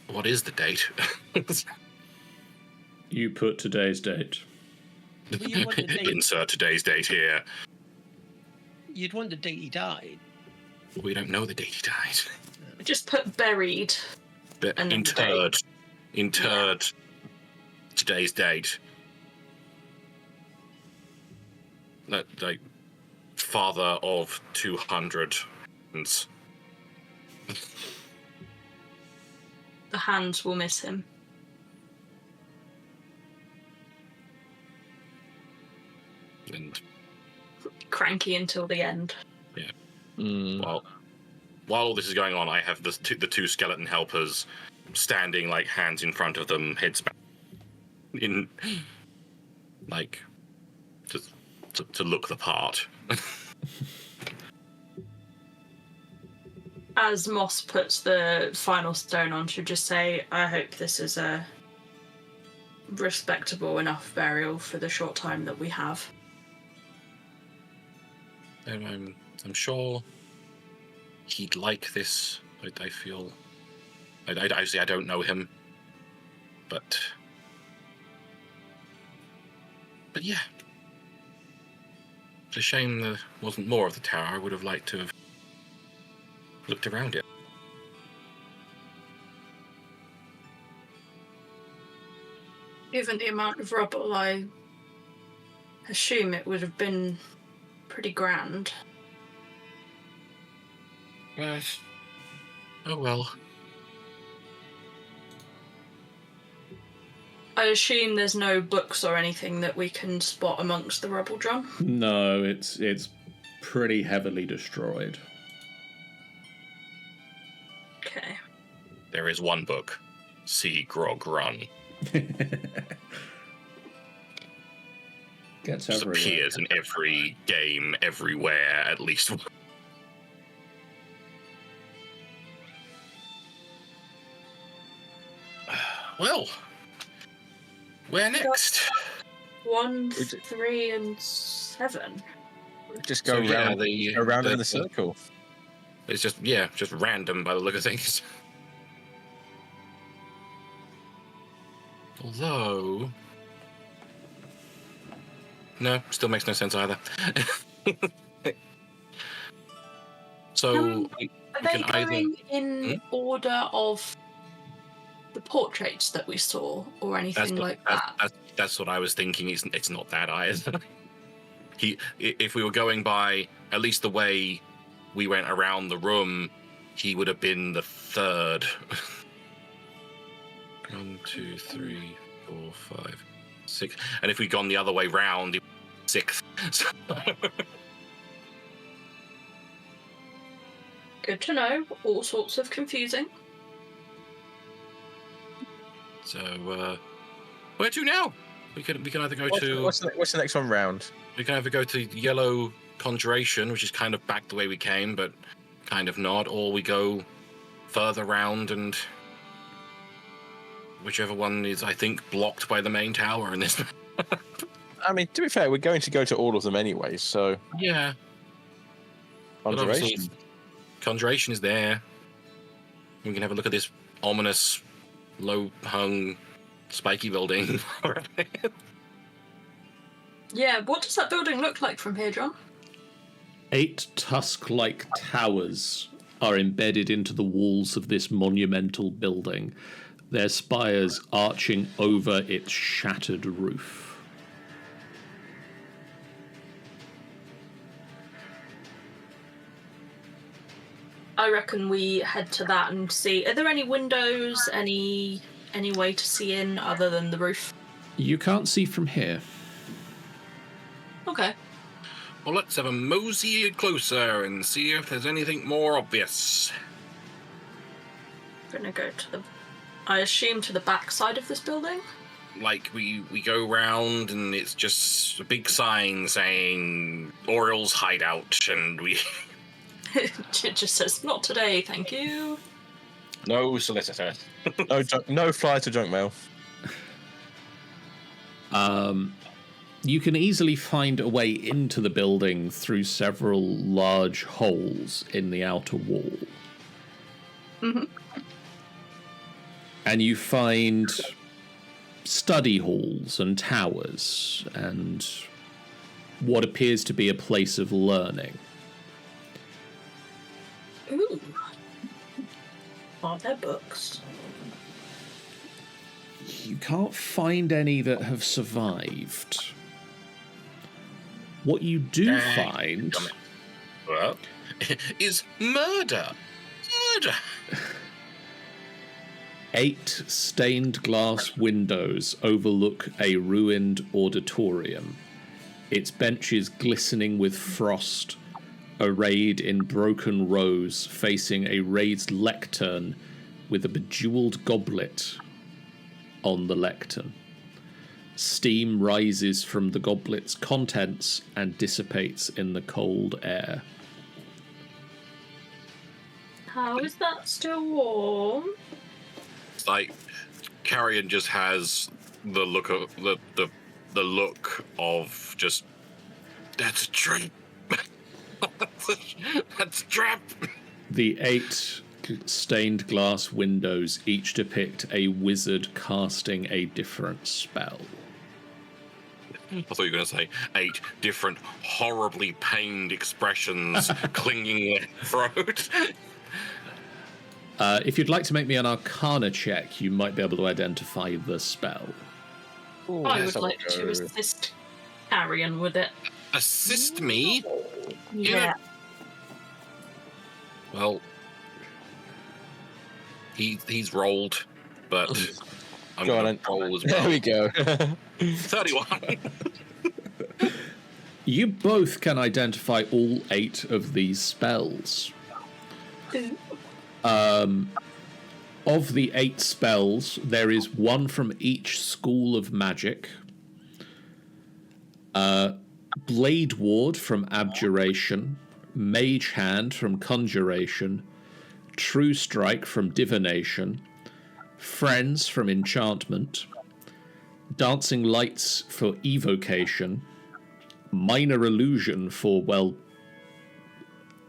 Speaker 3: What is the date?
Speaker 1: You put today's date.
Speaker 5: Well, you want the date.
Speaker 3: Insert today's date here.
Speaker 5: You'd want the date he died.
Speaker 3: We don't know the date he died.
Speaker 4: Just put buried. And
Speaker 3: interred. Interred. Yeah. Today's date. Like father of 200.
Speaker 4: The hands will miss him.
Speaker 3: And
Speaker 4: cranky until the end.
Speaker 3: Yeah. Well, while all this is going on, I have the two skeleton helpers standing, like hands in front of them, heads back, in like just to look the part.
Speaker 4: As Moss puts the final stone on, she'll just say, I hope this is a respectable enough burial for the short time that we have.
Speaker 3: And I'm sure he'd like this. I feel... Obviously, I don't know him. But yeah. It's a shame there wasn't more of the tower. I would have liked to have looked around it.
Speaker 4: Given the amount of rubble, I assume it would have been pretty grand.
Speaker 3: Oh well.
Speaker 4: I assume there's no books or anything that we can spot amongst the rubble drum?
Speaker 1: No, it's pretty heavily destroyed.
Speaker 4: Okay.
Speaker 3: There is one book. See Grog Run.
Speaker 1: Gets
Speaker 3: Just
Speaker 1: everywhere.
Speaker 3: appears in every game, everywhere, at least. Well, where next?
Speaker 4: 1, 3, and 7.
Speaker 6: Just go around in the circle.
Speaker 3: It's just random by the look of things. Although... No, still makes no sense either. So,
Speaker 4: are they going in order of the portraits that we saw, or anything like that?
Speaker 3: That's what I was thinking. It's not that either. If we were going by at least the way we went around the room, he would have been the third. 1, 2, 3, 4, 5, 6. And if we'd gone the other way round, he would be sixth.
Speaker 4: Good to know. All sorts of confusing.
Speaker 3: So, where to now? We can either go to...
Speaker 6: What's the next one round?
Speaker 3: We can either go to Yellow Conjuration, which is kind of back the way we came, but kind of not, or we go further round and whichever one is, I think, blocked by the main tower in this.
Speaker 6: I mean, to be fair, we're going to go to all of them anyway, so...
Speaker 3: Yeah. But obviously,
Speaker 6: Conjuration.
Speaker 3: Conjuration is there. We can have a look at this ominous, low-hung, spiky building.
Speaker 4: Yeah, what does that building look like from here, John?
Speaker 1: 8 tusk-like towers are embedded into the walls of this monumental building, their spires arching over its shattered roof.
Speaker 4: I reckon we head to that and see. Are there any windows, any way to see in other than the roof?
Speaker 1: You can't see from here.
Speaker 4: Okay.
Speaker 3: Well, let's have a mosey closer and see if there's anything more obvious.
Speaker 4: I'm gonna go to the, I assume, to the back side of this building.
Speaker 3: Like, we go round and it's just a big sign saying Oriel's Hideout, and we...
Speaker 4: It just says, "Not today, thank you."
Speaker 3: No solicitor.
Speaker 6: No flyer to junk mail.
Speaker 1: You can easily find a way into the building through several large holes in the outer wall.
Speaker 4: Mm-hmm.
Speaker 1: And you find study halls and towers and what appears to be a place of learning.
Speaker 4: Ooh. Are there books?
Speaker 1: You can't find any that have survived. What you do find...
Speaker 3: Well, is murder. Murder.
Speaker 1: 8 stained glass windows overlook a ruined auditorium, its benches glistening with frost, arrayed in broken rows facing a raised lectern with a bejeweled goblet on the lectern. Steam rises from the goblet's contents and dissipates in the cold air.
Speaker 4: How is that still warm?
Speaker 3: It's like Carrion just has the look of the look of just that's a trap. That's a trap.
Speaker 1: The 8 stained glass windows each depict a wizard casting a different spell.
Speaker 3: I thought you were going to say 8 different horribly pained expressions clinging their throat.
Speaker 1: If you'd like to make me an Arcana check, you might be able to identify the spell.
Speaker 6: Ooh,
Speaker 4: I
Speaker 6: let's
Speaker 4: would like
Speaker 6: have a
Speaker 4: to
Speaker 6: go.
Speaker 4: assist Carrion with it.
Speaker 3: Assist me?
Speaker 4: Yeah.
Speaker 3: Well, he's rolled, but I'm
Speaker 6: Go on,
Speaker 3: going to roll as
Speaker 6: There
Speaker 3: well.
Speaker 6: we go.
Speaker 3: 31.
Speaker 1: You both can identify all 8 of these spells. Of the 8 spells, there is one from each school of magic. Blade Ward from Abjuration, Mage Hand from Conjuration, True Strike from Divination, Friends from Enchantment, Dancing Lights for Evocation, Minor Illusion for, well,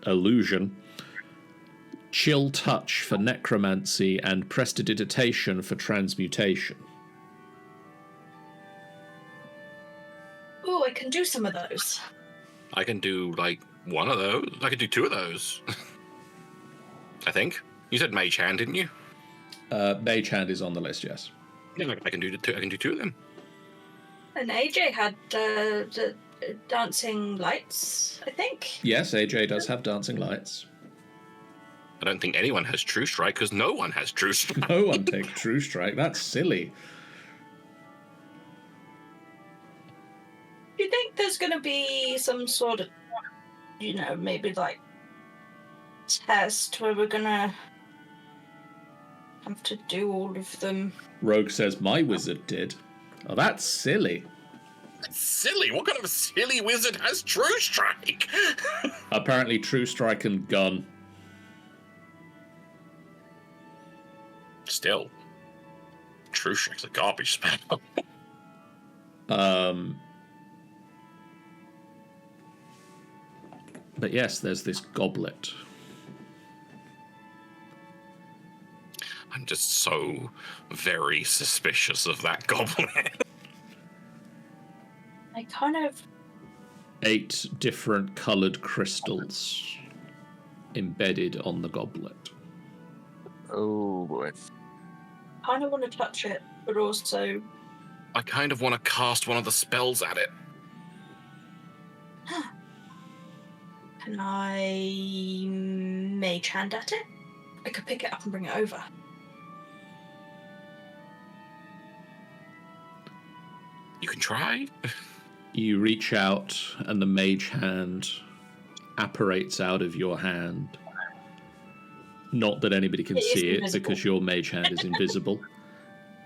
Speaker 1: illusion, Chill Touch for Necromancy, and Prestidigitation for Transmutation.
Speaker 4: Oh, I can do some of those.
Speaker 3: I can do, like, one of those. I can do 2 of those. I think. You said Mage Hand, didn't you?
Speaker 1: Mage Hand is on the list, yes.
Speaker 3: Yeah, I can do 2. I can do 2 of them.
Speaker 4: And AJ had the dancing lights, I think.
Speaker 1: Yes, AJ does have Dancing Lights.
Speaker 3: I don't think anyone has True Strike because no one has True Strike.
Speaker 1: No one takes True Strike. That's silly.
Speaker 4: Do you think there's going to be some sort of, maybe like test where we're going to have to do all of them.
Speaker 1: Rogue says, my wizard did. Oh, that's silly.
Speaker 3: That's silly. What kind of a silly wizard has True Strike?
Speaker 1: Apparently True Strike and Gun.
Speaker 3: Still, True Strike's a garbage spell.
Speaker 1: But yes, there's this goblet.
Speaker 3: I'm just so very suspicious of that goblin.
Speaker 4: I kind of
Speaker 1: 8 different coloured crystals embedded on the goblet.
Speaker 6: Oh boy.
Speaker 4: want to touch it, but also
Speaker 3: I kind of want to cast one of the spells at it.
Speaker 4: can I mage hand at it? I could pick it up and bring it over.
Speaker 3: You can try.
Speaker 1: You reach out and the mage hand apparates out of your hand. Not that anybody can see it
Speaker 4: invisible.
Speaker 1: because your mage hand is invisible.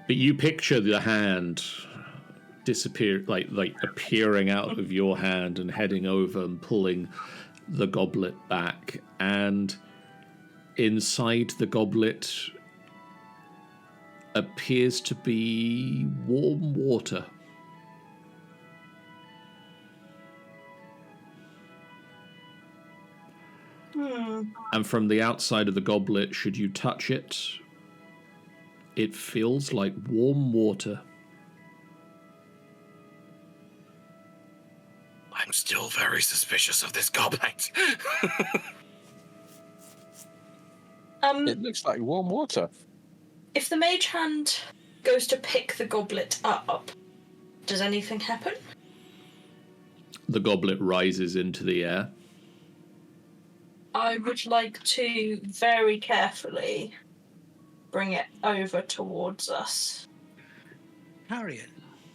Speaker 1: But you picture the hand disappear, like appearing out of your hand and heading over and pulling the goblet back. And inside the goblet appears to be warm water. And from the outside of the goblet, should you touch it, it feels like warm water.
Speaker 3: I'm still very suspicious of this goblet.
Speaker 6: It looks like warm water.
Speaker 4: If the mage hand goes to pick the goblet up, does anything happen?
Speaker 1: The goblet rises into the air.
Speaker 4: I would like to very carefully bring it over towards us.
Speaker 5: Carrion,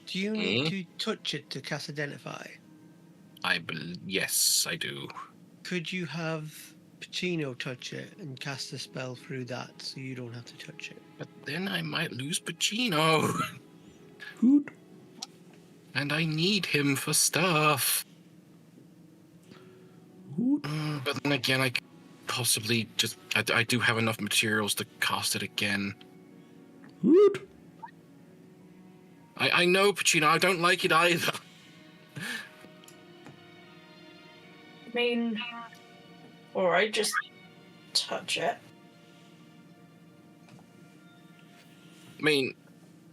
Speaker 5: do you need to touch it to cast Identify?
Speaker 3: Yes, I do.
Speaker 5: Could you have Pacino touch it and cast a spell through that so you don't have to touch it?
Speaker 3: But then I might lose Pacino.
Speaker 1: Good.
Speaker 3: And I need him for stuff. But then again, I could possibly just... I do have enough materials to cast it again.
Speaker 1: Good.
Speaker 3: I know, Pacino, I don't like it either.
Speaker 4: I mean, alright, just touch it.
Speaker 3: I mean,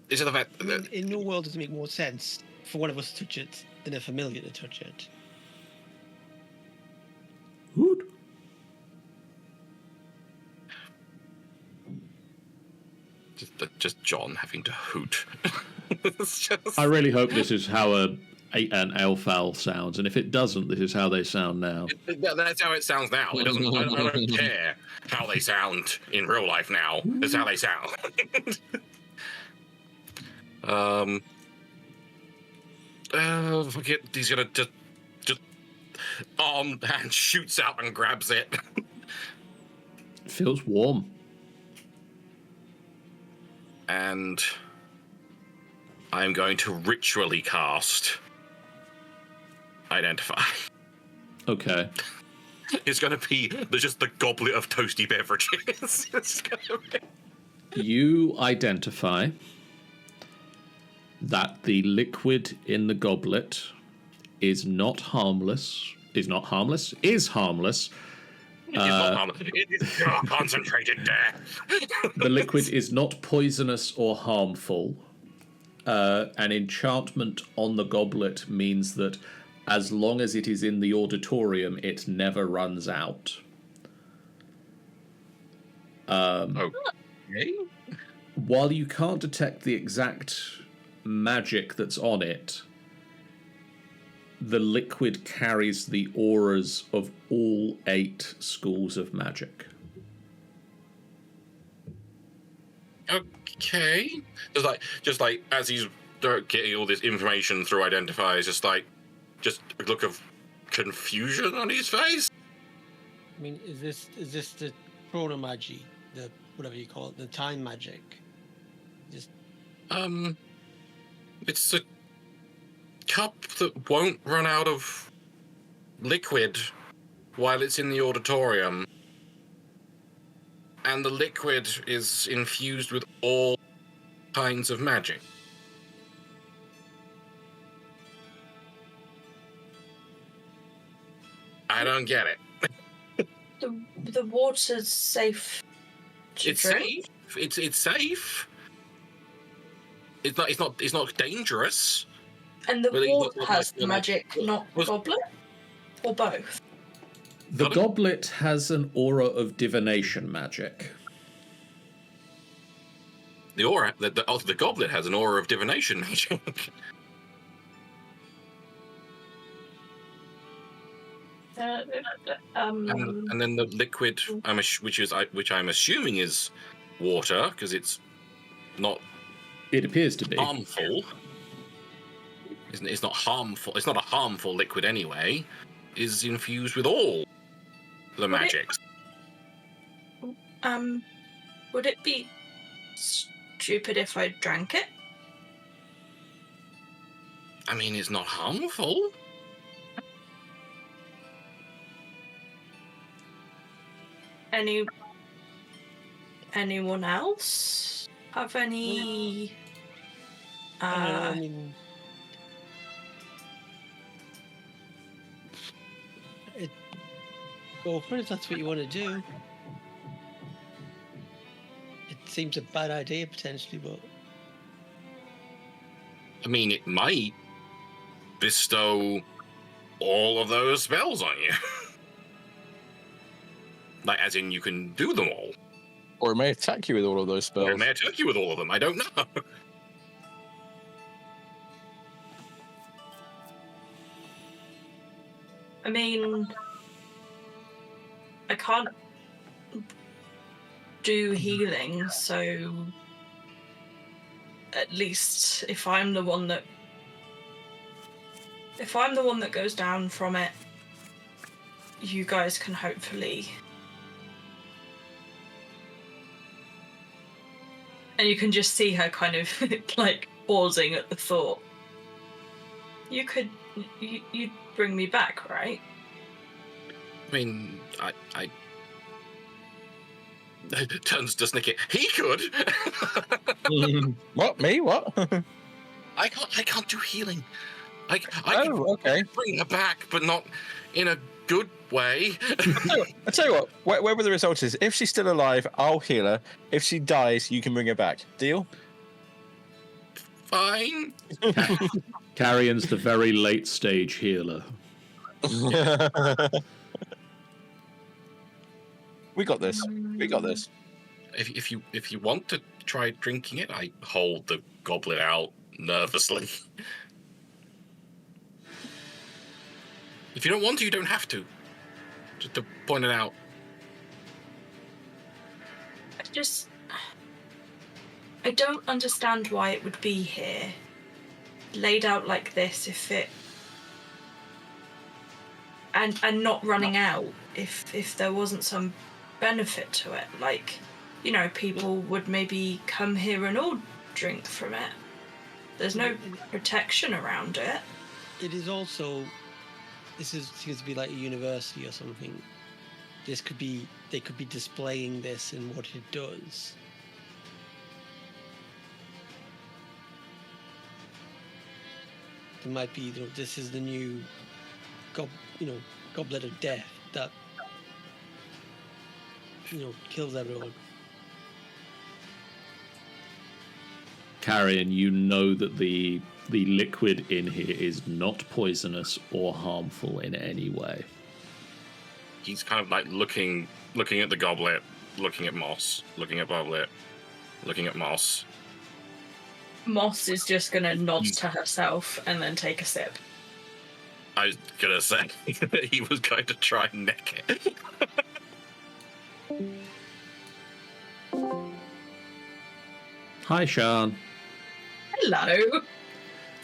Speaker 3: is it the fact that...
Speaker 5: In no world does it make more sense for one of us to touch it than a familiar to touch it.
Speaker 1: Good.
Speaker 3: Just John having to hoot. It's just...
Speaker 1: I really hope this is how an elf owl sounds, and if it doesn't, this is how they sound now.
Speaker 3: That's how it sounds now. It doesn't. I don't care how they sound in real life now. That's how they sound. Fuck it. He's gonna just arm hand shoots out and grabs it.
Speaker 1: It feels warm.
Speaker 3: And I'm going to ritually cast Identify.
Speaker 1: Okay.
Speaker 3: It's going to be just the goblet of toasty beverages. It's gonna be...
Speaker 1: You identify that the liquid in the goblet is harmless. It is not harmless.
Speaker 3: It is pure concentrated death.
Speaker 1: The liquid is not poisonous or harmful. An enchantment on the goblet means that as long as it is in the auditorium, it never runs out.
Speaker 3: Okay.
Speaker 1: While you can't detect the exact magic that's on it, the liquid carries the auras of all 8 schools of magic.
Speaker 3: Okay. Just like as he's getting all this information through Identify, it's just a look of confusion on his face.
Speaker 5: I mean, is this the chronomagy, the whatever you call it, the time magic? Just
Speaker 3: It's a cup that won't run out of liquid while it's in the auditorium. And the liquid is infused with all kinds of magic. I don't get it.
Speaker 4: The water's safe to
Speaker 3: It's
Speaker 4: drink.
Speaker 3: safe. It's safe. It's not dangerous.
Speaker 4: And the
Speaker 3: Really,
Speaker 4: water
Speaker 3: not-
Speaker 4: has
Speaker 3: not-
Speaker 4: magic, not
Speaker 3: was-
Speaker 4: goblet? Or both?
Speaker 1: The
Speaker 3: Pardon?
Speaker 1: goblet has an aura of divination magic.
Speaker 3: The aura, the goblet has an aura of divination magic. And then the liquid, which I'm assuming is water, because it's not
Speaker 1: It appears to be.
Speaker 3: harmful. It's not harmful. It's not a harmful liquid anyway. Is infused with all the magics.
Speaker 4: Would it be stupid if I drank it?
Speaker 3: I mean, it's not harmful.
Speaker 4: Anyone else have any?
Speaker 5: I mean, go for it if that's what you want to do. It seems a bad idea potentially, but
Speaker 3: I mean, it might bestow all of those spells on you. Like, as in, you can do them all.
Speaker 6: Or it may attack you with all of those spells.
Speaker 3: Or it may attack you with all of them. I don't know.
Speaker 4: I mean, I can't do healing, so at least if I'm the one that goes down from it, you guys can hopefully. And you can just see her kind of like pausing at the thought. You'd bring me back, right?
Speaker 3: I mean, I turns to Snicket. He could.
Speaker 6: What? Me? What?
Speaker 3: I can't do healing. I can
Speaker 6: okay.
Speaker 3: bring her back, but not in a good way.
Speaker 6: I tell you what, whatever the result is, if she's still alive, I'll heal her. If she dies, you can bring her back. Deal?
Speaker 3: Fine.
Speaker 1: Carrion's the very late stage healer.
Speaker 6: We got this. We got this.
Speaker 3: If you want to try drinking it, I hold the goblet out nervously. If you don't want to, you don't have to. Just to point it out.
Speaker 4: I don't understand why it would be here, laid out like this, if it and not running out if there wasn't some benefit to it. Like, you know, people would maybe come here and all drink from it. There's no protection around it.
Speaker 5: it is also. This seems to be like a university or something. They could be displaying this and what it does. There might be, this is the new, goblet of death that, kills everyone.
Speaker 1: Carrion, you know that the liquid in here is not poisonous or harmful in any way.
Speaker 3: He's kind of like looking at the goblet, looking at Moss, looking at Goblet, looking at Moss.
Speaker 4: Moss is just gonna nod to herself and then take a sip.
Speaker 3: I was gonna say he was going to try and neck it.
Speaker 1: Hi, Sean.
Speaker 4: Hello.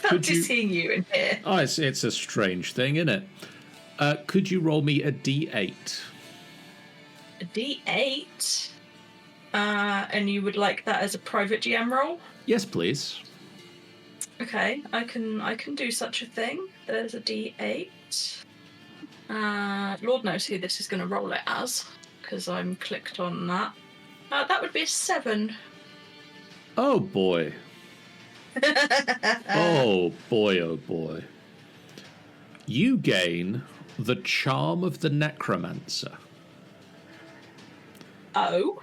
Speaker 1: Could
Speaker 4: Fancy
Speaker 1: you-
Speaker 4: seeing you in here.
Speaker 1: Oh, it's a strange thing, isn't it? Could you roll me a d8?
Speaker 4: A D8. And you would like that as a private GM roll?
Speaker 1: Yes, please.
Speaker 4: Okay, I can do such a thing. There's a D8. Lord knows who this is going to roll it as, because I'm clicked on that. That would be a 7.
Speaker 1: Oh boy. Oh boy, oh boy. You gain the charm of the necromancer.
Speaker 4: Oh?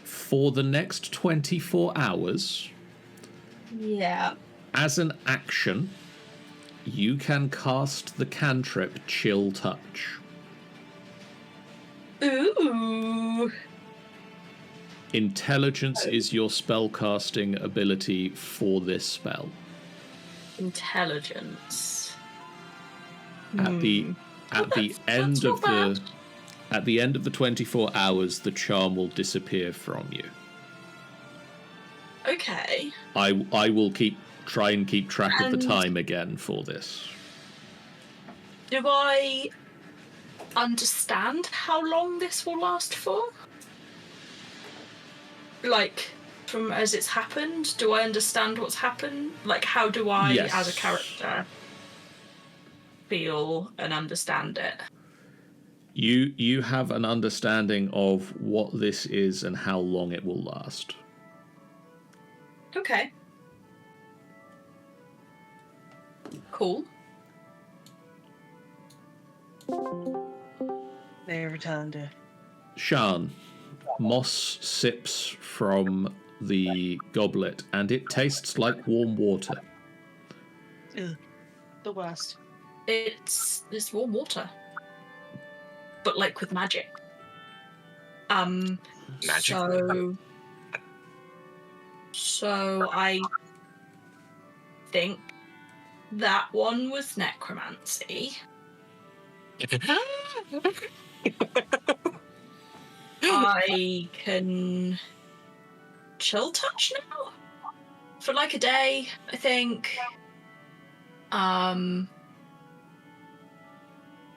Speaker 1: For the next 24 hours,
Speaker 4: Yeah.
Speaker 1: as an action, you can cast the cantrip Chill Touch.
Speaker 4: Ooh.
Speaker 1: Intelligence is your spellcasting ability for this spell.
Speaker 4: Intelligence.
Speaker 1: At the end of the at the end of the 24 hours, the charm will disappear from you.
Speaker 4: Okay.
Speaker 1: I will try and keep track of the time again for this.
Speaker 4: Do I understand how long this will last for? Like, from as it's happened, do I understand what's happened? Like, how do I,
Speaker 1: Yes.
Speaker 4: as a character, feel and understand it?
Speaker 1: You have an understanding of what this is and how long it will last.
Speaker 4: Okay. Cool.
Speaker 2: They returned it.
Speaker 1: Shan, Moss sips from the goblet and it tastes like warm water.
Speaker 2: Ugh, the worst.
Speaker 4: It's warm water. But like with magic.
Speaker 3: Magic?
Speaker 4: So I think that one was necromancy. I can chill touch now for like a day, I think.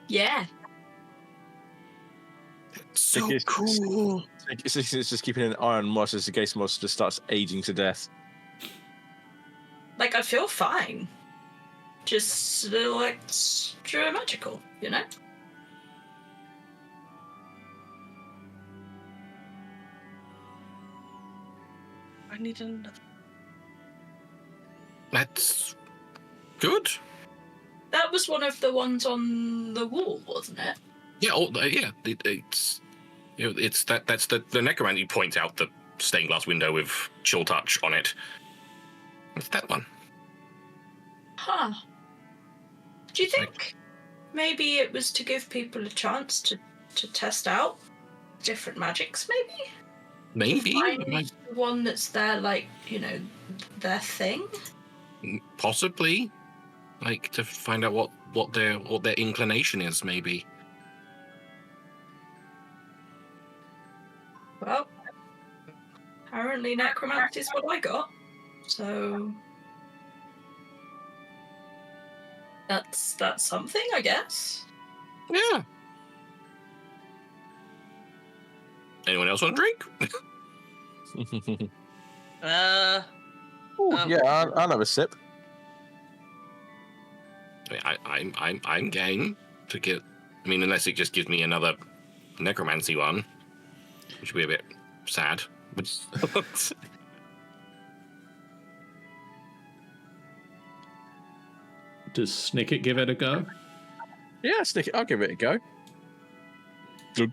Speaker 4: Yeah.
Speaker 3: So
Speaker 6: It's-
Speaker 3: cool.
Speaker 6: It's just keeping an eye on Moss as in case Moss just starts aging to death.
Speaker 4: Like, I feel fine. Just a little extra magical, you know?
Speaker 2: I need another.
Speaker 3: That's good.
Speaker 4: That was one of the ones on the wall, wasn't it?
Speaker 3: Yeah, yeah. It's it's that's the necromancer. You point out the stained glass window with chill touch on it. It's that one.
Speaker 4: Huh. Do you think maybe it was to give people a chance to test out different magics, maybe?
Speaker 3: Maybe.
Speaker 4: Find the one that's their, like, you know, their thing?
Speaker 3: Possibly. Like, to find out what their inclination is, maybe.
Speaker 4: Well, apparently necromancy is what I got. So that's something, I guess.
Speaker 3: Yeah. Anyone else want a drink?
Speaker 6: Yeah, I'll have a sip.
Speaker 3: I'm game to get. I mean, unless it just gives me another necromancy one, which would be a bit sad.
Speaker 1: Does Snicket give it a go?
Speaker 6: Yeah, stick it. I'll give it a go. Good.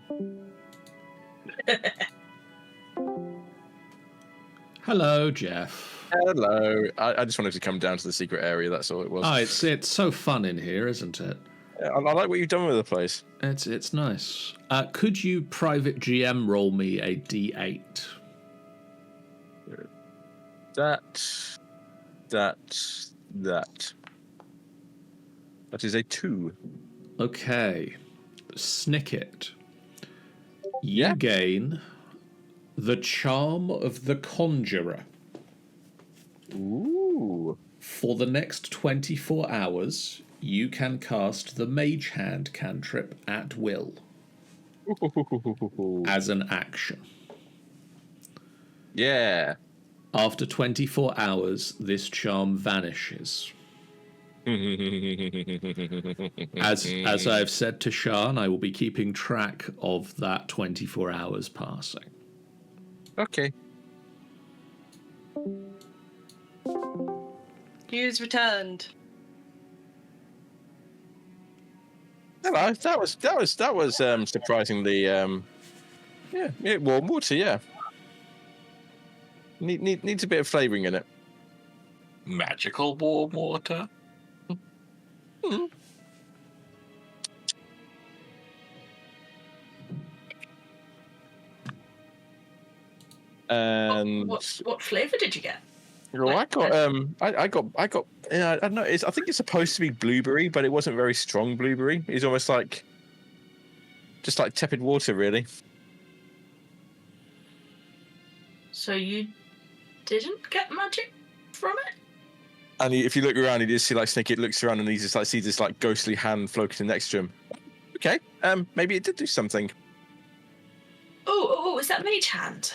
Speaker 1: Hello, Jeff.
Speaker 6: Hello. I just wanted to come down to the secret area. That's all it was.
Speaker 1: Oh, it's so fun in here, isn't it?
Speaker 6: I like what you've done with the place.
Speaker 1: It's nice. Could you private GM roll me a D8?
Speaker 6: That is a 2.
Speaker 1: Okay. Snicket. You
Speaker 6: Yeah.
Speaker 1: gain the charm of the conjurer.
Speaker 6: Ooh.
Speaker 1: For the next 24 hours, you can cast the Mage Hand cantrip at will as an action.
Speaker 6: Yeah.
Speaker 1: After 24 hours, this charm vanishes. As I've said to Shan, I will be keeping track of that 24 hours passing.
Speaker 6: Okay.
Speaker 2: News returned.
Speaker 6: Hello. That was surprisingly warm water. Yeah. Needs a bit of flavouring in it.
Speaker 3: Magical warm water.
Speaker 6: And
Speaker 4: What flavour did you get?
Speaker 6: well, I got I don't know. I think it's supposed to be blueberry, but it wasn't very strong blueberry. It's almost like just like tepid water, really.
Speaker 4: So you didn't get magic from it?
Speaker 6: And if you look around, you just see like Snake. It looks around and he just like sees this like ghostly hand floating next to him. Okay, maybe it did do something.
Speaker 4: Oh, is that mage hand?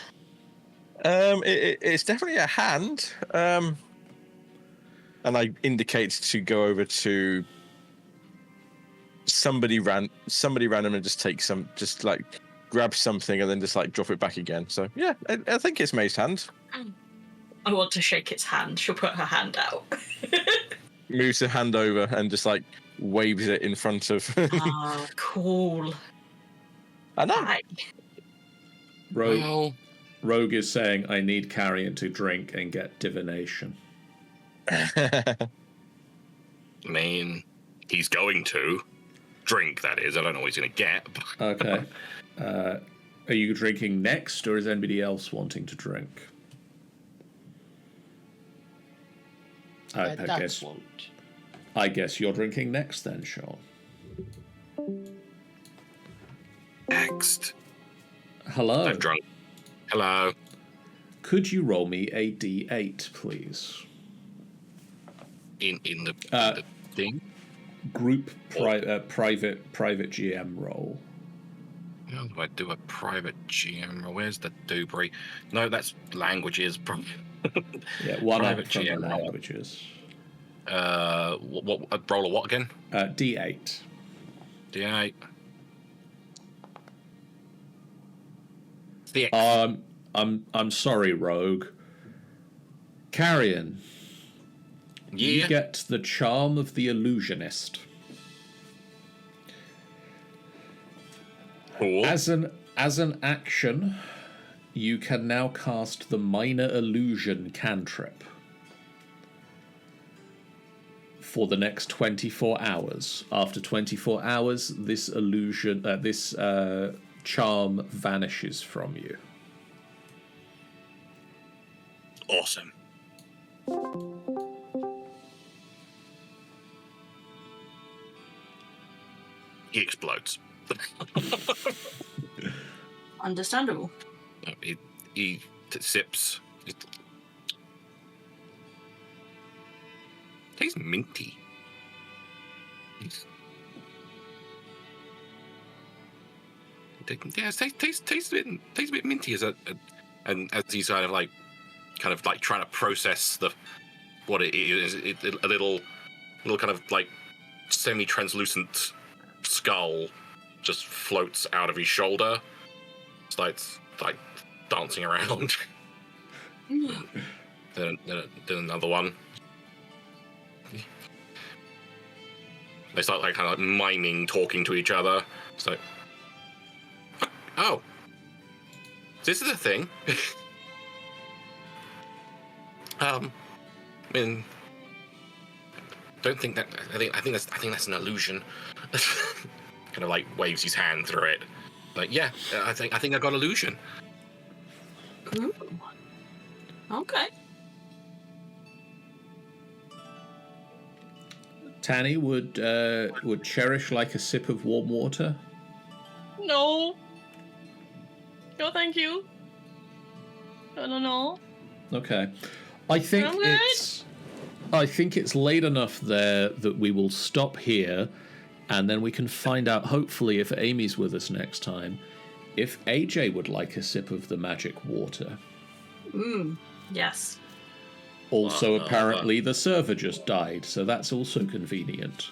Speaker 6: It's definitely a hand. And I indicate to go over to somebody random and just take some, just like grab something and then just like drop it back again. So yeah, I think it's May's hand.
Speaker 4: I want to shake its hand. She'll put her hand out.
Speaker 6: Moves the hand over and just like waves it in front of.
Speaker 4: Oh, cool.
Speaker 6: I know.
Speaker 4: Hi.
Speaker 1: Rogue is saying, I need Carrion to drink and get divination.
Speaker 3: I mean, he's going to drink, that is. I don't know what he's going to get.
Speaker 1: Okay. Are you drinking next, or is anybody else wanting to drink? I guess you're drinking next then, Sean.
Speaker 3: Next.
Speaker 1: Hello.
Speaker 3: I'm drunk. Hello.
Speaker 1: Could you roll me a D8, please?
Speaker 3: In the thing?
Speaker 1: Group private GM roll.
Speaker 3: How do I do a private GM? Where's the Dubry? No, that's languages.
Speaker 1: Yeah, one
Speaker 3: private
Speaker 1: up from
Speaker 3: GM
Speaker 1: the
Speaker 3: roll.
Speaker 1: languages.
Speaker 3: What roll a what again?
Speaker 1: D8.
Speaker 3: D8. The
Speaker 1: I'm sorry, Rogue. Carrion. You get the charm of the illusionist.
Speaker 3: Cool.
Speaker 1: As an action, you can now cast the minor illusion cantrip for the next 24 hours. After 24 hours, this illusion, charm vanishes from you.
Speaker 3: Awesome. He explodes.
Speaker 4: Understandable.
Speaker 3: He sips. It tastes minty. Yeah, it tastes a bit minty and as he's kind of like trying to process what it is. A little kind of like semi-translucent skull just floats out of his shoulder. It's like dancing around. then another one. They start like kind of like miming, talking to each other. It's like, oh, this is a thing. I mean, don't think that. I think that's an illusion. Kind of like waves his hand through it. Like, yeah, I think I got illusion.
Speaker 4: Ooh. Okay.
Speaker 1: Tanny would cherish like a sip of warm water.
Speaker 2: No. No, thank you. No.
Speaker 1: Okay. I think it's late enough there that we will stop here, and then we can find out, hopefully, if Amy's with us next time, if AJ would like a sip of the magic water.
Speaker 4: Yes.
Speaker 1: Also,
Speaker 3: Well,
Speaker 1: apparently, the server just died, so that's also convenient.